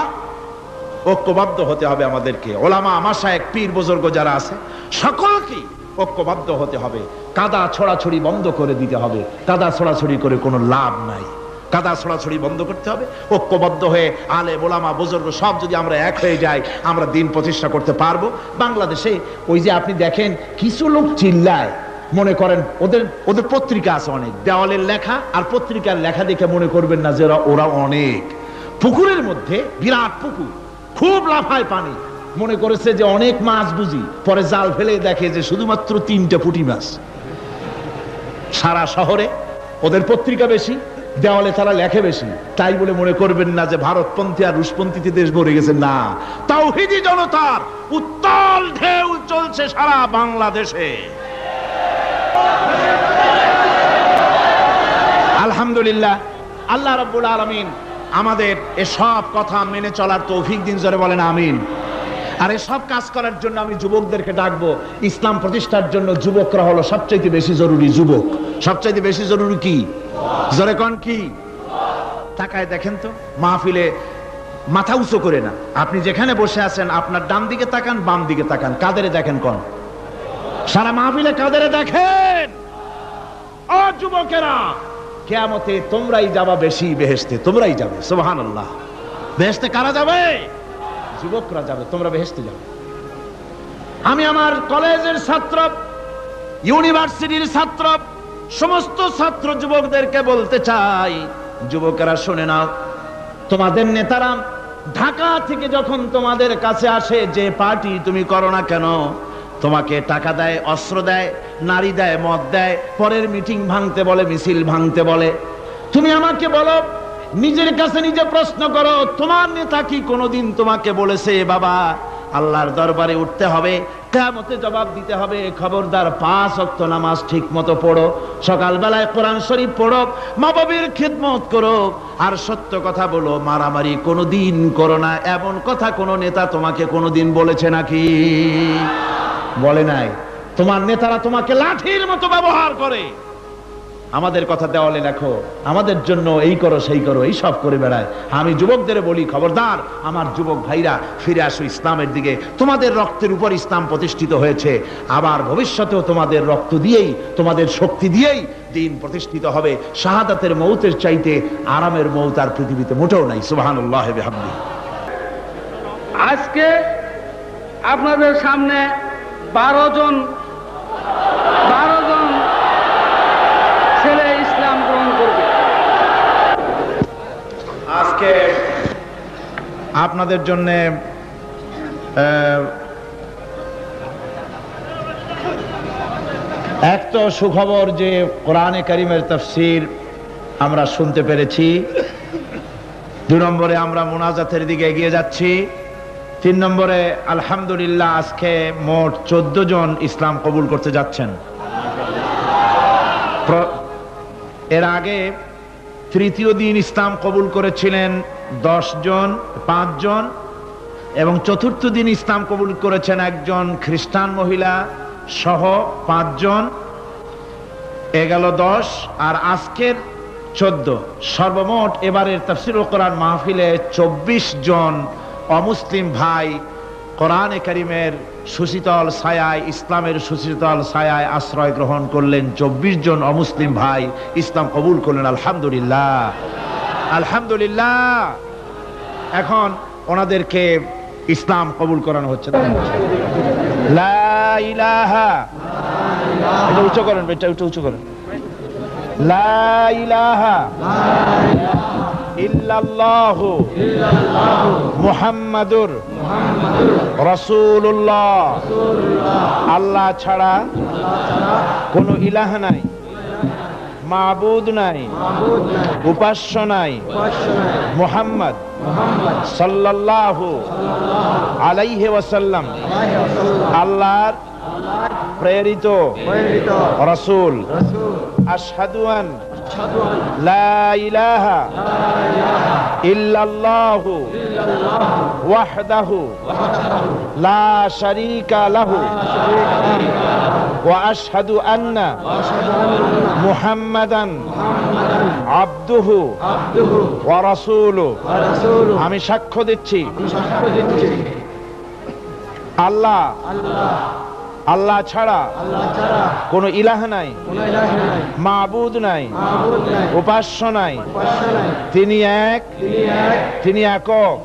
ঐক্যবদ্ধ হতে হবে আমাদেরকে। ওলামা, মাশায়েখ, পীর বুজুর্গ যারা আছে সকলকে ঐক্যবদ্ধ হতে হবে। কাদা ছড়াছড়ি বন্ধ করে দিতে হবে। কাদা ছড়াছড়ি করে কোনো লাভ নাই। কাদা ছড়াছড়ি বন্ধ করতে হবে। ঐক্যবদ্ধ হয়ে আলেম, ওলামা, বুজুর্গ সব যদি আমরা এক হয়ে যাই, আমরা দিন প্রতিষ্ঠা করতে পারবো। বাংলাদেশে ওই যে আপনি দেখেন কিছু লোক চিল্লায়, মনে করেন ওদের পত্রিকা আছে অনেক, দেওয়ালের লেখা আর পত্রিকার লেখা দেখে মনে করবেন না যে ওরা অনেক। পুকুরের মধ্যে বিরাট পুকুর, খুব লাফায় পানি, মনে করেছে যে অনেক মাছ বুঝি, পরে জাল ফেলে দেখে যে শুধুমাত্র 3টে পুঁটি মাছ। সারা শহরে ওদের পত্রিকা বেশি, দেওয়ালে তারা লেখে বেশি, তাই বলে মনে করবেন না যে ভারতপন্থী আর রুশপন্থীতে দেশ ভরে গেছে। না, তাওহীদি জনতার উত্তাল ঢেউ চলছে সারা বাংলাদেশে। আলহামদুলিল্লাহ, আল্লাহ রাব্বুল আলামিন আমাদের এসব কথা মেনে চলার তৌফিক দিন। জোরে বলেন আমিন। আর এসব কাজ করার জন্য আমি যুবকদেরকে ডাকবো। ইসলাম প্রতিষ্ঠার জন্য যুবকরা হলো সবচাইতে বেশি জরুরি। যুবক সবচাইতে বেশি জরুরি কি? জোরে কোন কি? তাকায় দেখেন তো, মাহফিলে মাথা উঁচু করে না, আপনি যেখানে বসে আছেন আপনার ডান দিকে তাকান, বাম দিকে তাকান, কাদেরে দেখেন? কোন? সারা মাহফিলে কাদেরে দেখেন? ও যুবকেরা, কিয়ামতে তোমরাই যাবা বেশি বেহেশতে, তোমরাই যাবে। সুবহানাল্লাহ। বেহেশতে কারা যাবে? যুবকরা যাবে, তোমরা বেহেশতে যাবে। আমি আমার কলেজের ছাত্র, ইউনিভার্সিটির ছাত্র, সমস্ত ছাত্র যুবকদেরকে বলতে চাই, যুবকেরা শুনে নাও, তোমাদের নেতারা ঢাকা থেকে যখন তোমাদের কাছে আসে, যে পার্টি তুমি করো না কেন, তোমাকে টাকা দেয়, অস্ত্র দেয়, নারী দেয়, মদ দেয়, পরের মিটিং ভাঙতে বলে, মিছিল ভাঙতে বলে। তুমি আমাকে বলো, নিজের কাছে নিজে প্রশ্ন করো, তোমার নেতা কি কোনোদিন তোমাকে বলেছে বাবা আল্লাহর দরবারে উঠতে হবে, কিয়ামতে জবাব দিতে হবে, খবরদার 5 ওয়াক্ত নামাজ ঠিক মতো পড়ো, সকালবেলায় কোরআন শরীফ পড়ো, মা বাবার খিদমত করো, আর সত্য কথা বলো, মারামারি কোনোদিন করো না, এমন কথা কোনো নেতা তোমাকে কোনোদিন বলেছে নাকি? বলে নাই। তোমার নেতারা তোমাকে লাঠির মতো ব্যবহার করে। আমাদের কথা দেওয়ালে লেখো, আমাদের জন্য এই করো সেই করো, এই সব করে বেড়ায়। আমি যুবকদের বলি, খবরদার আমার যুবক ভাইরা, ফিরে আসো ইসলামের দিকে। তোমাদের রক্তের উপর ইসলাম প্রতিষ্ঠিত হয়েছে, আবার ভবিষ্যতেও তোমাদের রক্ত দিয়েই, তোমাদের শক্তি দিয়েই দিন প্রতিষ্ঠিত হবে। শাহাদাতের মৌতের চাইতে আরামের মৌত আর পৃথিবীতে মোটেও নাই। সুবহানাল্লাহ ওয়া বিহামদিহি। আজকে আপনাদের সামনে 12 জন ছেলে ইসলাম গ্রহণ করবে। আজকে আপনাদের জন্য এক তো সুখবর যে কোরআনে কারীমের তাফসীর আমরা শুনতে পেরেছি। 2 নম্বরে আমরা মুনাজাতের দিকে এগিয়ে যাচ্ছি। 3 নম্বরে আলহামদুলিল্লাহ আজকে মোট 14 জন ইসলাম কবুল করতে যাচ্ছেন। এর আগে তৃতীয় দিন ইসলাম কবুল করেছিলেন 10 জন, 5 জন, এবং চতুর্থ দিন ইসলাম কবুল করেছেন একজন খ্রিস্টান মহিলা সহ 5 জন। এ গেল 10, আর আজকের 14। সর্বমোট এবারের তাফসীরুল কোরআন মাহফিলে 24 জন অমুসলিম ভাই কোরআনে কারীমের সুশীতল ছায়ায়, ইসলামের সুশীতল ছায়ায় আশ্রয় গ্রহণ করলেন। 24 জন অমুসলিম ভাই ইসলাম কবুল করলেন। আলহামদুলিল্লাহ, আলহামদুলিল্লাহ। এখন ওনাদেরকে ইসলাম কবুল করানো হচ্ছে। লা ইলাহা, এটা উঁচু করেন, এটা উঁচু করেন। লা ইলাহা ইল্লাল্লাহু মুহাম্মাদুর রাসূলুল্লাহ। আল্লাহ ছাড়া কোনো ইলাহ নাই, মাবুদ নাই, উপাস্য নাই। মুহাম্মদ সাল্লাল্লাহু আলাইহি ওয়াসাল্লাম আল্লাহর প্রেরিত রাসূল। আশহাদু আন লা ইলাহা ইল্লাল্লাহু ওয়াহদাহু লা শারীকা লাহু ওয়া আশহাদু আন্না মুহাম্মাদান আবদুহু ওয়া রাসূলুহু। আমি সাক্ষ্য দিচ্ছি আল্লাহ ছাড়া কোনো ইলাহ নাই, মাবুদ নাই, উপাস্য নাই। তিনি এক, তিনি একক,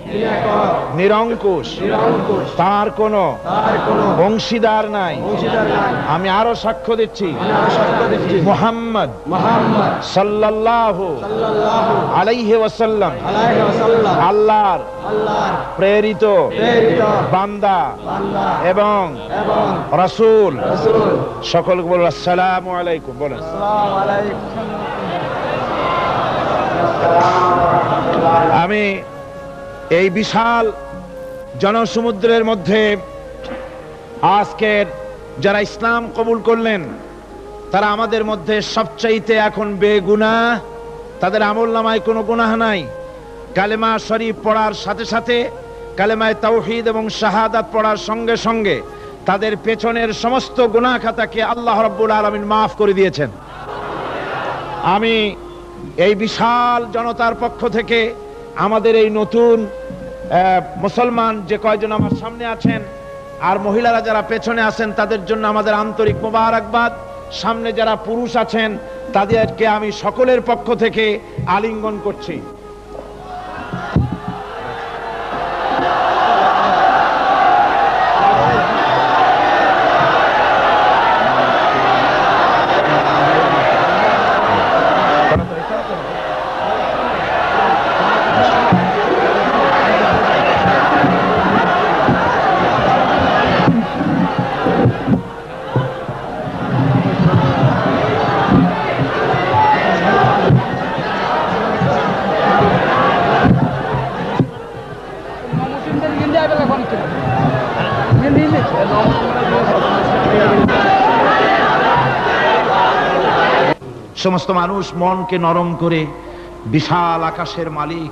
নিরঙ্কুশ, তার কোনো অংশীদার নাই। আমি আরো সাক্ষ্য দিচ্ছি মুহাম্মদ সাল্লাল্লাহু আলাইহি ওয়াসাল্লাম আল্লাহর প্রেরিত বান্দা এবং রাসূল। সকলকে বলুন আসসালামু আলাইকুম। বলেন আমি এই বিশাল জনসমুদ্রের মধ্যে আজকের যারা ইসলাম কবুল করলেন তারা আমাদের মধ্যে সবচাইতে এখন বেগুনাহ, তাদের আমলনামায় কোনো গুনাহ নাই। কালেমা শরীফ পড়ার সাথে সাথে, কালেমায়ে তাওহীদ এবং শাহাদাত পড়ার সঙ্গে সঙ্গে তাদের পেছনের সমস্ত গুনাহ খাতাকে আল্লাহ রাব্বুল আলামিন মাফ করে দিয়েছেন। আমি এই বিশাল জনতার পক্ষ থেকে আমাদের এই নতুন মুসলমান যে কয়জন আমার সামনে আছেন আর মহিলারা যারা পেছনে আছেন তাদের জন্য আমাদের আন্তরিক মোবারকবাদ। সামনে যারা পুরুষ আছেন তাদেরকে আমি সকলের পক্ষ থেকে আলিঙ্গন করছি। সমস্ত মানুষ মনকে নরম করে বিশাল আকাশের মালিক,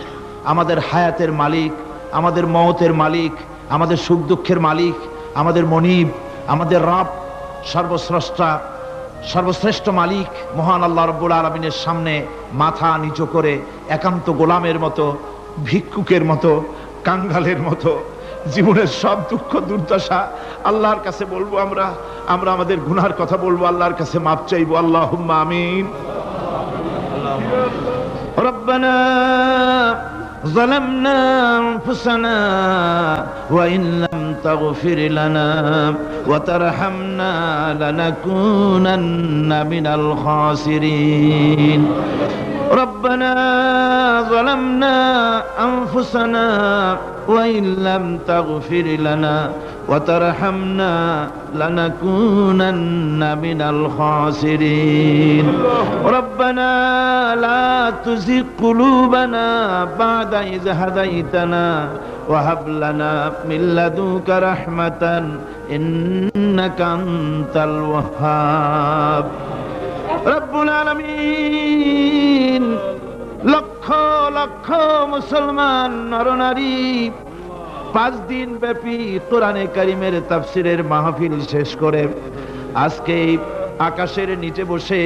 আমাদের হায়াতের মালিক, আমাদের মওতের মালিক, আমাদের সুখ দুঃখের মালিক, আমাদের মনিব, আমাদের রব, সর্বস্রষ্টা, সর্বশ্রেষ্ঠ মালিক মহান আল্লাহ রাব্বুল আলামিনের সামনে মাথা নিচু করে একান্ত গোলামের মতো, ভিক্ষুকের মতো, কাঙ্গালের মতো জীবনের সব দুঃখ দুর্দশা আল্লাহর কাছে বলবো। আমরা আমাদের গুনার কথা বলবো, আল্লাহর কাছে মাপ চাইবো। আল্লাহুম্মা আমিন। রব্বানা ظلمنا أنفسنا وإن لم تغفر لنا وترحمنا لنكونن من الخاسرين ربنا ظلمنا أنفسنا وإن لم تغفر لنا وترحمنا لنكونن من الخاسرين ربنا لا تزغ قلوبنا بعد إذ هديتنا وهب لنا من لدنك رحمة إنك أنت الوهاب رب العالمين লক্ষ লক্ষ মুসলমান নরনারী 5 দিন ব্যাপী কোরআনে কারীমের তাফসীরের মাহফিল শেষ করে আজকে আকাশের নিচে বসে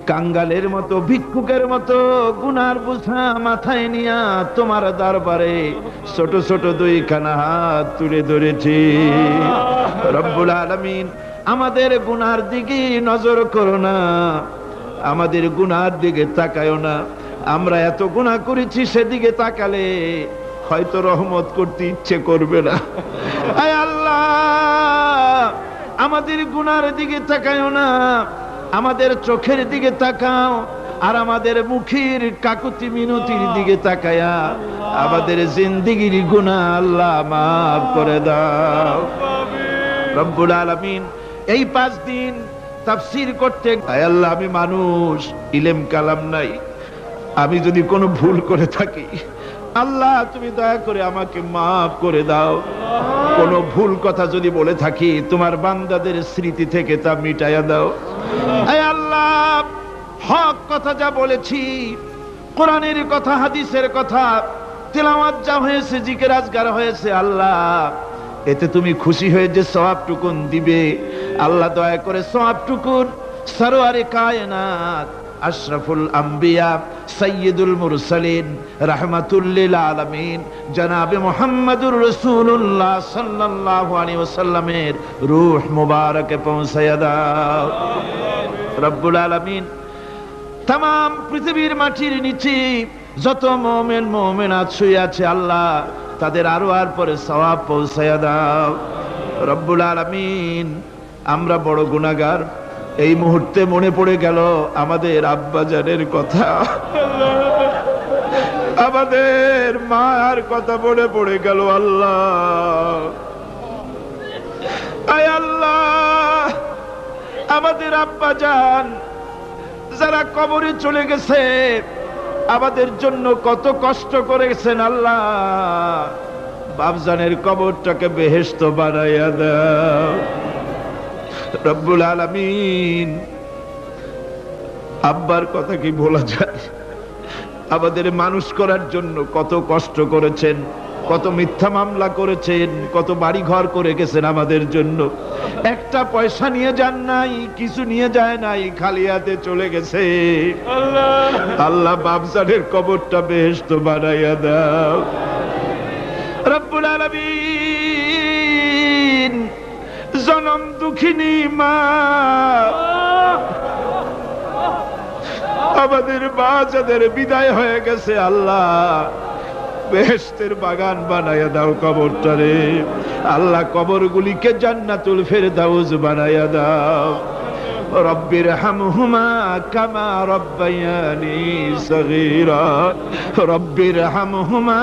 কাঙ্গালের মতো, ভিক্ষুকের মতো গুনার বোঝা মাথায় নিয়া তোমার দরবারে ছোট ছোট 2খানা হাত তুলে ধরেছি। রব্বুল আলামিন আমাদের গুনার দিকে নজর করো না, আমাদের গুনার দিকে তাকায়ো না। আমরা এত গুনাহ করেছি, সেদিকে তাকালে হয়তো রহমত করতে ইচ্ছে করবে না। আয় আল্লাহ, আমাদের গুনার দিকে তাকায়ো না, আমাদের চোখের দিকে তাকাও, আর আমাদের মুখের কাকুতি মিনতির দিকে তাকায়া আমাদের জিন্দেগির গুনাহ আল্লাহ মাফ করে দাও রব্বুল আলামিন। এই 5 দিন তাফসীর করতে, আয় আল্লাহ আমি মানুষ, ইলম কালাম নাই, আমি যদি কোনো ভুল করে থাকি আল্লাহ তুমি দয়া করে আমাকে মাফ করে দাও। কোনো ভুল কথা যদি বলে থাকি তোমার বান্দাদের স্মৃতি থেকে তা মিটাইয়া দাও। আয় আল্লাহ হক কথা যা বলেছি, কোরআনের কথা, হাদিসের কথা, তেলাওয়াত যা হয়েছে, জিকির আজকার হয়েছে, আল্লাহ এতে তুমি খুশি হয়ে যে সওয়াবটুকুন দিবে, আল্লাহ দয়া করে সওয়াবটুকুন সরওয়ারে কায়নাত আশরাফুল আম্বিয়া সাইয়্যিদুল মুরসালিন রাহমাতুল লিল আলামিন জনাবে মুহাম্মদুর রাসূলুল্লাহ সাল্লাল্লাহু আলাইহি ওয়াসাল্লামের রূহ মুবারকে পৌঁছায়া দাও রব্বুল আলামিন। তাম পৃথিবীর মাটির নিচে যত মুমিন মুমিনাত শুয়ে আছে আল্লাহ তাদের আরো আর পরে সওয়াব পৌঁছায়া দাও রব্বুল আলামিন। আমরা বড় গুনাহগার, এই মুহূর্তে মনে পড়ে গেল আমাদের আব্বাজানের কথা, আমাদের মায়ের কথা মনে পড়ে গেল আল্লাহ। আয় আল্লাহ আমাদের আব্বাজান যারা কবরে চলে গেছে আমাদের জন্য কত কষ্ট করেছেন আল্লাহ, বাপজানের কবরটাকে বেহেশত বানাইয়া দাও রব্বুল আলামিন। আব্বার কথা কি বলা যায়, আমাদের মানুষ করার জন্য কত কষ্ট করেছেন, কত মিথ্যা মামলা করেছেন, কত বাড়ি ঘর করে গেছেন আমাদের জন্য, একটা পয়সা নিয়ে যান নাই, কিছু নিয়ে যায় নাই, খালি হাতে চলে গেছে আল্লাহ বাপজানের কবরটা বেহেশত বানাইয়া দাও রব্বুল আলামিন। জনম দুঃখিনী মা আমাদের মা যাদের বিদায় হয়ে গেছে আল্লাহ বেহেশতের বাগান বানাইয়া দাও কবরটারে আল্লাহ, কবরগুলিকে জান্নাতুল ফেরদাউস বানাইয়া দাও। রব্বির হামহুমা কামা রব্বায়ানি সগীরা, রব্বির হামহুমা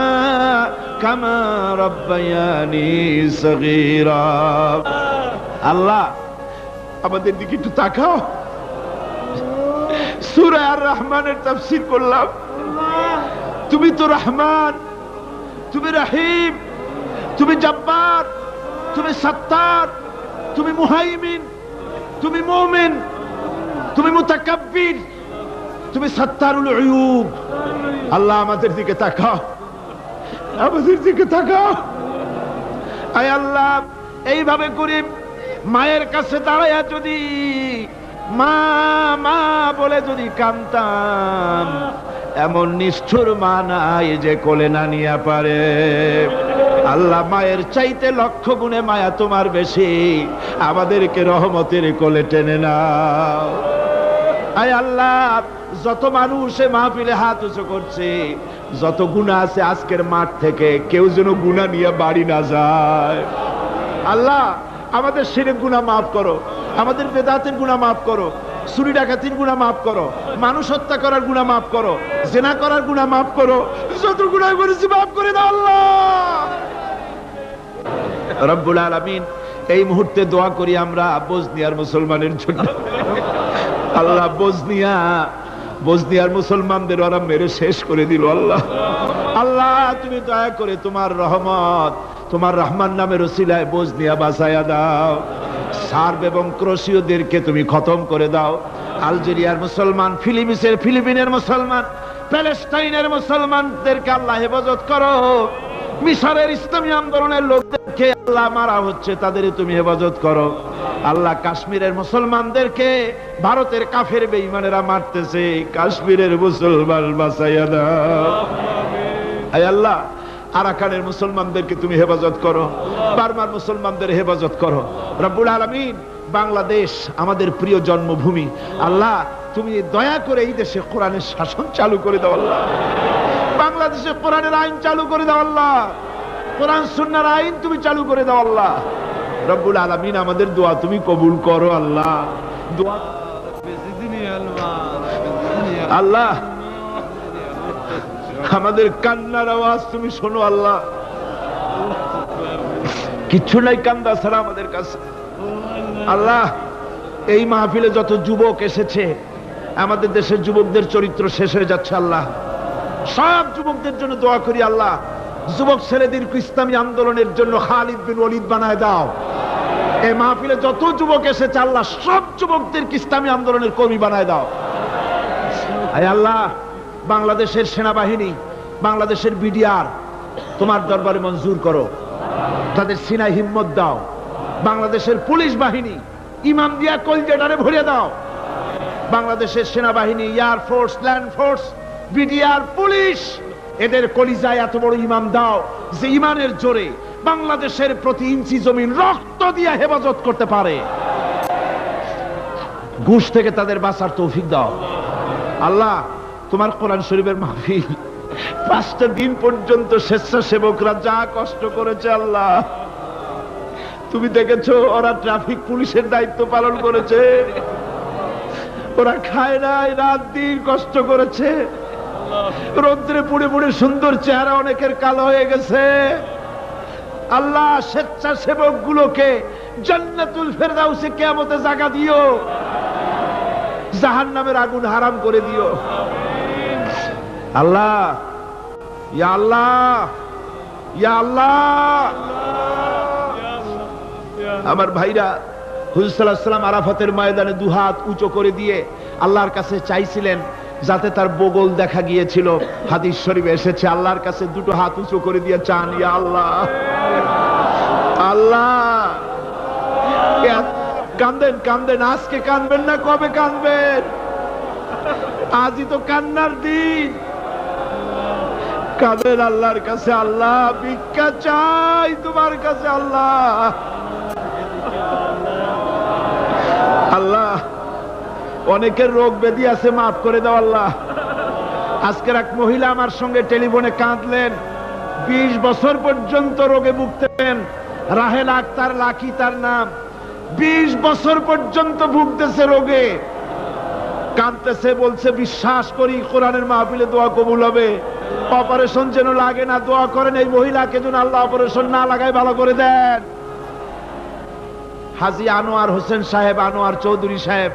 কামা রব্বায়ানি সগীরা। আল্লাহ আমাদের দিকে একটু তাকাও। সূরা আর রহমানের তাফসীর করলাম, তুমি তো রহমান, তুমি রহিম, তুমি জব্বার, তুমি সত্তার, তুমি মুহাইমিন, তুমি মুমিন, তুমি মুতাকাব্বির, তুমি সত্তারুল উয়ুব। আল্লাহ আমাদের দিকে তাকাও, আমাদের দিকে তাকাও। আয় আল্লাহ এইভাবে করে মায়ের কাছে দাঁড়ায়া যদি মা মা বলে যদি কাঁদতাম, এমন নিষ্ঠুর মা নাই যে কোলে না নিয়ে পারে। আল্লাহ মায়ের চাইতে লক্ষ গুণে মায়া তোমার বেশি, আমাদেরকে রহমতের কোলে টেনে নাও। আয় আল্লাহ যত মানুষ মাহফিলে হাত উঁচু করছে, যত গুনাহ আছে আজকের মাঠ থেকে কেউ যেন গুনাহ নিয়ে বাড়ি না যায়। আল্লাহ আমাদের শিরক গুনাহ মাফ করো, আমাদের বেদাতের গুনাহ মাফ করো, চুরি ডাকাতির গুনাহ মাফ করো, মানুষ হত্যা করার গুনাহ মাফ করো, জিনা করার গুনাহ মাফ করো, যত গুনাহ করেছি মাফ করে দাও আল্লাহ রব্বুল আলামিন। এই মুহূর্তে দোয়া করি আমরা বসনিয়ার মুসলমানের জন্য। আল্লাহ বসনিয়ার মুসলমানদের ওরা মেরে শেষ করে দিল আল্লাহ। আল্লাহ তুমি দয়া করে তোমার রহমত, তোমার রহমান নামের ওসিলায় বসনিয়া বাঁচায়া দাও। সার্ব এবং ক্রোশীয়দেরকে তুমি খতম করে দাও। আলজেরিয়ার মুসলমান, ফিলিপিনের মুসলমান, প্যালেস্টাইনের মুসলমানদেরকে আল্লাহ হেফাজত করো। মিশরের ইসলামী আন্দোলনের লোকদেরকে আল্লাহ মারা হচ্ছে, তাদের তুমি হেফাজত করো। আল্লাহ কাশ্মীরের মুসলমানদেরকে ভারতের কাফের বেঈমানেরা মারতেছে, কাশ্মীরের মুসলমান বাঁচাইয়া দাও। আয় আল্লাহ আরাকানের মুসলমানদেরকে তুমি হেফাজত করো, বার্মার মুসলমানদের হেফাজত করো রব্বুল আলামিন। বাংলাদেশ আমাদের প্রিয় জন্মভূমি, আল্লাহ তুমি দয়া করে এই দেশে কোরআনের শাসন চালু করে দাও আল্লাহ। বাংলাদেশে কোরআনের আইন চালু করে দাও আল্লাহ, কোরআন সুন্নাহর আইন তুমি চালু করে দাও আল্লাহ রব্বুল আলামিন। আমাদের দোয়া তুমি কবুল করো আল্লাহ। দোয়া আল্লাহ আমাদের কান্নার আওয়াজ তুমি শোনো আল্লাহ, কিচ্ছু নাই কান্দা ছাড়া আমাদের কাছে। আল্লাহ এই মাহফিলে যত যুবক এসেছে, আমাদের দেশের যুবকদের চরিত্র শেষ হয়ে যাচ্ছে আল্লাহ, সব যুবকদের জন্য দোয়া করি আল্লাহ, যুবক ছেলেদেরকে ইসলামী আন্দোলনের জন্য খালিদ বিন ওয়ালিদ বানায় দাও। এই মাহফিলে যত যুবক এসেছে আল্লাহ, সব যুবকদেরকে ইসলামী আন্দোলনের কর্মী বানায় দাও। আয় আল্লাহ বাংলাদেশের সেনাবাহিনী, বাংলাদেশের বিডিআর তোমার দরবারে মঞ্জুর করো, তাদের সিনায় হিম্মত দাও। বাংলাদেশের পুলিশ বাহিনী ইমাম দিয়া কলজেটারে ভরিয়ে দাও। বাংলাদেশের সেনাবাহিনী, air force, land force, BDR, police, এদের কলিজায় এত বড় ইমাম দাও যে ইমানের জোরে বাংলাদেশের প্রতি ইঞ্চি জমিন রক্ত দিয়ে হেফাজত করতে পারে। ঘুষ থেকে তাদের বাঁচার তৌফিক দাও। আল্লাহ তোমার কোরআন শরীফের মাহফিল 5টা দিন পর্যন্ত স্বেচ্ছাসেবকরা যা কষ্ট করেছে আল্লাহ, তুমি দেখেছো, ওরা ট্রাফিক পুলিশের দায়িত্ব পালন করেছে, ওরা খায় নাই, রাত দিন কষ্ট করেছে, রৌদ্রে পুড়ে পুড়ে সুন্দর চেহারা অনেকের কালো হয়ে গেছে। আল্লাহ স্বেচ্ছাসেবক গুলোকে জান্নাতুল ফেরদাউসে কিয়ামতে জায়গা দিও, জাহান্নামের আগুন হারাম করে দিও। আল্লাহ ইয়া আল্লাহ ইয়া আল্লাহ। আমার ভাইরা হুজুর সাল্লাল্লাহু আলাইহি ওয়াসাল্লাম আরাফাতের ময়দানে দুহাত উঁচু করে দিয়ে আল্লাহর কাছে চাইছিলেন, যাতে তার বগল দেখা গিয়েছিল, হাদিস শরীফে এসেছে, আল্লাহর কাছে দুটো হাত উঁচু করে দিয়ে চান, ইয়া আল্লাহ। আল্লাহ কান্দেন কান্দেন, আজকে কানবেন না, কবে কানবেন? আজই তো কান্নার দিন। কাঁদেন আল্লাহর কাছে, আল্লাহ ভিক্ষা চাই তোমার কাছে। আল্লাহ আল্লাহ অনেকের রোগ ব্যাধি আছে, মাফ করে দাও আল্লাহ। আজকের এক মহিলা আমার সঙ্গে টেলিফোনে কাঁদলেন, 20 বছর পর্যন্ত রোগে ভুগতেন, রাহেল আক্তার লাকি তার নাম, 20 বছর পর্যন্ত ভুগতেছে রোগে, কাঁদতেছে, বলছে বিশ্বাস করি কোরআনের মাহফিলে দোয়া কবুল হবে, অপারেশন যেন লাগে না, দোয়া করেন এই মহিলাকে যেন আল্লাহ অপারেশন না লাগায় ভালো করে দেন। হাজী আনোয়ার হোসেন সাহেব, আনোয়ার চৌধুরী সাহেব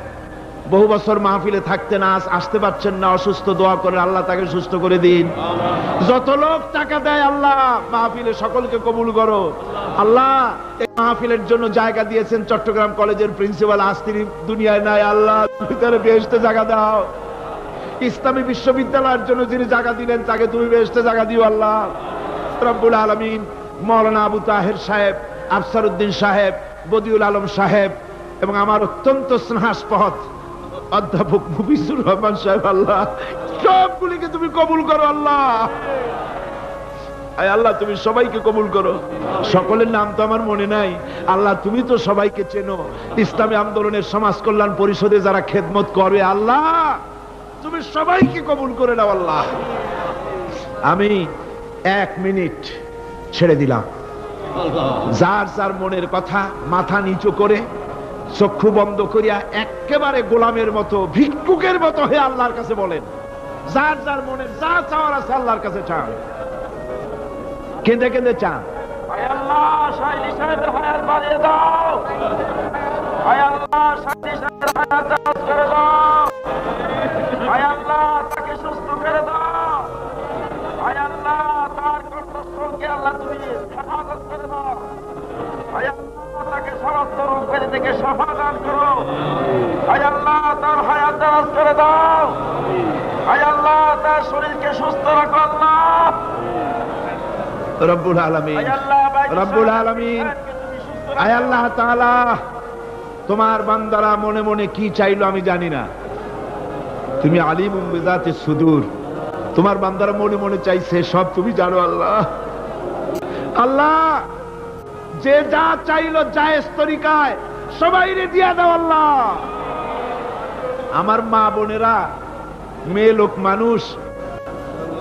বহু বছর মাহফিলে থাকতেন, আজ আসতে পারছেন না, অসুস্থ, দোয়া করে আল্লাহ তাকে সুস্থ করে দিন। যত লোক টাকা দেয় আল্লাহ মাহফিলে সকলকে কবুল করো। আল্লাহ এই মাহফিলের জন্য জায়গা দিয়েছেন চট্টগ্রাম কলেজের প্রিন্সিপাল, আস্তির দুনিয়ায় নাই, আল্লাহ ভিতরে বেহেশতে জায়গা দাও। ইসলামী বিশ্ববিদ্যালয়ের জন্য যিনি জায়গা দিলেন তাকে তুমি বেহেশতে জায়গা দিও আল্লাহ রব্বুল আলামিন। মাওলানা আবু তাহের সাহেব, আফসার উদ্দিন সাহেব, বদিউল আলম সাহেব এবং আমার অত্যন্ত স্নেহাস্পদ অধ্যাপক মুফিজুর রহমান সাহেব, আল্লাহ সবগুলিকে তুমি কবুল করো আল্লাহ। আয় আল্লাহ তুমি সবাইকে কবুল করো। সকলের নাম তো আমার মনে নাই, আল্লাহ তুমি তো সবাইকে চেনো। ইসলামী আন্দোলনের সমাজ কল্যাণ পরিষদে যারা খেদমত করবে আল্লাহ তুমি সবাইকে কবুল করে নাও আল্লাহ। আমি 1 মিনিট ছেড়ে দিলাম, যার যার মনের কথা মাথা নিচু করে চক্ষু বন্ধ করিয়া একেবারে গোলামের মতো, ভিক্ষুকের মতো হয়ে আল্লাহর কাছে বলেন, যার যার মনের যা চাওয়ার আছে আল্লাহর কাছে চান, কেঁদে কেঁদে চান। আয় আল্লাহ শাহিদ সাহেবের হায়াত বাড়িয়ে দাও, আয় আল্লাহ শাহিদ সাহেবের হায়াত দারাজ করে দাও, আয় আল্লাহ তাকে সুস্থ করে দাও, আয় আল্লাহ তার কণ্ঠস্বরকে আল্লাহ তুমি হেফাজত করে দাও, আয় আল্লাহ তাকে সমস্ত রোগ ব্যাধি থেকে শিফা দান করো, আয় আল্লাহ তার হায়াত দারাজ করে দাও, আয় আল্লাহ তার শরীরকে সুস্থ রাখো আল্লাহ রব্বুল আলামিন। রব্বুল আলামিন আয় আল্লাহ তাআলা তোমার বান্দারা মনে মনে কি চাইলো আমি জানি না, তুমি আলিমুম বিযাতিস সুদূর, তোমার বান্দারা মনে মনে চাইছে সব তুমি জানো আল্লাহ। আল্লাহ যে যা চাইলো জায়েজ তরিকায় সবাইরে দিয়া দাও আল্লাহ। আমার মা বোনেরা, মেয়ে লোক মানুষ,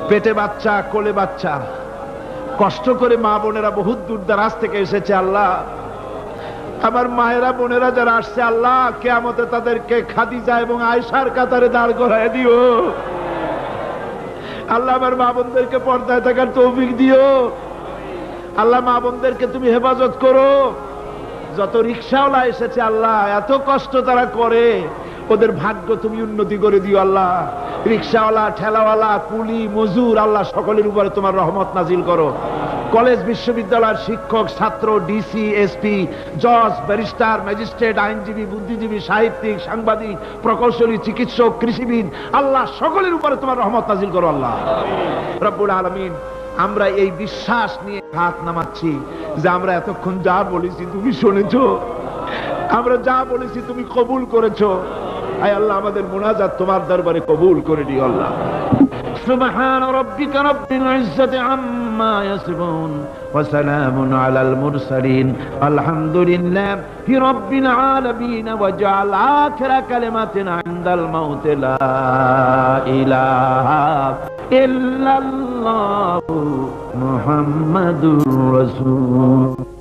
পেটে বাচ্চা, কোলে বাচ্চা, কষ্ট করে মা বোনেরা বহুত দূর দারাজ থেকে এসেছে আল্লাহ। আমার মায়েরা বোনেরা যারা আসছে আল্লাহ কিয়ামতে তাদেরকে খাদিজা এবং আয়েশার কাতারে দাঁড় করায় দিও। আল্লাহ আমার মা বোনদেরকে পর্দায় থাকার তৌফিক দিও। আল্লাহ মা বোনদেরকে তুমি হেফাজত করো। যত রিকশাওয়ালা এসেছে আল্লাহ, এত কষ্ট তারা করে, ওদের ভাগ্য তুমি উন্নতি করে দিও আল্লাহ। রিকশাওয়ালা, ঠেলাওয়ালা, কুলি, মজুর, আল্লাহ সকলের উপরে তোমার রহমত নাজিল করো। কলেজ বিশ্ববিদ্যালয়ের শিক্ষক, ছাত্র, ডিসি, এসপি, জজ, ব্যারিস্টার, ম্যাজিস্ট্রেট, আইনজীবী, বুদ্ধিজীবী, সাহিত্যিক, সাংবাদিক, প্রকৌশলী, চিকিৎসক, কৃষিবিদ, আল্লাহ সকলের উপরে তোমার রহমত নাজিল করো আল্লাহ রব্বুল আলামিন। আমরা এই বিশ্বাস নিয়ে হাত নামাচ্ছি যে আমরা এতক্ষণ যা বলেছি তুমি শুনেছো, আমরা যা বলেছি তুমি কবুল করেছো। আয় আল্লাহ আমাদের মুনাজাত তোমার দরবারে কবুল করে দিও আল্লাহ। সুবহান রাব্বিকা রাব্বিল ইজ্জাতি আম্মা ইয়াসিফুন ওয়া সালামুন আলাল মুরসালিন আলহামদুলিল্লাহি রাব্বিল আলামিন ওয়া জাআল আখিরা কালিমাতিনা ইনদাল মাউত লা ইলাহা ইল্লাল্লাহু মুহাম্মাদুর রাসূল।